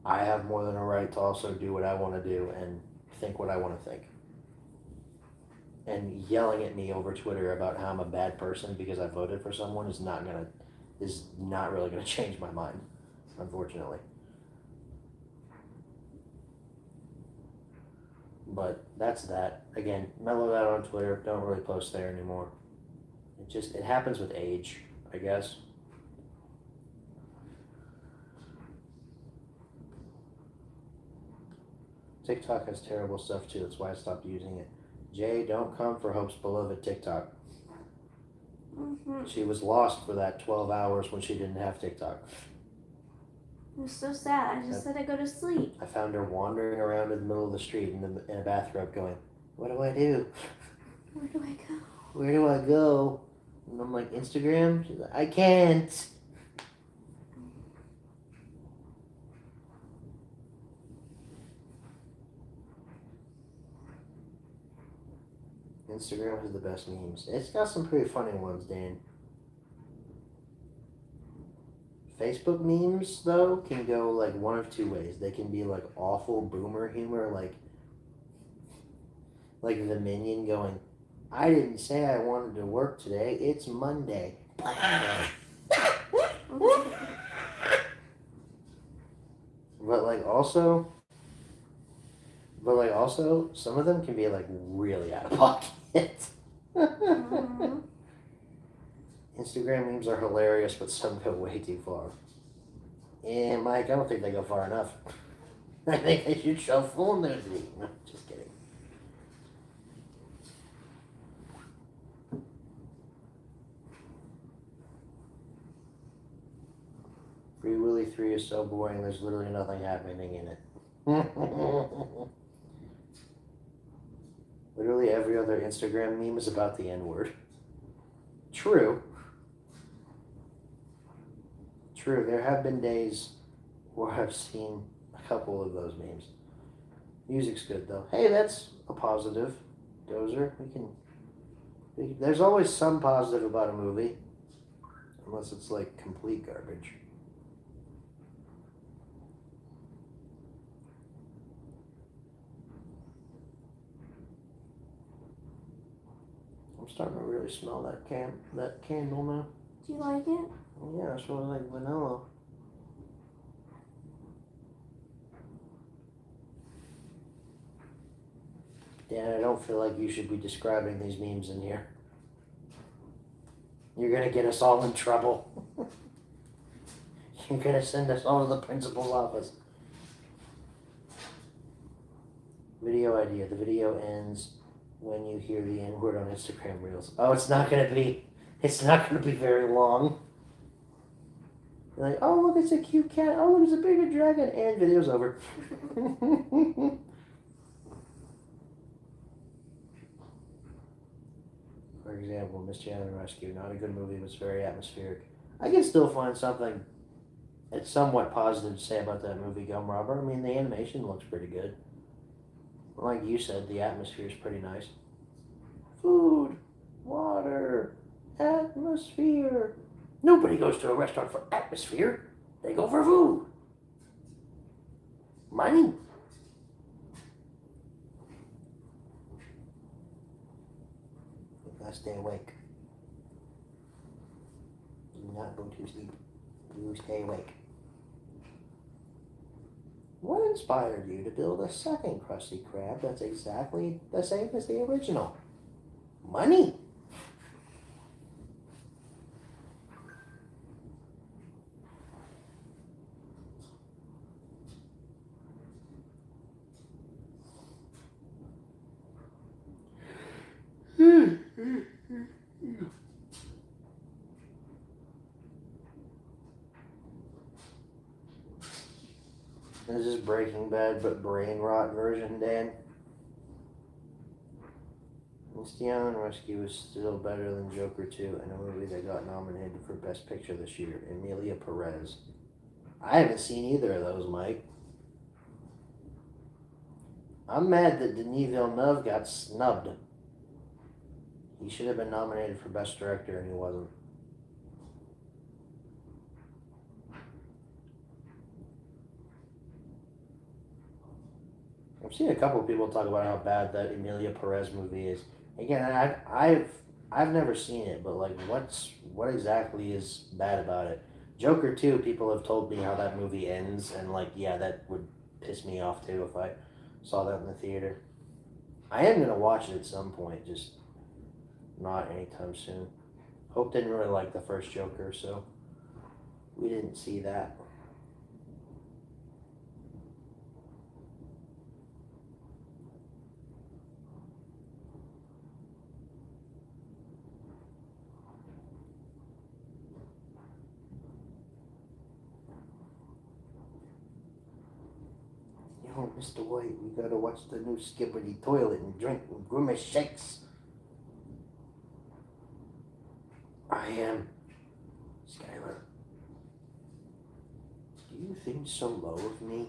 I have more than a right to also do what I want to do and think what I want to think. And yelling at me over Twitter about how I'm a bad person because I voted for someone is not really gonna change my mind, unfortunately. But that's that. Again, mellow that on Twitter. Don't really post there anymore. It happens with age, I guess. TikTok has terrible stuff too. That's why I stopped using it. Jay, don't come for Hope's beloved TikTok. Mm-hmm. She was lost for that 12 hours when she didn't have TikTok. It was so sad. I just said I go to sleep. I found her wandering around in the middle of the street in a bathrobe going, what do I do? Where do I go? Where do I go? And I'm like, Instagram? She's like, I can't. Instagram has the best memes. It's got some pretty funny ones, Dan. Facebook memes, though, can go like one of two ways. They can be like awful boomer humor, like the Minion going, I didn't say I wanted to work today. It's Monday. But also, some of them can be like really out of pocket. Mm-hmm. Instagram memes are hilarious, but some go way too far. And Mike, I don't think they go far enough. I think they should show full nudity. No, just kidding. Free Willy 3 is so boring, there's literally nothing happening in it. Literally every other Instagram meme is about the N-word. True, there have been days where I've seen a couple of those memes. Music's good though. Hey, that's a positive. Dozer, there's always some positive about a movie. Unless it's like complete garbage. I'm starting to really smell that candle now. Do you like it? Yeah, it smells like vanilla. Dan, I don't feel like you should be describing these memes in here. You're gonna get us all in trouble. You're gonna send us all to the principal's office. Video idea. The video ends when you hear the N-word on Instagram Reels. Oh, it's not gonna be very long. You're like, oh look, it's a cute cat. Oh look, it's a bigger dragon, and video's over. For example, Miss Janet Rescue, not a good movie, but it's very atmospheric. I can still find something that's somewhat positive to say about that movie, Gum Robber. I mean, the animation looks pretty good. Like you said, the atmosphere is pretty nice. Food, water, atmosphere. Nobody goes to a restaurant for atmosphere. They go for food. Money. stay awake. Do not go to sleep. You stay awake. What inspired you to build a second Krusty Krab that's exactly the same as the original? Money. This is Breaking Bad, but brain rot version, Dan. Stian Rescue is still better than Joker 2, and a movie that got nominated for Best Picture this year, Emilia Perez. I haven't seen either of those, Mike. I'm mad that Denis Villeneuve got snubbed. He should have been nominated for Best Director, and he wasn't. I've seen a couple of people talk about how bad that Emilia Perez movie is. Again, I've never seen it, but like, what exactly is bad about it? Joker 2, people have told me how that movie ends, and like, yeah, that would piss me off too if I saw that in the theater. I am gonna watch it at some point, just not anytime soon. Hope didn't really like the first Joker, so we didn't see that. Yo, Mr. White, we gotta watch the new Skibbity Toilet and drink Grimace shakes. I am Skylar. Do you think so low of me?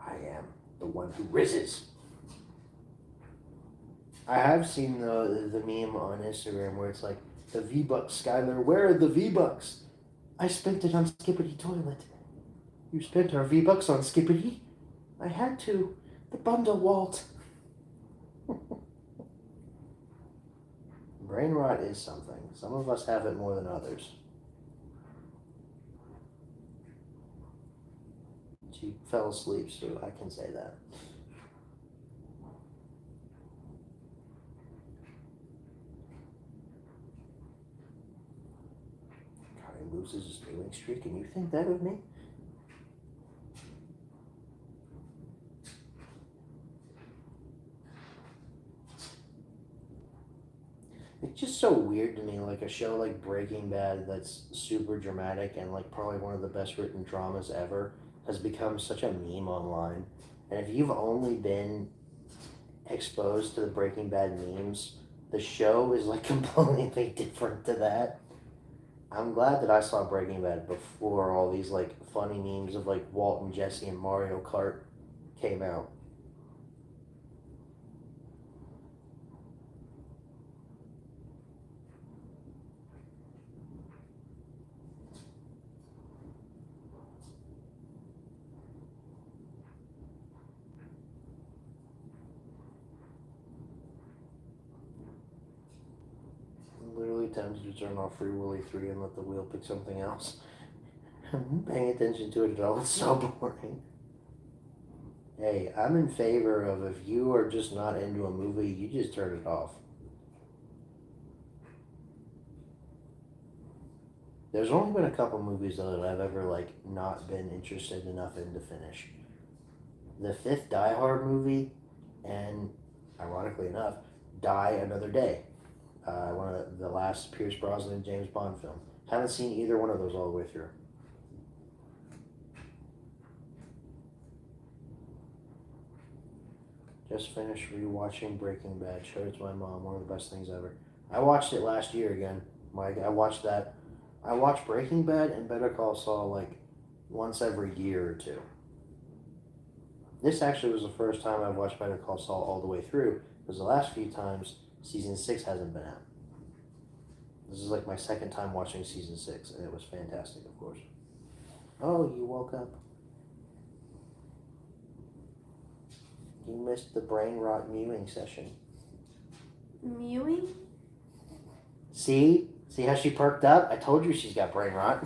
I am the one who rises. I have seen the meme on Instagram where it's like, the V-Bucks, Skylar, where are the V-Bucks? I spent it on Skibbity Toilet. You spent our V-Bucks on Skibbity? I had to. The bundle, Walt. Brain rot is something. Some of us have it more than others. She fell asleep, so I can say that. Charlie loses his stealing streak, and you think that of me? It's just so weird to me, like a show like Breaking Bad that's super dramatic and like probably one of the best written dramas ever has become such a meme online. And if you've only been exposed to the Breaking Bad memes, the show is like completely different to that. I'm glad that I saw Breaking Bad before all these like funny memes of like Walt and Jesse and Mario Kart came out. Literally tempted to turn off Free Willy 3 and let the wheel pick something else. I'm paying attention to it at all. It's so boring. Hey, I'm in favor of if you are just not into a movie, you just turn it off. There's only been a couple movies though that I've ever like not been interested enough in to finish. The fifth Die Hard movie, and ironically enough, Die Another Day. One of the last Pierce Brosnan and James Bond film. Haven't seen either one of those all the way through. Just finished rewatching Breaking Bad. Showed it to my mom. One of the best things ever. I watched it last year again, Mike. I watched that. I watched Breaking Bad and Better Call Saul like once every year or two. This actually was the first time I've watched Better Call Saul all the way through, because the last few times Season 6 hasn't been out. This is like my second time watching Season 6, and it was fantastic, of course. Oh, you woke up. You missed the brain rot mewing session. Mewing? See how she perked up? I told you she's got brain rot.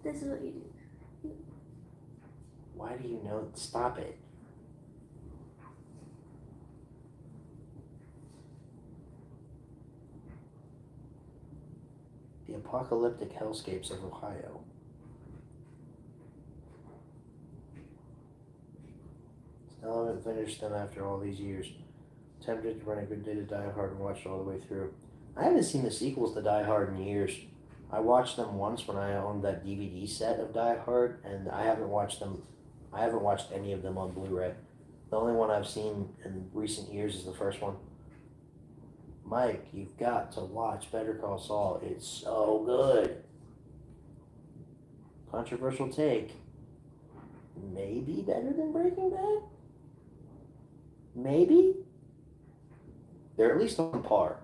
This is what you do. Why do you know? Stop it. The apocalyptic hellscapes of Ohio. Still haven't finished them after all these years. Tempted to run a good day to Die Hard and watch it all the way through. I haven't seen the sequels to Die Hard in years. I watched them once when I owned that DVD set of Die Hard, and I haven't watched them. I haven't watched any of them on Blu-ray. The only one I've seen in recent years is the first one. Mike, you've got to watch Better Call Saul. It's so good. Controversial take. Maybe better than Breaking Bad? Maybe? They're at least on par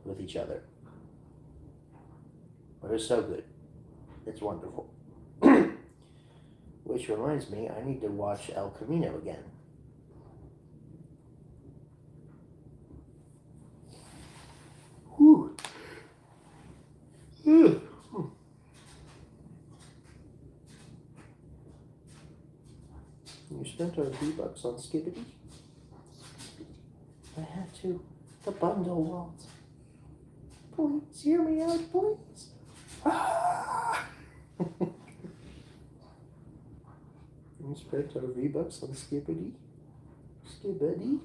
with each other. But it's so good. It's wonderful. Which reminds me, I need to watch El Camino again. Whew. You spent our V-Bucks on Skibbity? I had to. The bundle won't. Please hear me out, please. Ah! You spent our V-Bucks on Skibbity? Skibbity?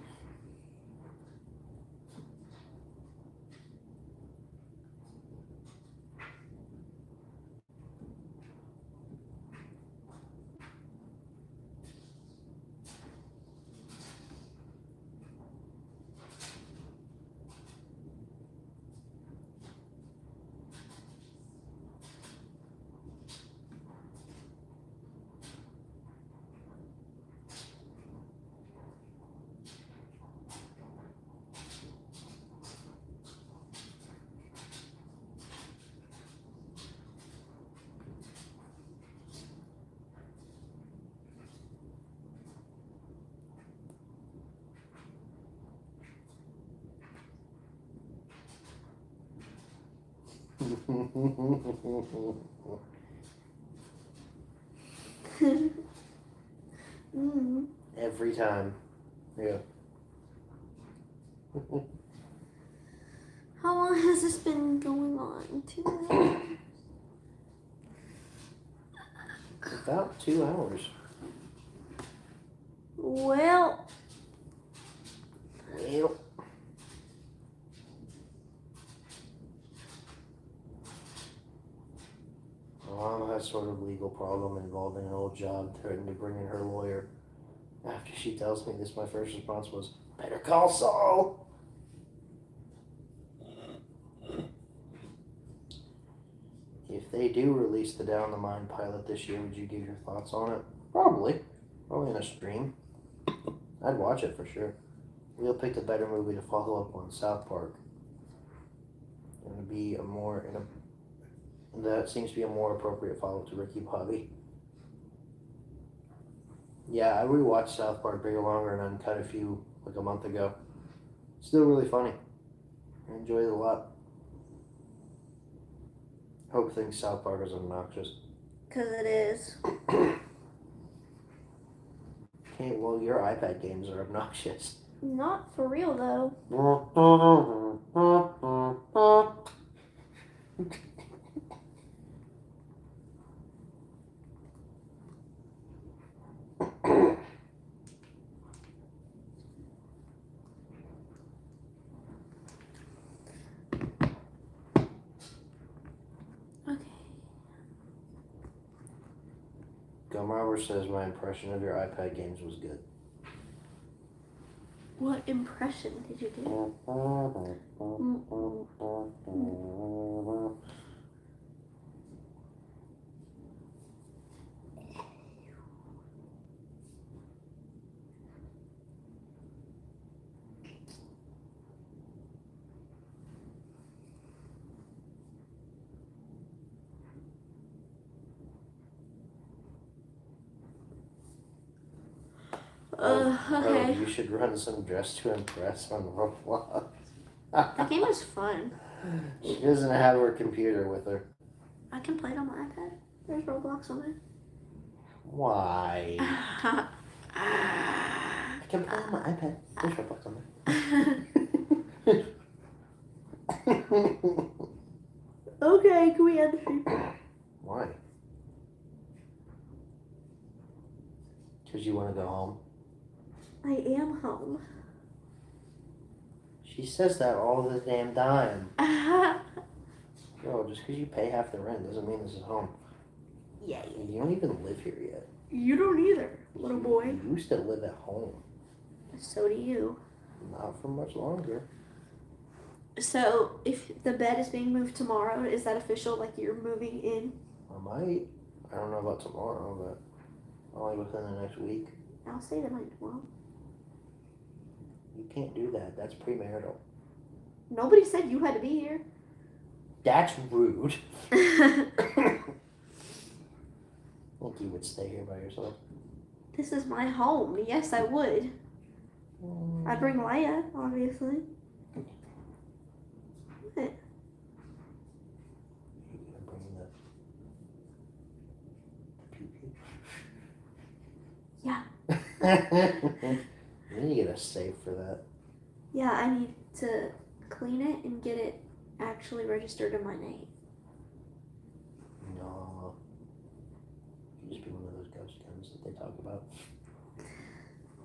Every time. Yeah. How long has this been going on? 2 hours? About 2 hours. Well, Mom has sort of legal problem involving an old job, threatening to bring in her lawyer. After she tells me this, my first response was, "Better call Saul!" If they do release the Down the Mine pilot this year, would you give your thoughts on it? Probably. Probably in a stream. I'd watch it for sure. Leo picked a better movie to follow up on, South Park. That seems to be a more appropriate follow-up to Ricky Bobby. Yeah, I rewatched South Park Bigger, Longer, and Uncut a month ago. Still really funny. I enjoyed it a lot. Hope thinks South Park is obnoxious. because it is. Okay, well, your iPad games are obnoxious. Not for real, though. Okay. Gum Robber says my impression of your iPad games was good. What impression did you do? Okay. You should run some Dress to Impress on Roblox. That game is fun. She doesn't have her computer with her. I can play it on my iPad. There's Roblox on Why? there. I can play on my iPad. There's Roblox on there. Okay, can we end the stream? Why? Because you want to go home? I am home. She says that all the damn time. Girl, just because you pay half the rent doesn't mean this is home. Yay. You don't even live here yet. You don't either, little boy. You used to live at home. So do you. Not for much longer. So, if the bed is being moved tomorrow, is that official? Like you're moving in? I might. I don't know about tomorrow, but only within the next week. I'll say that like tomorrow. You can't do that. That's premarital. Nobody said you had to be here. That's rude. I think you would stay here by yourself. This is my home. Yes, I would. I'd bring Leia, obviously. What? You're gonna bring the pee-pee? Yeah. You need to get a safe for that. Yeah, I need to clean it and get it actually registered in my name. No. You just be one of those ghost guns that they talk about.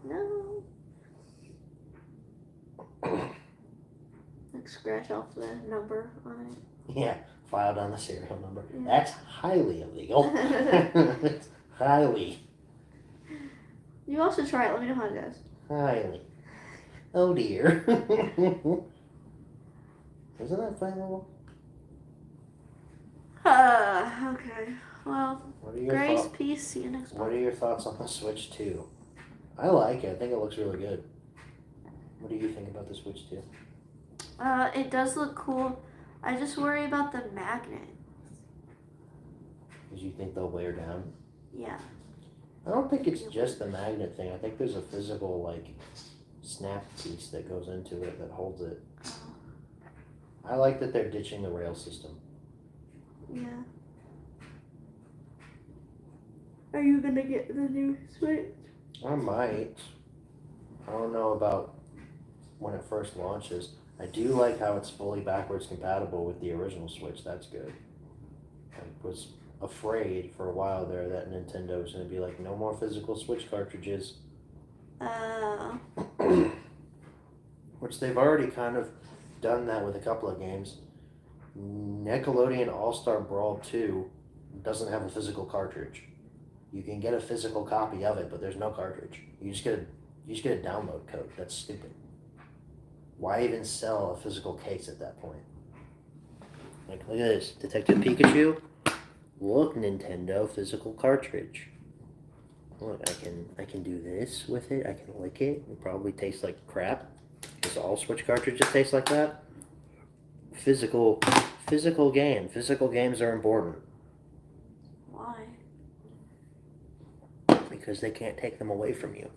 No. Like scratch off the number on it. Yeah, file down the serial number. Yeah. That's highly illegal. It's highly. You also try it. Let me know how it goes. Highly. Oh dear. Isn't that flammable? Okay. Well, What are your grace, thoughts? peace. See you next What month. are your thoughts on the Switch 2? I like it. I think it looks really good. What do you think about the Switch 2? It does look cool. I just worry about the magnet. Because you think they'll wear down? Yeah. I don't think it's just the magnet thing. I think there's a physical, like, snap piece that goes into it that holds it. I like that they're ditching the rail system. Yeah. Are you gonna get the new Switch? I might. I don't know about when it first launches. I do like how it's fully backwards compatible with the original Switch. That's good. I was afraid for a while there that Nintendo was going to be like, no more physical Switch cartridges. Which they've already kind of done that with a couple of games. Nickelodeon All-Star Brawl 2 doesn't have a physical cartridge. You can get a physical copy of it, but there's no cartridge. You just get a download code. That's stupid. Why even sell a physical case at that point? Like, look at this. Detective Pikachu. Look, Nintendo, physical cartridge. Look, I can do this with it. I can lick it. It probably tastes like crap. Because all Switch cartridges taste like that. Physical game. Physical games are important. Why? Because they can't take them away from you.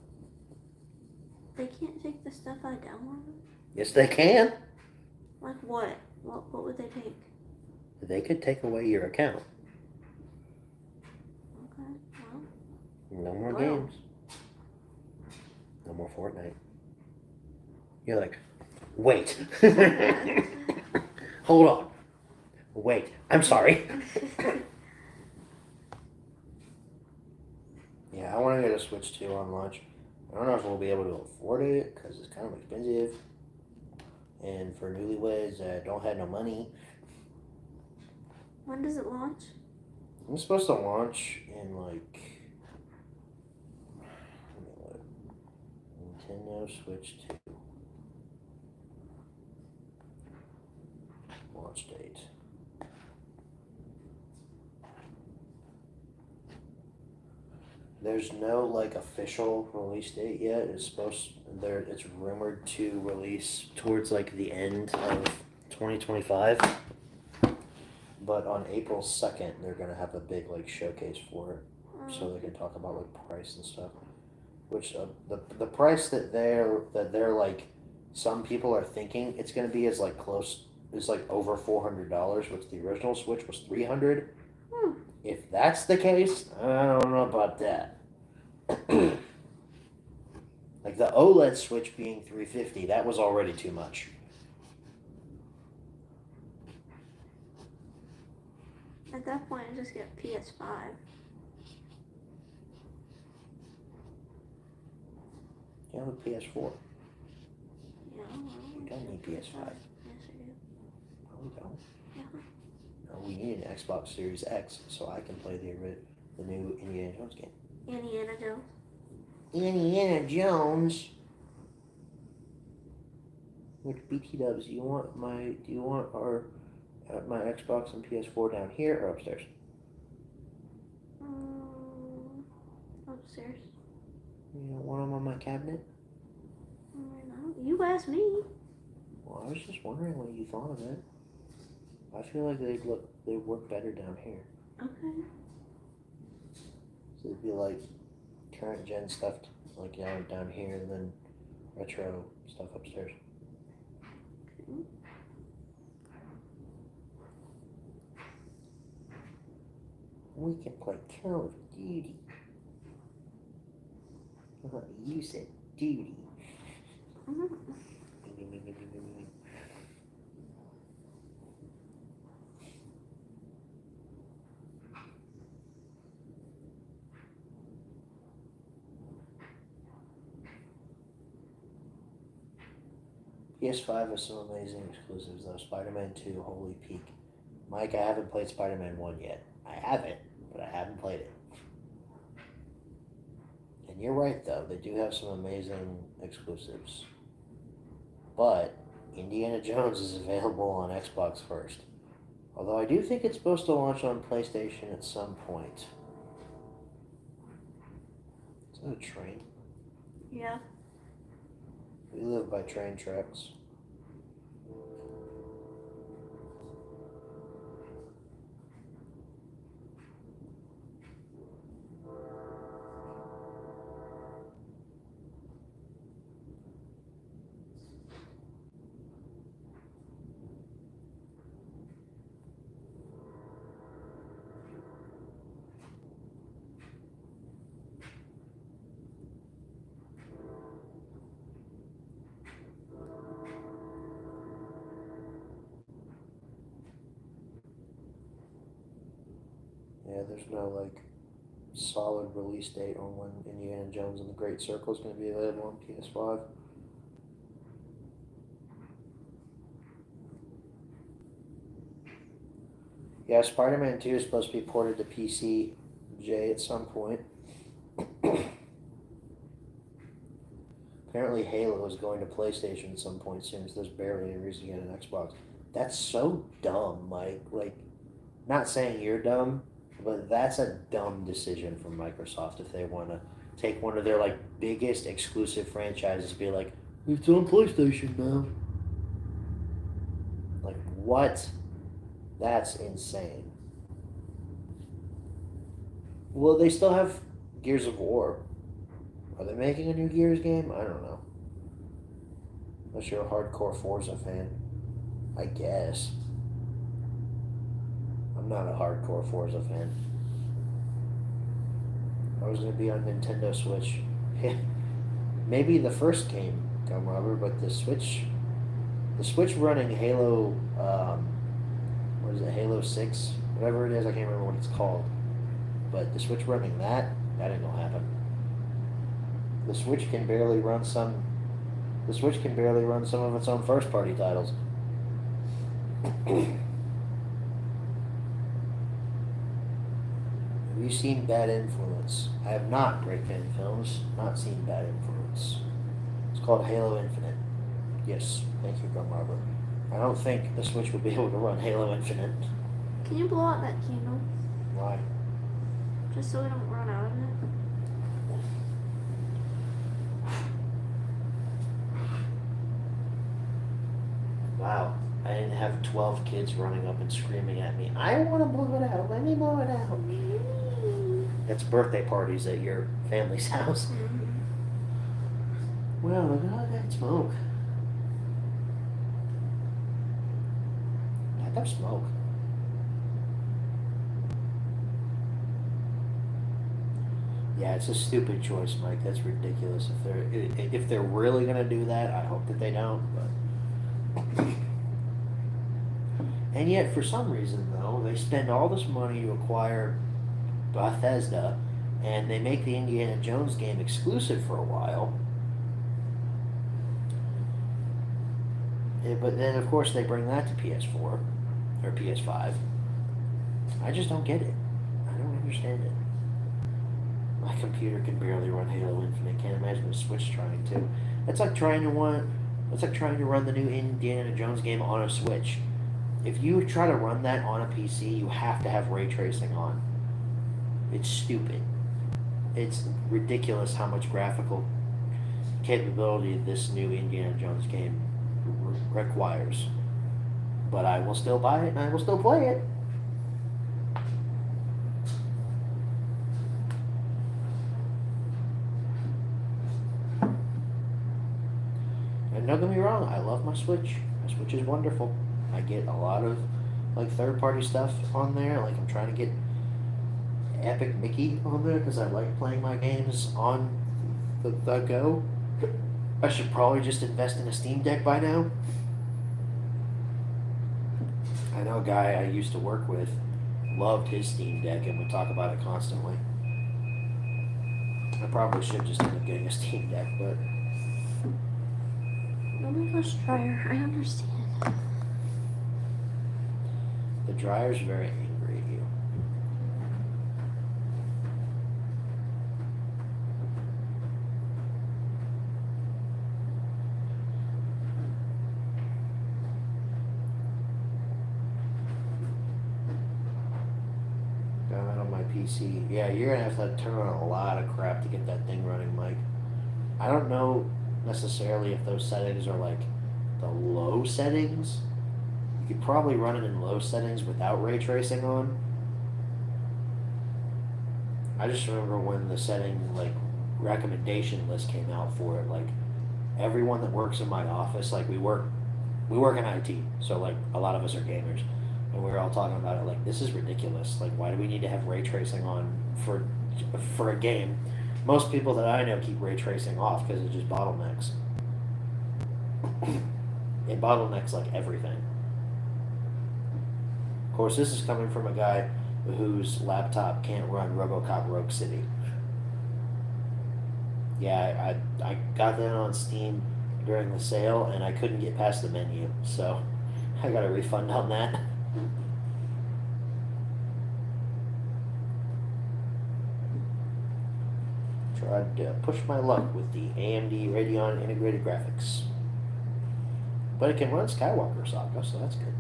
They can't take the stuff I downloaded? Yes, they can. Like what? What would they take? They could take away your account. Okay, well. No more Wow. games. No more Fortnite. You're like, wait. Hold on. Wait. I'm sorry. Yeah, I want to get a Switch 2 on launch. I don't know if we'll be able to afford it because it's kind of expensive. And for newlyweds that don't have no money. When does it launch? I'm supposed to launch in like... Nintendo Switch 2. Launch date. There's no like official release date yet. It's rumored to release towards like the end of 2025. But on April 2nd, they're gonna have a big like showcase for it, so they can talk about like price and stuff. Which the price that they're like some people are thinking it's going to be as like close as like over $400, which the original Switch was $300. If that's the case, I don't know about that. Like the OLED Switch being $350, that was already too much. At that point, I just get PS5. You have a PS4. Yeah, well, You don't need PS5. Yes, I do. No, we don't. Yeah. No, we need an Xbox Series X so I can play the new Indiana Jones game. Indiana Jones. Indiana Jones. Which BT Dubs? Do you want my Xbox and PS4 down here or upstairs? Upstairs. You don't want them on my cabinet? No, you asked me. Well, I was just wondering what you thought of it. I feel like they'd work better down here. Okay. So it'd be like current gen stuff like down here and then retro stuff upstairs. Okay. We can play Call of Duty. You said duty. Mhm. PS5 has some amazing exclusives though. Spider-Man 2, holy peak. Mike, I haven't played Spider-Man 1 yet. I have it, but I haven't played it. And you're right though, they do have some amazing exclusives. But Indiana Jones is available on Xbox first. Although I do think it's supposed to launch on PlayStation at some point. Is that a train? Yeah. We live by train tracks. Yeah, there's no like solid release date on when Indiana Jones and the Great Circle is going to be available on PS5. Yeah, Spider-Man 2 is supposed to be ported to PC at some point. Apparently Halo is going to PlayStation at some point soon, so there's barely any reason to get an Xbox. That's so dumb, Mike. Like, not saying you're dumb, but that's a dumb decision from Microsoft if they want to take one of their like biggest exclusive franchises and be like, it's on PlayStation now. Like, what? That's insane. Well, they still have Gears of War. Are they making a new Gears game? I don't know. Unless you're a hardcore Forza fan. I guess. I'm not a hardcore Forza fan. I was going to be on Nintendo Switch. Maybe the first game, Gum Rubber, but the Switch running Halo, what is it, Halo 6? Whatever it is, I can't remember what it's called. But the Switch running that ain't gonna happen. The Switch can barely run some of its own first party titles. Have you seen Bad Influence? I have not, Great Fan Films. Not seen Bad Influence. It's called Halo Infinite. Yes, thank you, Gum Rubber. I don't think the Switch will be able to run Halo Infinite. Can you blow out that candle? Why? Just so we don't run out of it. Wow. I didn't have 12 kids running up and screaming at me, I want to blow it out. Let me blow it out. It's birthday parties at your family's house. Well, look at all that smoke. picked up smoke. Yeah, it's a stupid choice, Mike. That's ridiculous. If they're really gonna do that, I hope that they don't. But and yet, for some reason, though, they spend all this money to acquire Bethesda, and they make the Indiana Jones game exclusive for a while. But then, of course, they bring that to PS4 or PS5. I just don't get it. I don't understand it. My computer can barely run Halo Infinite. Can't imagine the Switch trying to. It's like trying to run the new Indiana Jones game on a Switch. If you try to run that on a PC, you have to have ray tracing on. It's stupid. It's ridiculous how much graphical capability this new Indiana Jones game requires. But I will still buy it and I will still play it. And don't get me wrong, I love my Switch. My Switch is wonderful. I get a lot of like third-party stuff on there. Like I'm trying to get Epic Mickey on there because I like playing my games on the go. I should probably just invest in a Steam Deck by now. I know a guy I used to work with loved his Steam Deck and would talk about it constantly. I probably should just end up getting a Steam Deck, but Oh my gosh, dryer, I understand. the dryer's very angry at you. Got that on my PC. Yeah, you're gonna have to turn on a lot of crap to get that thing running, Mike. I don't know necessarily if those settings are like the low settings. You could probably run it in low settings without ray tracing on. I just remember when the setting like recommendation list came out for it, like everyone that works in my office, like we work in IT, so like a lot of us are gamers, and we were all talking about it like this is ridiculous. Like why do we need to have ray tracing on for a game? Most people that I know keep ray tracing off because it just bottlenecks. It bottlenecks like everything. Of course, this is coming from a guy whose laptop can't run RoboCop Rogue City. Yeah, I got that on Steam during the sale, and I couldn't get past the menu, so I got a refund on that. Tried to push my luck with the AMD Radeon integrated graphics. But it can run Skywalker Saga, so that's good.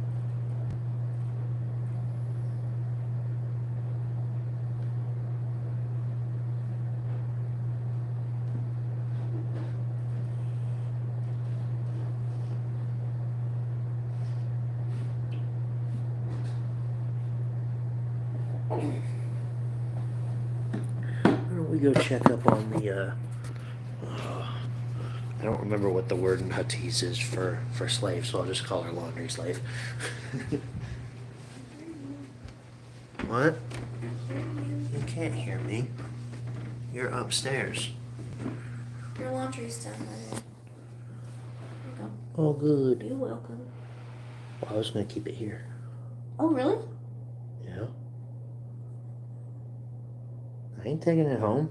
We go check up on the I don't remember what the word in Huttese is for slave, so I'll just call her laundry slave. What? You can't hear me. You're upstairs. Your laundry's done, honey. Here you Oh, good. go. You're welcome. Well, I was gonna keep it here. Oh, really? Yeah. I ain't taking it home.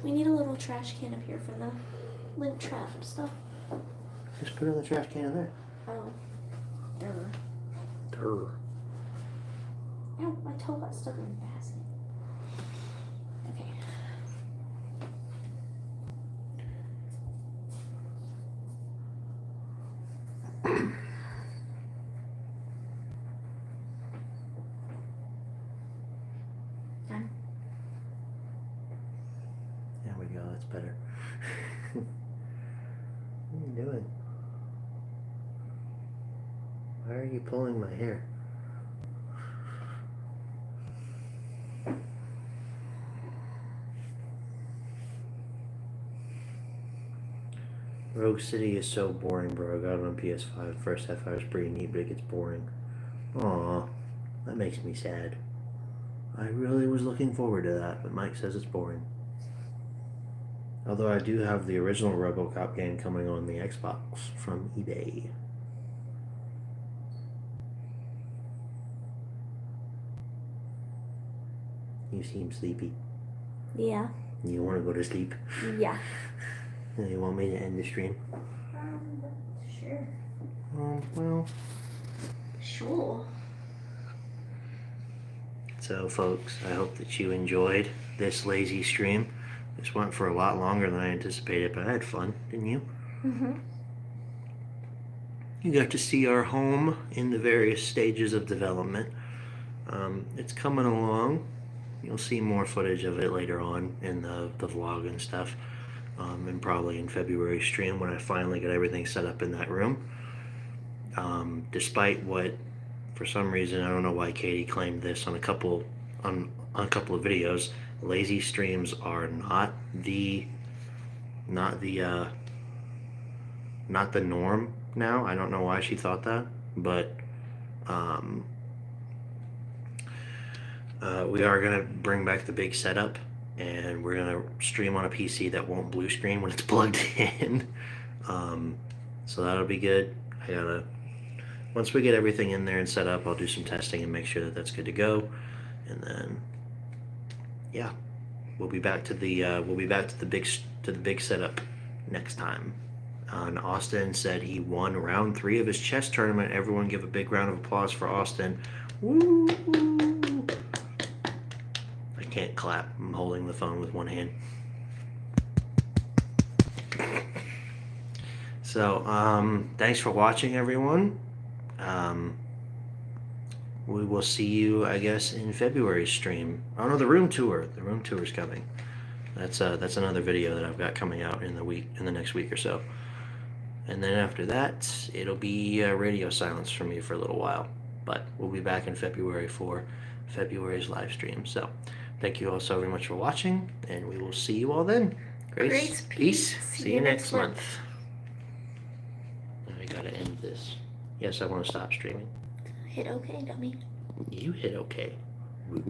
We need a little trash can up here for the lint trap stuff. Just put it in the trash can in there. Oh. Durr. Durr. Ow, my toe got stuck in the basket. Okay. Done. There we go, that's better. What are you doing? Why are you pulling my hair? Rogue City is so boring, bro. I got it on PS5. First half hour is pretty neat, but it gets boring. Aw, that makes me sad. I really was looking forward to that, but Mike says it's boring. Although I do have the original RoboCop game coming on the Xbox from eBay. You seem sleepy. Yeah. You want to go to sleep? Yeah. You want me to end the stream? Sure. Well. Sure. So, folks, I hope that you enjoyed this lazy stream. This went for a lot longer than I anticipated, but I had fun, didn't you? Mm-hmm. You got to see our home in the various stages of development. It's coming along. You'll see more footage of it later on in the vlog and stuff. And probably in February stream when I finally get everything set up in that room. Despite what, for some reason, I don't know why Katie claimed this on a couple of videos, lazy streams are not the norm now. I don't know why she thought that, but we are gonna bring back the big setup, and we're gonna stream on a PC that won't blue screen when it's plugged in. So that'll be good. Once we get everything in there and set up, I'll do some testing and make sure that that's good to go, and then yeah, we'll be back to the big setup next time. And Austin said he won round 3 of his chess tournament. Everyone give a big round of applause for Austin. Woo! I can't clap. I'm holding the phone with one hand. So, thanks for watching, everyone. We will see you, I guess, in February's stream. Oh no, the room tour. The room tour is coming. That's another video that I've got coming out in the next week or so. And then after that, it'll be radio silence for me for a little while. But we'll be back in February for February's live stream. So, thank you all so very much for watching, and we will see you all then. Grace, peace. See you next month. I gotta end this. Yes, I want to stop streaming. Hit OK, dummy. You hit OK. Rude.